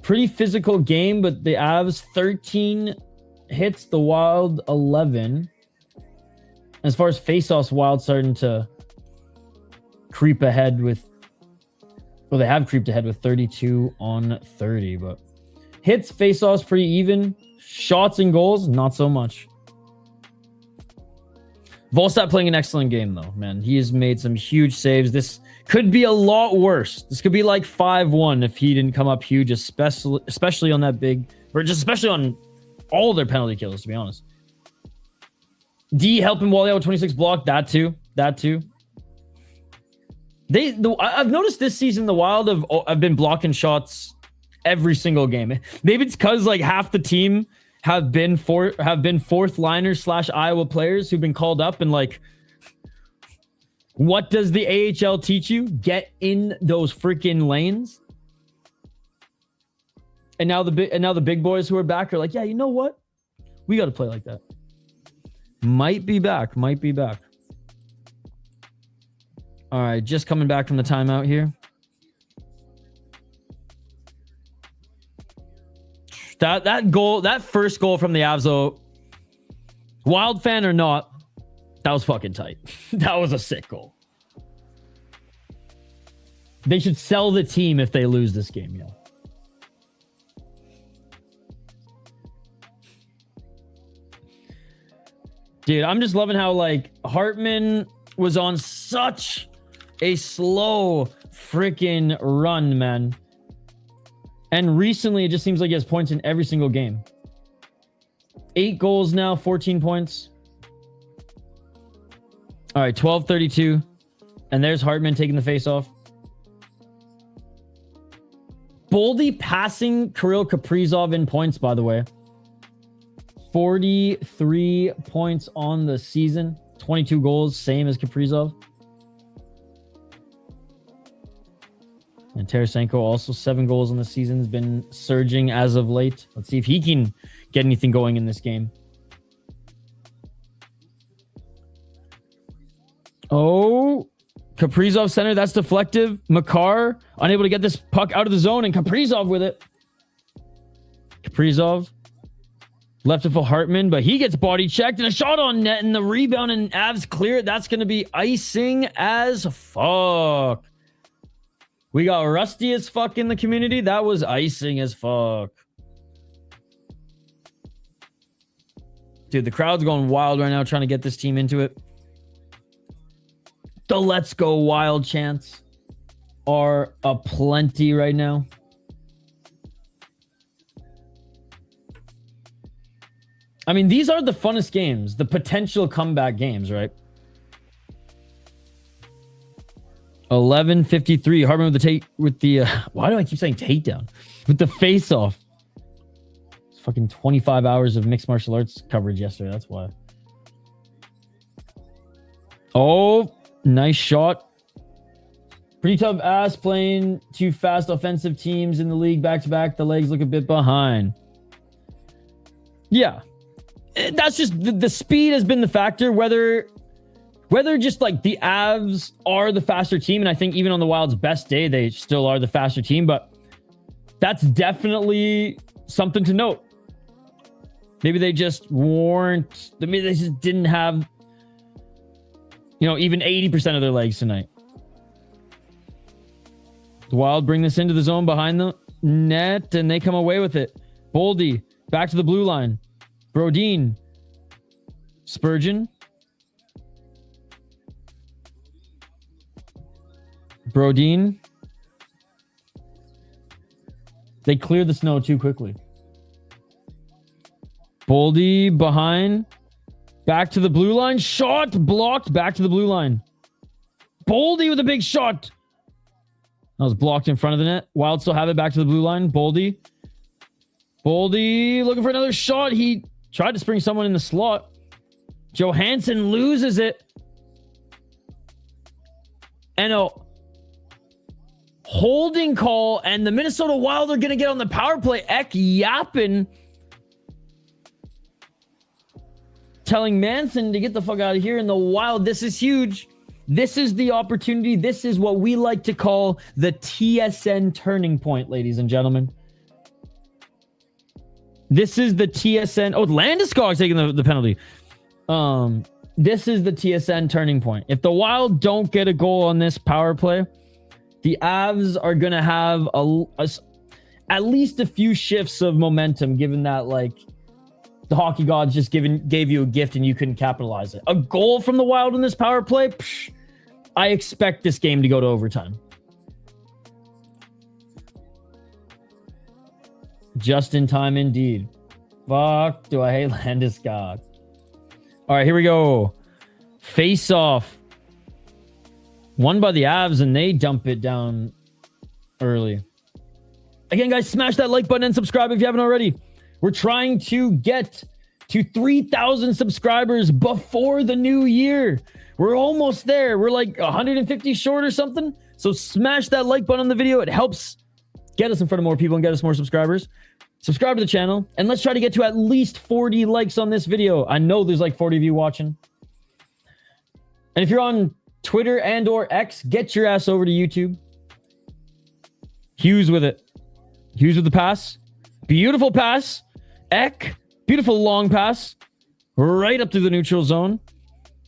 Pretty physical game, but the Avs 13 hits, the Wild 11. As far as faceoffs, Wild starting to creep ahead with, well, they have creeped ahead with 32 on 30, but hits, faceoffs pretty even. Shots and goals, not so much. Volstad playing an excellent game though, man. He has made some huge saves. This could be a lot worse. This could be like 5-1 if he didn't come up huge, especially on that big, or just especially on all their penalty kills, to be honest. D helping Wally out with 26 block. That too. I've noticed this season the Wild have been blocking shots every single game. Maybe it's because like half the team have been fourth liners / Iowa players who've been called up, and like, what does the AHL teach you? Get in those freaking lanes. And now the big boys who are back are like, yeah, you know what? We got to play like that. Might be back. All right, just coming back from the timeout here. That goal, that first goal from the Avs, though, Wild fan or not, that was fucking tight. That was a sick goal. They should sell the team if they lose this game, yeah. Dude, I'm just loving how, like, Hartman was on such a slow freaking run, man. And recently, it just seems like he has points in every single game. 8 goals now, 14 points. All right, 12-32. And there's Hartman taking the face-off. Boldy passing Kirill Kaprizov in points, by the way. 43 points on the season. 22 goals, same as Kaprizov. And Tarasenko also 7 goals on the season. Has been surging as of late. Let's see if he can get anything going in this game. Oh, Kaprizov center. That's deflective. Makar unable to get this puck out of the zone, and Kaprizov with it. Kaprizov left it for Hartman, but he gets body checked and a shot on net, and the rebound and Avs clear it. That's going to be icing as fuck. We got rusty as fuck in the community. That was icing as fuck. Dude, the crowd's going wild right now trying to get this team into it. The Let's Go Wild chants are aplenty right now. I mean, these are the funnest games, the potential comeback games, right? 11:53. Hartman with the why do I keep saying takedown? With the face-off. It's fucking 25 hours of mixed martial arts coverage yesterday. That's why. Oh, nice shot. Pretty tough ass playing 2 fast offensive teams in the league back to back. The legs look a bit behind. Yeah. That's just the speed has been the factor. Whether just like the Avs are the faster team, and I think even on the Wild's best day, they still are the faster team, but that's definitely something to note. Maybe they just weren't, maybe they just didn't have, even 80% of their legs tonight. The Wild bring this into the zone behind the net, and they come away with it. Boldy, back to the blue line. Brodin. Spurgeon. Brodin. They cleared the snow too quickly. Boldy behind. Back to the blue line. Shot blocked. Back to the blue line. Boldy with a big shot. That was blocked in front of the net. Wild still have it back to the blue line. Boldy. Boldy looking for another shot. He tried to spring someone in the slot. Johansson loses it. And a holding call, and the Minnesota Wild are going to get on the power play. Ek yapping to telling Manson to get the fuck out of here in the Wild. This is huge. This is the opportunity. This is what we like to call the TSN turning point, ladies and gentlemen. This is the TSN. Oh, Landeskog taking the penalty. This is the TSN turning point. If the Wild don't get a goal on this power play, the Avs are going to have at least a few shifts of momentum, given that, like, the hockey gods just gave you a gift and you couldn't capitalize it. A goal from the Wild in this power play? Psh, I expect this game to go to overtime. Just in time indeed. Fuck, do I hate Landeskog. All right, here we go. Face off. Won by the Avs, and they dump it down early. Again, guys, smash that like button and subscribe if you haven't already. We're trying to get to 3,000 subscribers before the new year. We're almost there. We're like 150 short or something. So smash that like button on the video. It helps get us in front of more people and get us more subscribers. Subscribe to the channel, and let's try to get to at least 40 likes on this video. I know there's like 40 of you watching. And if you're on Twitter and or X, get your ass over to YouTube. Hughes with it. Hughes with the pass. Beautiful pass. Eck. Beautiful long pass. Right up to the neutral zone.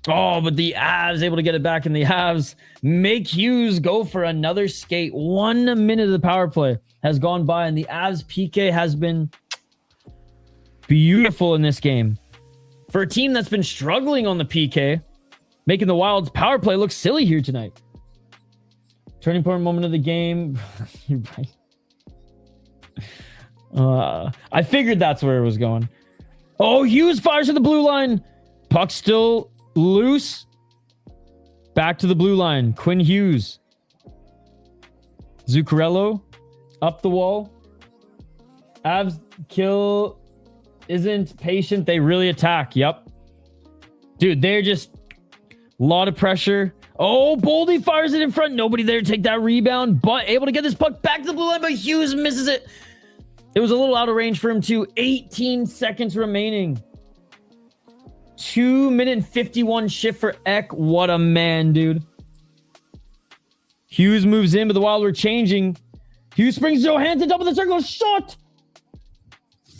Oh, but the Avs able to get it back, and the Avs make Hughes go for another skate. 1 minute of the power play has gone by, and the Avs PK has been beautiful in this game. For a team that's been struggling on the PK, making the Wild's power play look silly here tonight. Turning point moment of the game. You're right. I figured that's where it was going. Oh, Hughes fires to the blue line. Puck still loose. Back to the blue line. Quinn Hughes. Zuccarello. Up the wall. Avs kill isn't patient. They really attack. Yep. Dude, they're just a lot of pressure. Oh, Boldy fires it in front. Nobody there to take that rebound, but able to get this puck back to the blue line, but Hughes misses it. It was a little out of range for him too. 18 seconds remaining. 2 minute and 51 shift for Eck. What a man, dude. Hughes moves in, but the Wild were changing. Hughes springs Johansson up in the circle. Shot.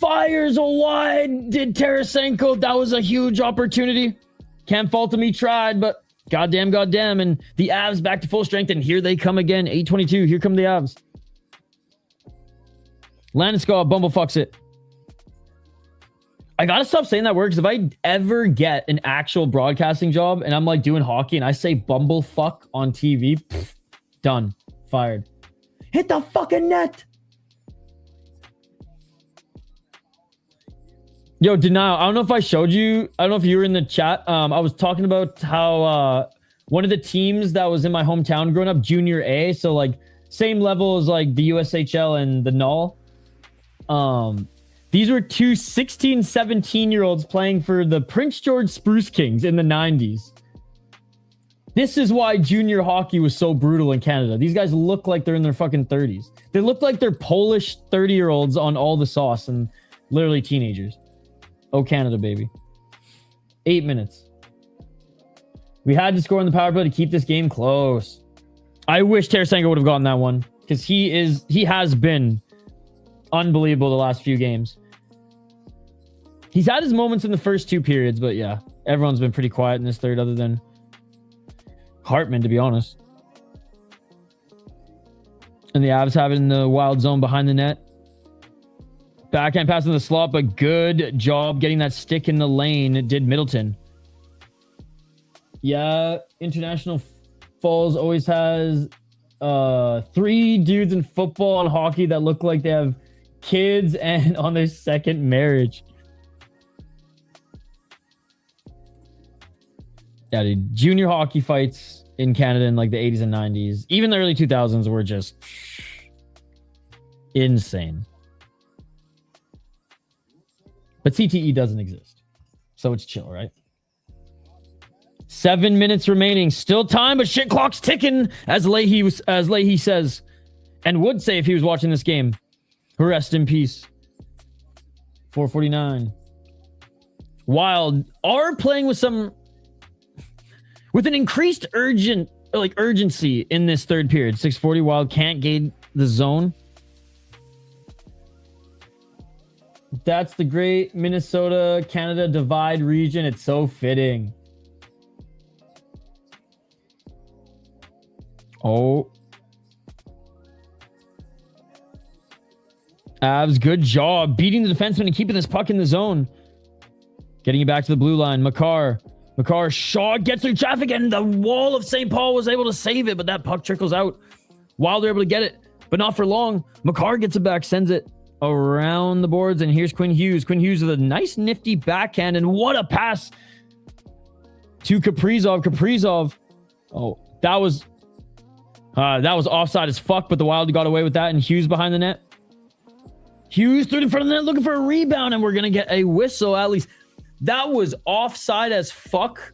Fires wide. Did Tarasenko. That was a huge opportunity. Can't fault him. He tried, but goddamn. And the Avs back to full strength, and here they come again. 8:22. Here come the Avs. Landeskog bumblefucks it. I gotta stop saying that word, because if I ever get an actual broadcasting job and I'm like doing hockey and I say bumblefuck on TV, done. Fired. Hit the fucking net. Yo, Denial. I don't know if I showed you. I don't know if you were in the chat. I was talking about how one of the teams that was in my hometown growing up, Junior A, so like same level as like the USHL and the Null. These were two 16, 17-year-olds playing for the Prince George Spruce Kings in the 90s. This is why junior hockey was so brutal in Canada. These guys look like they're in their fucking 30s. They look like they're Polish 30-year-olds on all the sauce and literally teenagers. Oh, Canada, baby. 8 minutes. We had to score in the power play to keep this game close. I wish Tarasenko would have gotten that one, because he has been unbelievable the last few games. He's had his moments in the first two periods, but yeah, everyone's been pretty quiet in this third, other than Hartman, to be honest. And the Avs have it in the Wild zone behind the net. Backhand pass in the slot, but good job getting that stick in the lane, did Middleton. Yeah, International Falls always has 3 dudes in football and hockey that look like they have kids and on their second marriage. Yeah, dude, junior hockey fights in Canada in like the 80s and 90s, even the early 2000s, were just insane. But CTE doesn't exist, so it's chill, right? 7 minutes remaining, still time, but shit clock's ticking, as Leahy says, and would say if he was watching this game. Rest in peace. 4:49. Wild are playing with an increased urgency in this third period. 6:40. Wild can't gain the zone. That's the great Minnesota-Canada divide region. It's so fitting. Oh. Avs, good job beating the defenseman and keeping this puck in the zone. Getting it back to the blue line. Makar shot, gets through traffic, and the wall of St. Paul was able to save it, but that puck trickles out. While they're able to get it, but not for long. Makar gets it back, sends it around the boards, and here's Quinn Hughes. Quinn Hughes with a nice nifty backhand, and what a pass to Kaprizov. Kaprizov. Oh, that was offside as fuck, but the Wild got away with that, and Hughes behind the net. Hughes threw it in front of the net looking for a rebound, and we're going to get a whistle at least. That was offside as fuck.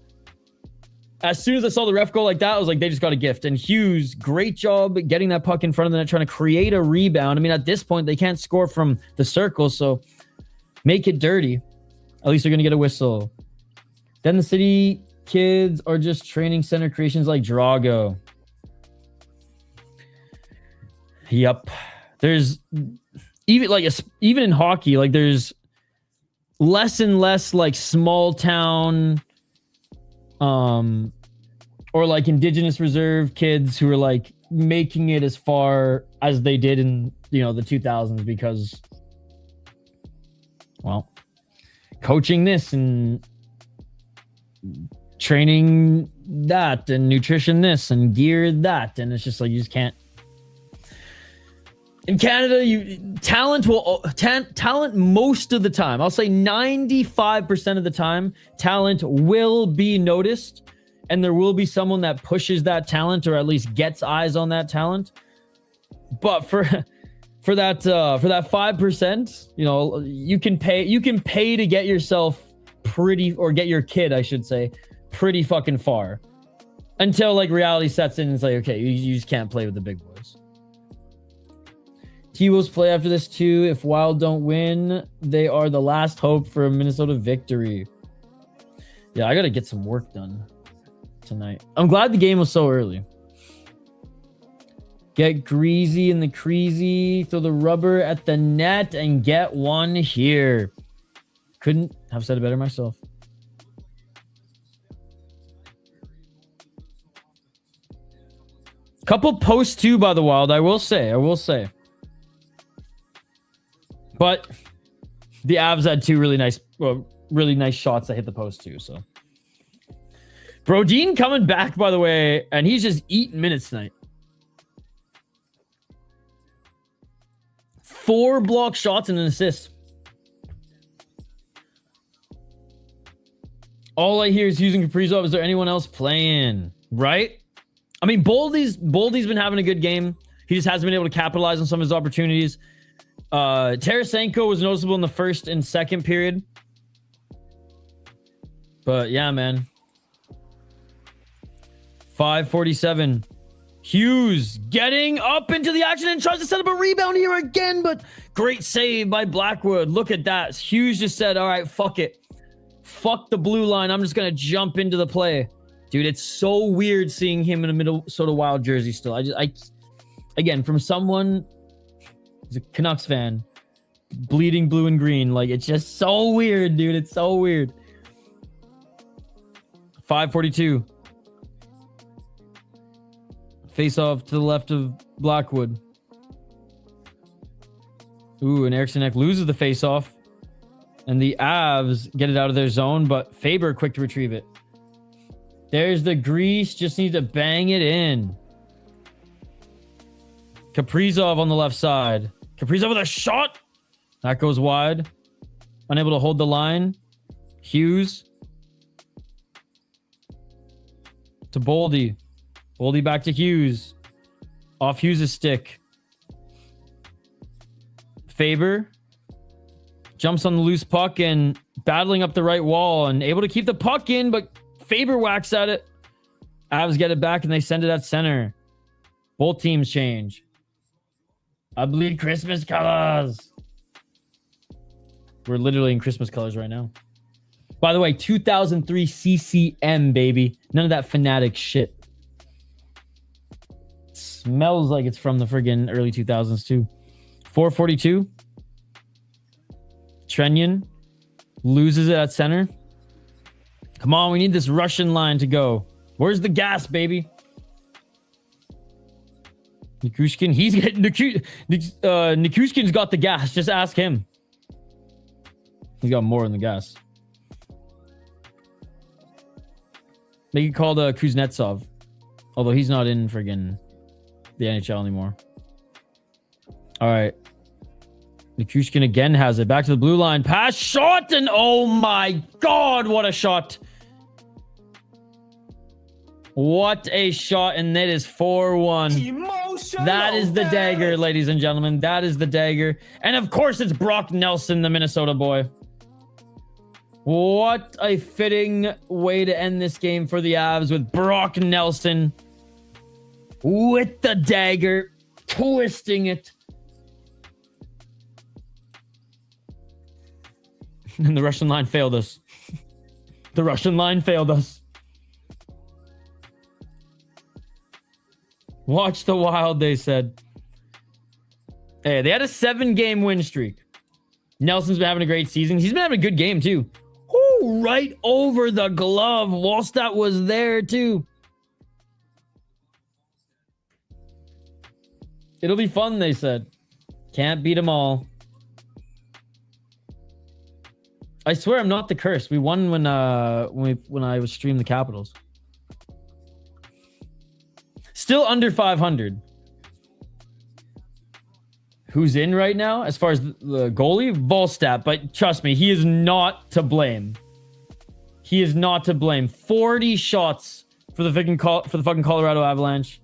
As soon as I saw the ref go like that, I was like, they just got a gift. And Hughes, great job getting that puck in front of the net, trying to create a rebound. I mean, at this point, they can't score from the circle, so make it dirty. At least they're going to get a whistle. Then the City kids are just training center creations like Drago. Yep. There's even in hockey, like there's less and less like small town or like indigenous reserve kids who are like making it as far as they did in, the 2000s because, well, coaching this and training that and nutrition this and gear that, and it's just like you just can't. In Canada, talent most of the time, I'll say 95% of the time, talent will be noticed, and there will be someone that pushes that talent or at least gets eyes on that talent. But for that 5%, you can pay to get yourself get your kid, I should say, pretty fucking far until like reality sets in and it's like, okay, you just can't play with the big boys. T-Wolves play after this too. If Wild don't win, they are the last hope for a Minnesota victory. Yeah, I gotta get some work done tonight. I'm glad the game was so early. Get greasy in the creasy, throw the rubber at the net, and get one here. Couldn't have said it better myself. Couple posts too by the Wild, I will say. But the Avs had two really nice shots that hit the post too. So Brodin coming back, by the way, and he's just eating minutes tonight. 4 block shots and an assist. All I hear is using Kaprizov. Is there anyone else playing? Right? I mean, Boldy's been having a good game. He just hasn't been able to capitalize on some of his opportunities. Tarasenko was noticeable in the first and second period. But yeah, man. 5:47. Hughes getting up into the action and tries to set up a rebound here again, but great save by Blackwood. Look at that. Hughes just said, all right, fuck it. Fuck the blue line. I'm just going to jump into the play. Dude, it's so weird seeing him in a Minnesota Wild jersey still. Again, from someone who's a Canucks fan, bleeding blue and green, like it's just so weird, dude. It's so weird. 5:42. Face off to the left of Blackwood. Ooh, and Eriksson Ek loses the face off. And the Avs get it out of their zone, but Faber quick to retrieve it. There's the grease. Just need to bang it in. Kaprizov on the left side. Kaprizov with a shot. That goes wide. Unable to hold the line. Hughes. To Boldy. Boldy back to Hughes. Off Hughes' stick. Faber. Jumps on the loose puck and battling up the right wall and able to keep the puck in, but Faber whacks at it. Avs get it back and they send it at center. Both teams change. I bleed Christmas colors. We're literally in Christmas colors right now. By the way, 2003 CCM, baby. None of that fanatic shit. Smells like it's from the friggin' early 2000s too. 442. Trenyan loses it at center. Come on, we need this Russian line to go. Where's the gas, baby? Nikushkin, he's getting Nikushkin's got the gas. Just ask him. He's got more than the gas. They could call the Kuznetsov, although he's not in friggin' the NHL anymore. All right. Nikushkin again has it. Back to the blue line. Pass, shot, and oh my God, what a shot. What a shot, and that is 4-1. That is the dagger, ladies and gentlemen. That is the dagger. And of course, it's Brock Nelson, the Minnesota boy. What a fitting way to end this game for the Avs with Brock Nelson with the dagger, twisting it. And the Russian line failed us. The Russian line failed us. Watch the Wild, they said. Hey, they had a 7-game win streak. Nelson's been having a great season. He's been having a good game, too. Ooh, right over the glove. Wallstat was there, too. It'll be fun, they said. Can't beat them all. I swear I'm not the curse. We won when I was streaming the Capitals. Still under 500. Who's in right now? As far as the goalie, Volstat. But trust me, he is not to blame. He is not to blame. 40 shots for the fucking Colorado Avalanche.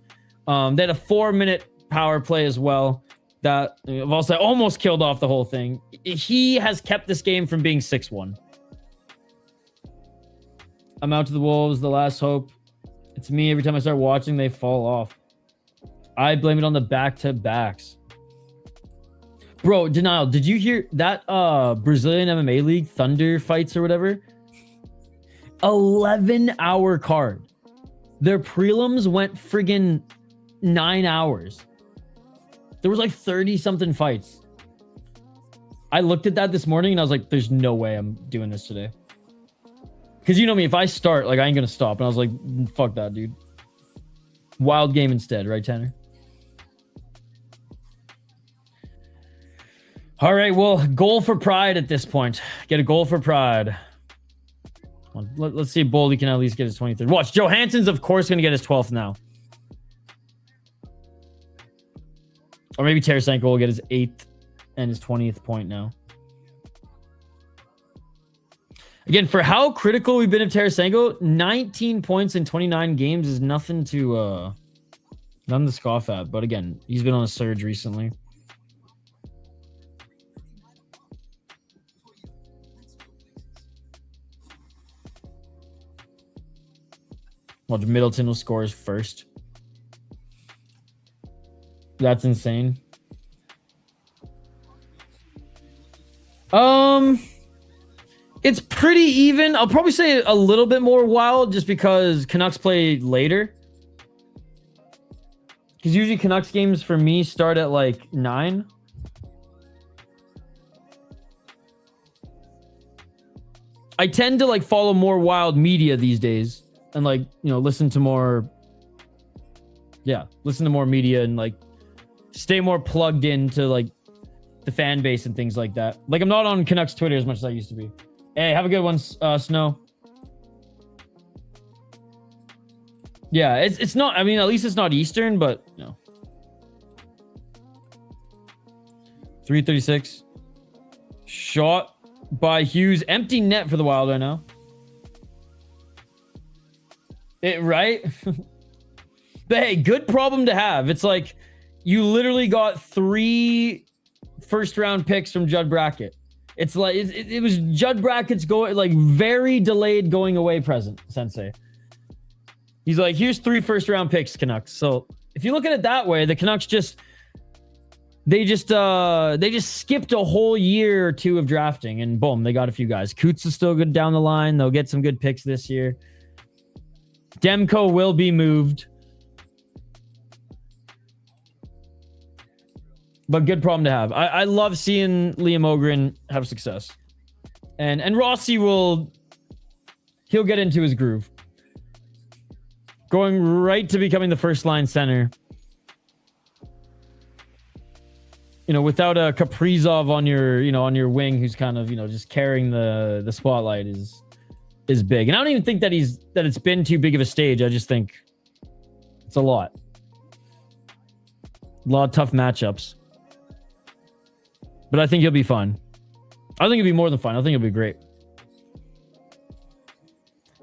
They had a 4-minute power play as well. That Volstat almost killed off the whole thing. He has kept this game from being 6-1. I'm out to the Wolves. The last hope. It's me. Every time I start watching, they fall off. I blame it on the back-to-backs. Bro, Denial, did you hear that Brazilian MMA League Thunder fights or whatever? 11-hour card. Their prelims went friggin' 9 hours. There was like 30-something fights. I looked at that this morning and I was like, there's no way I'm doing this today. Because you know me, if I start, like, I ain't going to stop. And I was like, fuck that, dude. Wild game instead, right, Tanner? All right, well, goal for pride at this point. Get a goal for pride. Let's see if Boldy can at least get his 23rd. Watch, Johansson's, of course, going to get his 12th now. Or maybe Tarasenko will get his 8th and his 20th point now. Again, for how critical we've been of Tarasenko, 19 points in 29 games is nothing to scoff at. But again, he's been on a surge recently. Well, Middleton will score his first. That's insane. It's pretty even. I'll probably say a little bit more Wild just because Canucks play later. Because usually Canucks games for me start at like 9. I tend to like follow more Wild media these days and like, you know, listen to more media and like stay more plugged into like the fan base and things like that. Like I'm not on Canucks Twitter as much as I used to be. Hey, have a good one, Snow. Yeah, it's not, I mean, at least it's not Eastern, but you know. 336. Shot by Hughes. Empty net for the Wild right now. Right? But hey, good problem to have. It's like you literally got 3 first-round picks from Judd Brackett. It's like it was Judd Brackett's like very delayed going away present, Sensei. He's like, here's 3 first-round picks, Canucks. So if you look at it that way, the Canucks just They just skipped a whole year or two of drafting, and boom, they got a few guys. Coots is still good down the line. They'll get some good picks this year. Demko will be moved. But good problem to have. I love seeing Liam Ogren have success. And Rossi he'll get into his groove. Going right to becoming the first line center. You know, without a Kaprizov on your wing who's kind of, just carrying the spotlight is big. And I don't even think that it's been too big of a stage. I just think it's a lot. A lot of tough matchups. But I think he'll be fun. I think he'll be more than fun. I think he'll be great.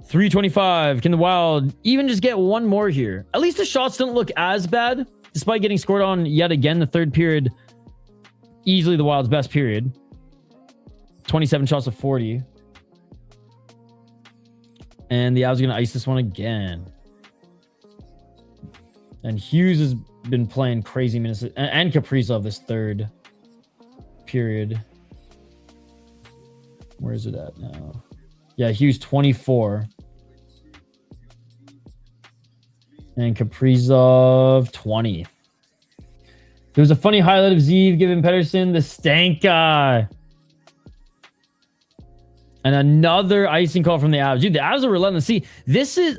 325. Can the Wild even just get one more here? At least the shots don't look as bad, despite getting scored on yet again. The third period, easily the Wild's best period. 27 shots to 40. And the Avs are going to ice this one again. And Hughes has been playing crazy minutes. And Kaprizov this third period. Where is it at now? Yeah, Hughes 24. And Kaprizov 20. There was a funny highlight of Zeev giving Pedersen the stank guy. And another icing call from the Avs. Dude, the Avs are relentless. See, this is...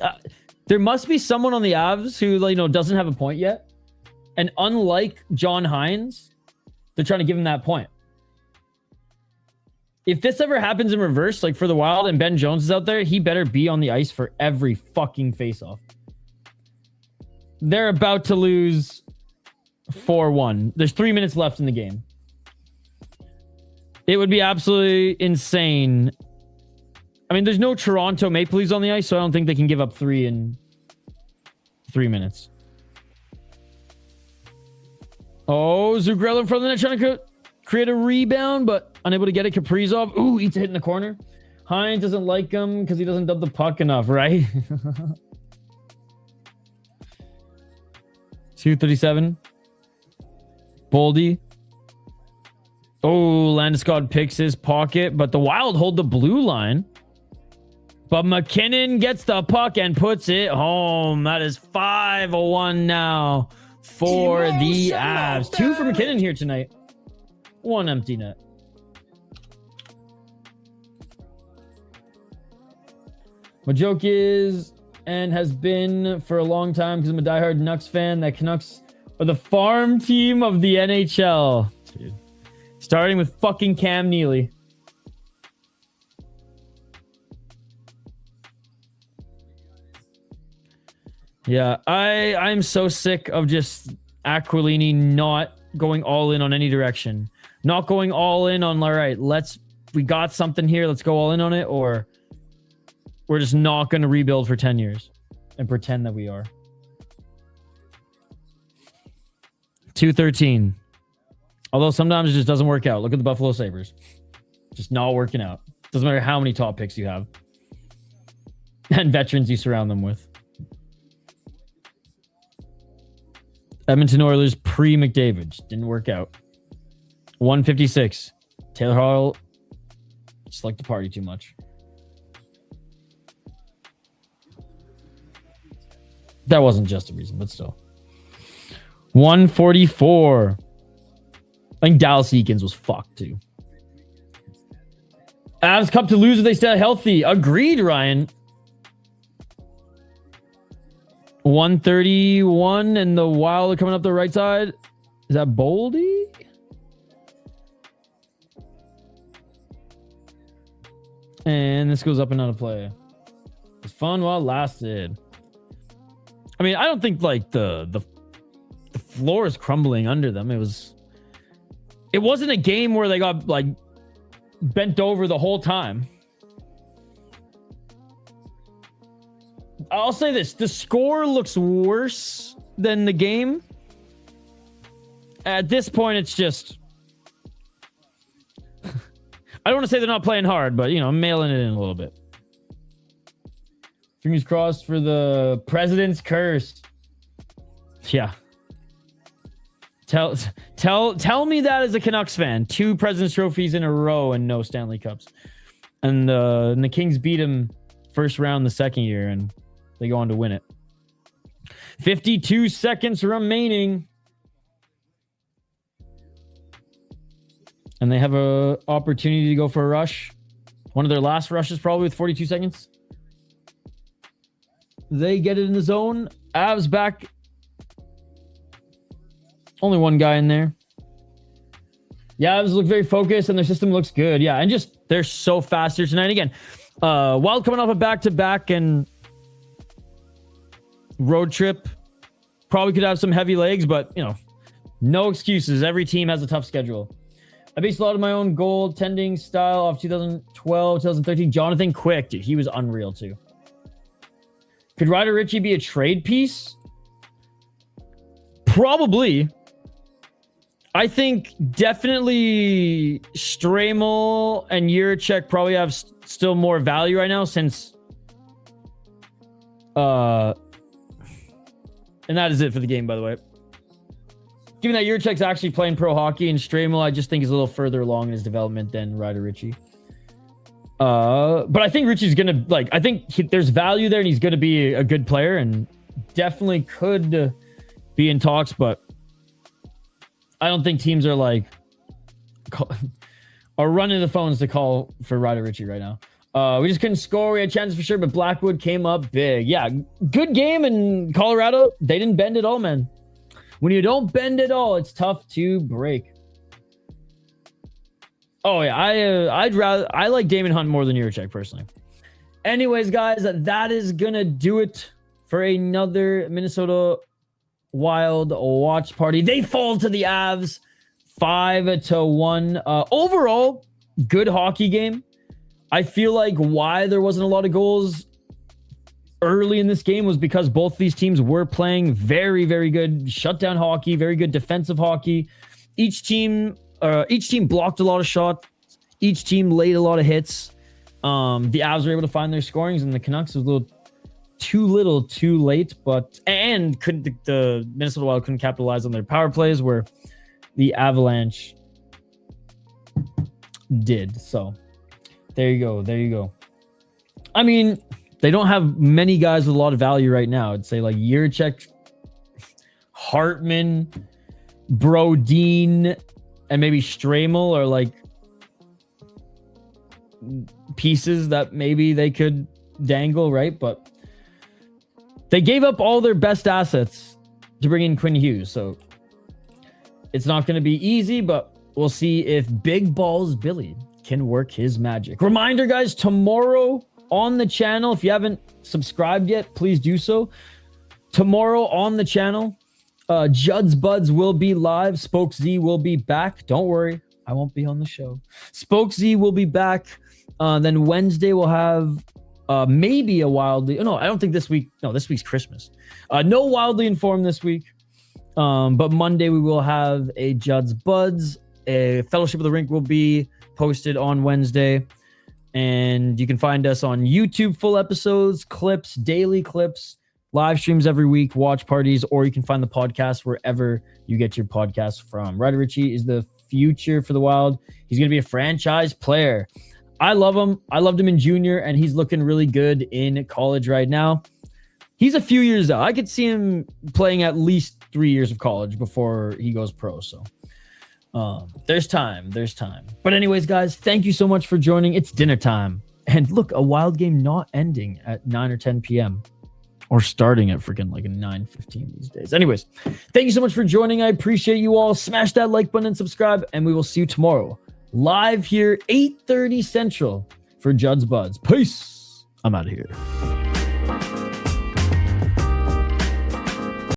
there must be someone on the Avs who, doesn't have a point yet. And unlike John Hines, they're trying to give him that point. If this ever happens in reverse, like for the Wild and Ben Jones is out there, he better be on the ice for every fucking face-off. They're about to lose 4-1. There's 3 minutes left in the game. It would be absolutely insane. I mean, there's no Toronto Maple Leafs on the ice, so I don't think they can give up 3 in 3 minutes. Oh, Zugrella in front of the net trying to create a rebound, but unable to get it. Kaprizov. Ooh, eats a hit in the corner. Hines doesn't like him because he doesn't dub the puck enough, right? 237. Boldy. Oh, Landeskog picks his pocket, but the Wild hold the blue line. But McKinnon gets the puck and puts it home. That is 5-1 now for the Avs. 2 for McKinnon here tonight. 1 empty net. My joke is, and has been for a long time because I'm a diehard Canucks fan, that Canucks are the farm team of the NHL. Dude. Starting with fucking Cam Neely. Yeah, I'm so sick of just Aquilini not going all in on any direction. Not going all in on, all right, we got something here, let's go all in on it, or we're just not going to rebuild for 10 years and pretend that we are. 213. Although sometimes it just doesn't work out. Look at the Buffalo Sabres. Just not working out. Doesn't matter how many top picks you have. And veterans you surround them with. Edmonton Oilers pre-McDavid. Just didn't work out. 156. Taylor Hall just liked to party too much. That wasn't just a reason, but still. 144. I think Dallas Eakins was fucked too. Avs Cup to lose if they stay healthy. Agreed, Ryan. 131 and the Wild are coming up the right side. Is that Boldy? And this goes up and out of play. It's fun while it lasted. I mean, I don't think like the floor is crumbling under them. It wasn't a game where they got like bent over the whole time. I'll say this, the score looks worse than the game. At this point, it's just I don't want to say they're not playing hard, but mailing it in a little bit. Fingers crossed for the president's curse. Yeah. Tell me that as a Canucks fan. 2 President's Trophies in a row and no Stanley Cups. And the Kings beat him first round the second year, and they go on to win it. 52 seconds remaining. And they have a opportunity to go for a rush. One of their last rushes probably with 42 seconds. They get it in the zone. Avs back. Only one guy in there. Yeah, Avs look very focused and their system looks good. Yeah, and just they're so fast here tonight. Again, Wild coming off a back-to-back and road trip. Probably could have some heavy legs, but, you know, no excuses. Every team has a tough schedule. I based a lot of my own goaltending style off 2012, 2013. Jonathan Quick, dude, he was unreal too. Could Ryder Ritchie be a trade piece? Probably. I think definitely Stramel and Jiricek probably have still more value right now since... And that is it for the game, by the way. Given that Jiricek's actually playing pro hockey and Stramel, I just think is a little further along in his development than Ryder Ritchie. But I think Ritchie's going to, like, I think there's value there and he's going to be a good player and definitely could be in talks, but I don't think teams are like, are running the phones to call for Ryder Ritchie right now. We just couldn't score. We had chances for sure, but Blackwood came up big. Yeah, good game in Colorado. They didn't bend at all, man. When you don't bend at all, it's tough to break. Oh yeah, I like Damon Hunt more than Jiricek personally. Anyways, guys, that is gonna do it for another Minnesota Wild watch party. They fall to the Avs 5-1. Overall, good hockey game. I feel like why there wasn't a lot of goals early in this game was because both these teams were playing very, very good shutdown hockey, very good defensive hockey. Each team blocked a lot of shots. Each team laid a lot of hits. The Avs were able to find their scorings, and the Canucks was a little too late. But the Minnesota Wild couldn't capitalize on their power plays where the Avalanche did. So there you go. I mean, they don't have many guys with a lot of value right now. I'd say like Jiricek, Hartman, Brodin, and maybe Stramel are like pieces that maybe they could dangle, right? But they gave up all their best assets to bring in Quinn Hughes. So it's not going to be easy, but we'll see if Big Balls Billy can work his magic. Reminder, guys, tomorrow on the channel, if you haven't subscribed yet, please do so. Tomorrow on the channel, Judd's Buds will be live. Spoke Z will be back. Don't worry, I won't be on the show. Spoke Z will be back. Then Wednesday we'll have maybe a Wildly... No, I don't think this week... No, this week's Christmas. No Wildly Informed this week. But Monday we will have a Judd's Buds. A Fellowship of the Rink will be posted on Wednesday. And you can find us on YouTube, full episodes, clips, daily clips, live streams every week, watch parties, or you can find the podcast wherever you get your podcasts from. Ryder Ritchie is the future for the Wild. He's going to be a franchise player. I love him. I loved him in junior, and he's looking really good in college right now. He's a few years out. I could see him playing at least 3 years of college before he goes pro. So there's time. But anyways, guys, thank you so much for joining. It's dinner time. And look, a Wild game not ending at 9 or 10 p.m. or starting at freaking like 9:15 these days. Anyways, thank you so much for joining. I appreciate you all. Smash that like button and subscribe, and we will see you tomorrow live here, 8:30 Central for Judd's Buds. Peace. I'm out of here.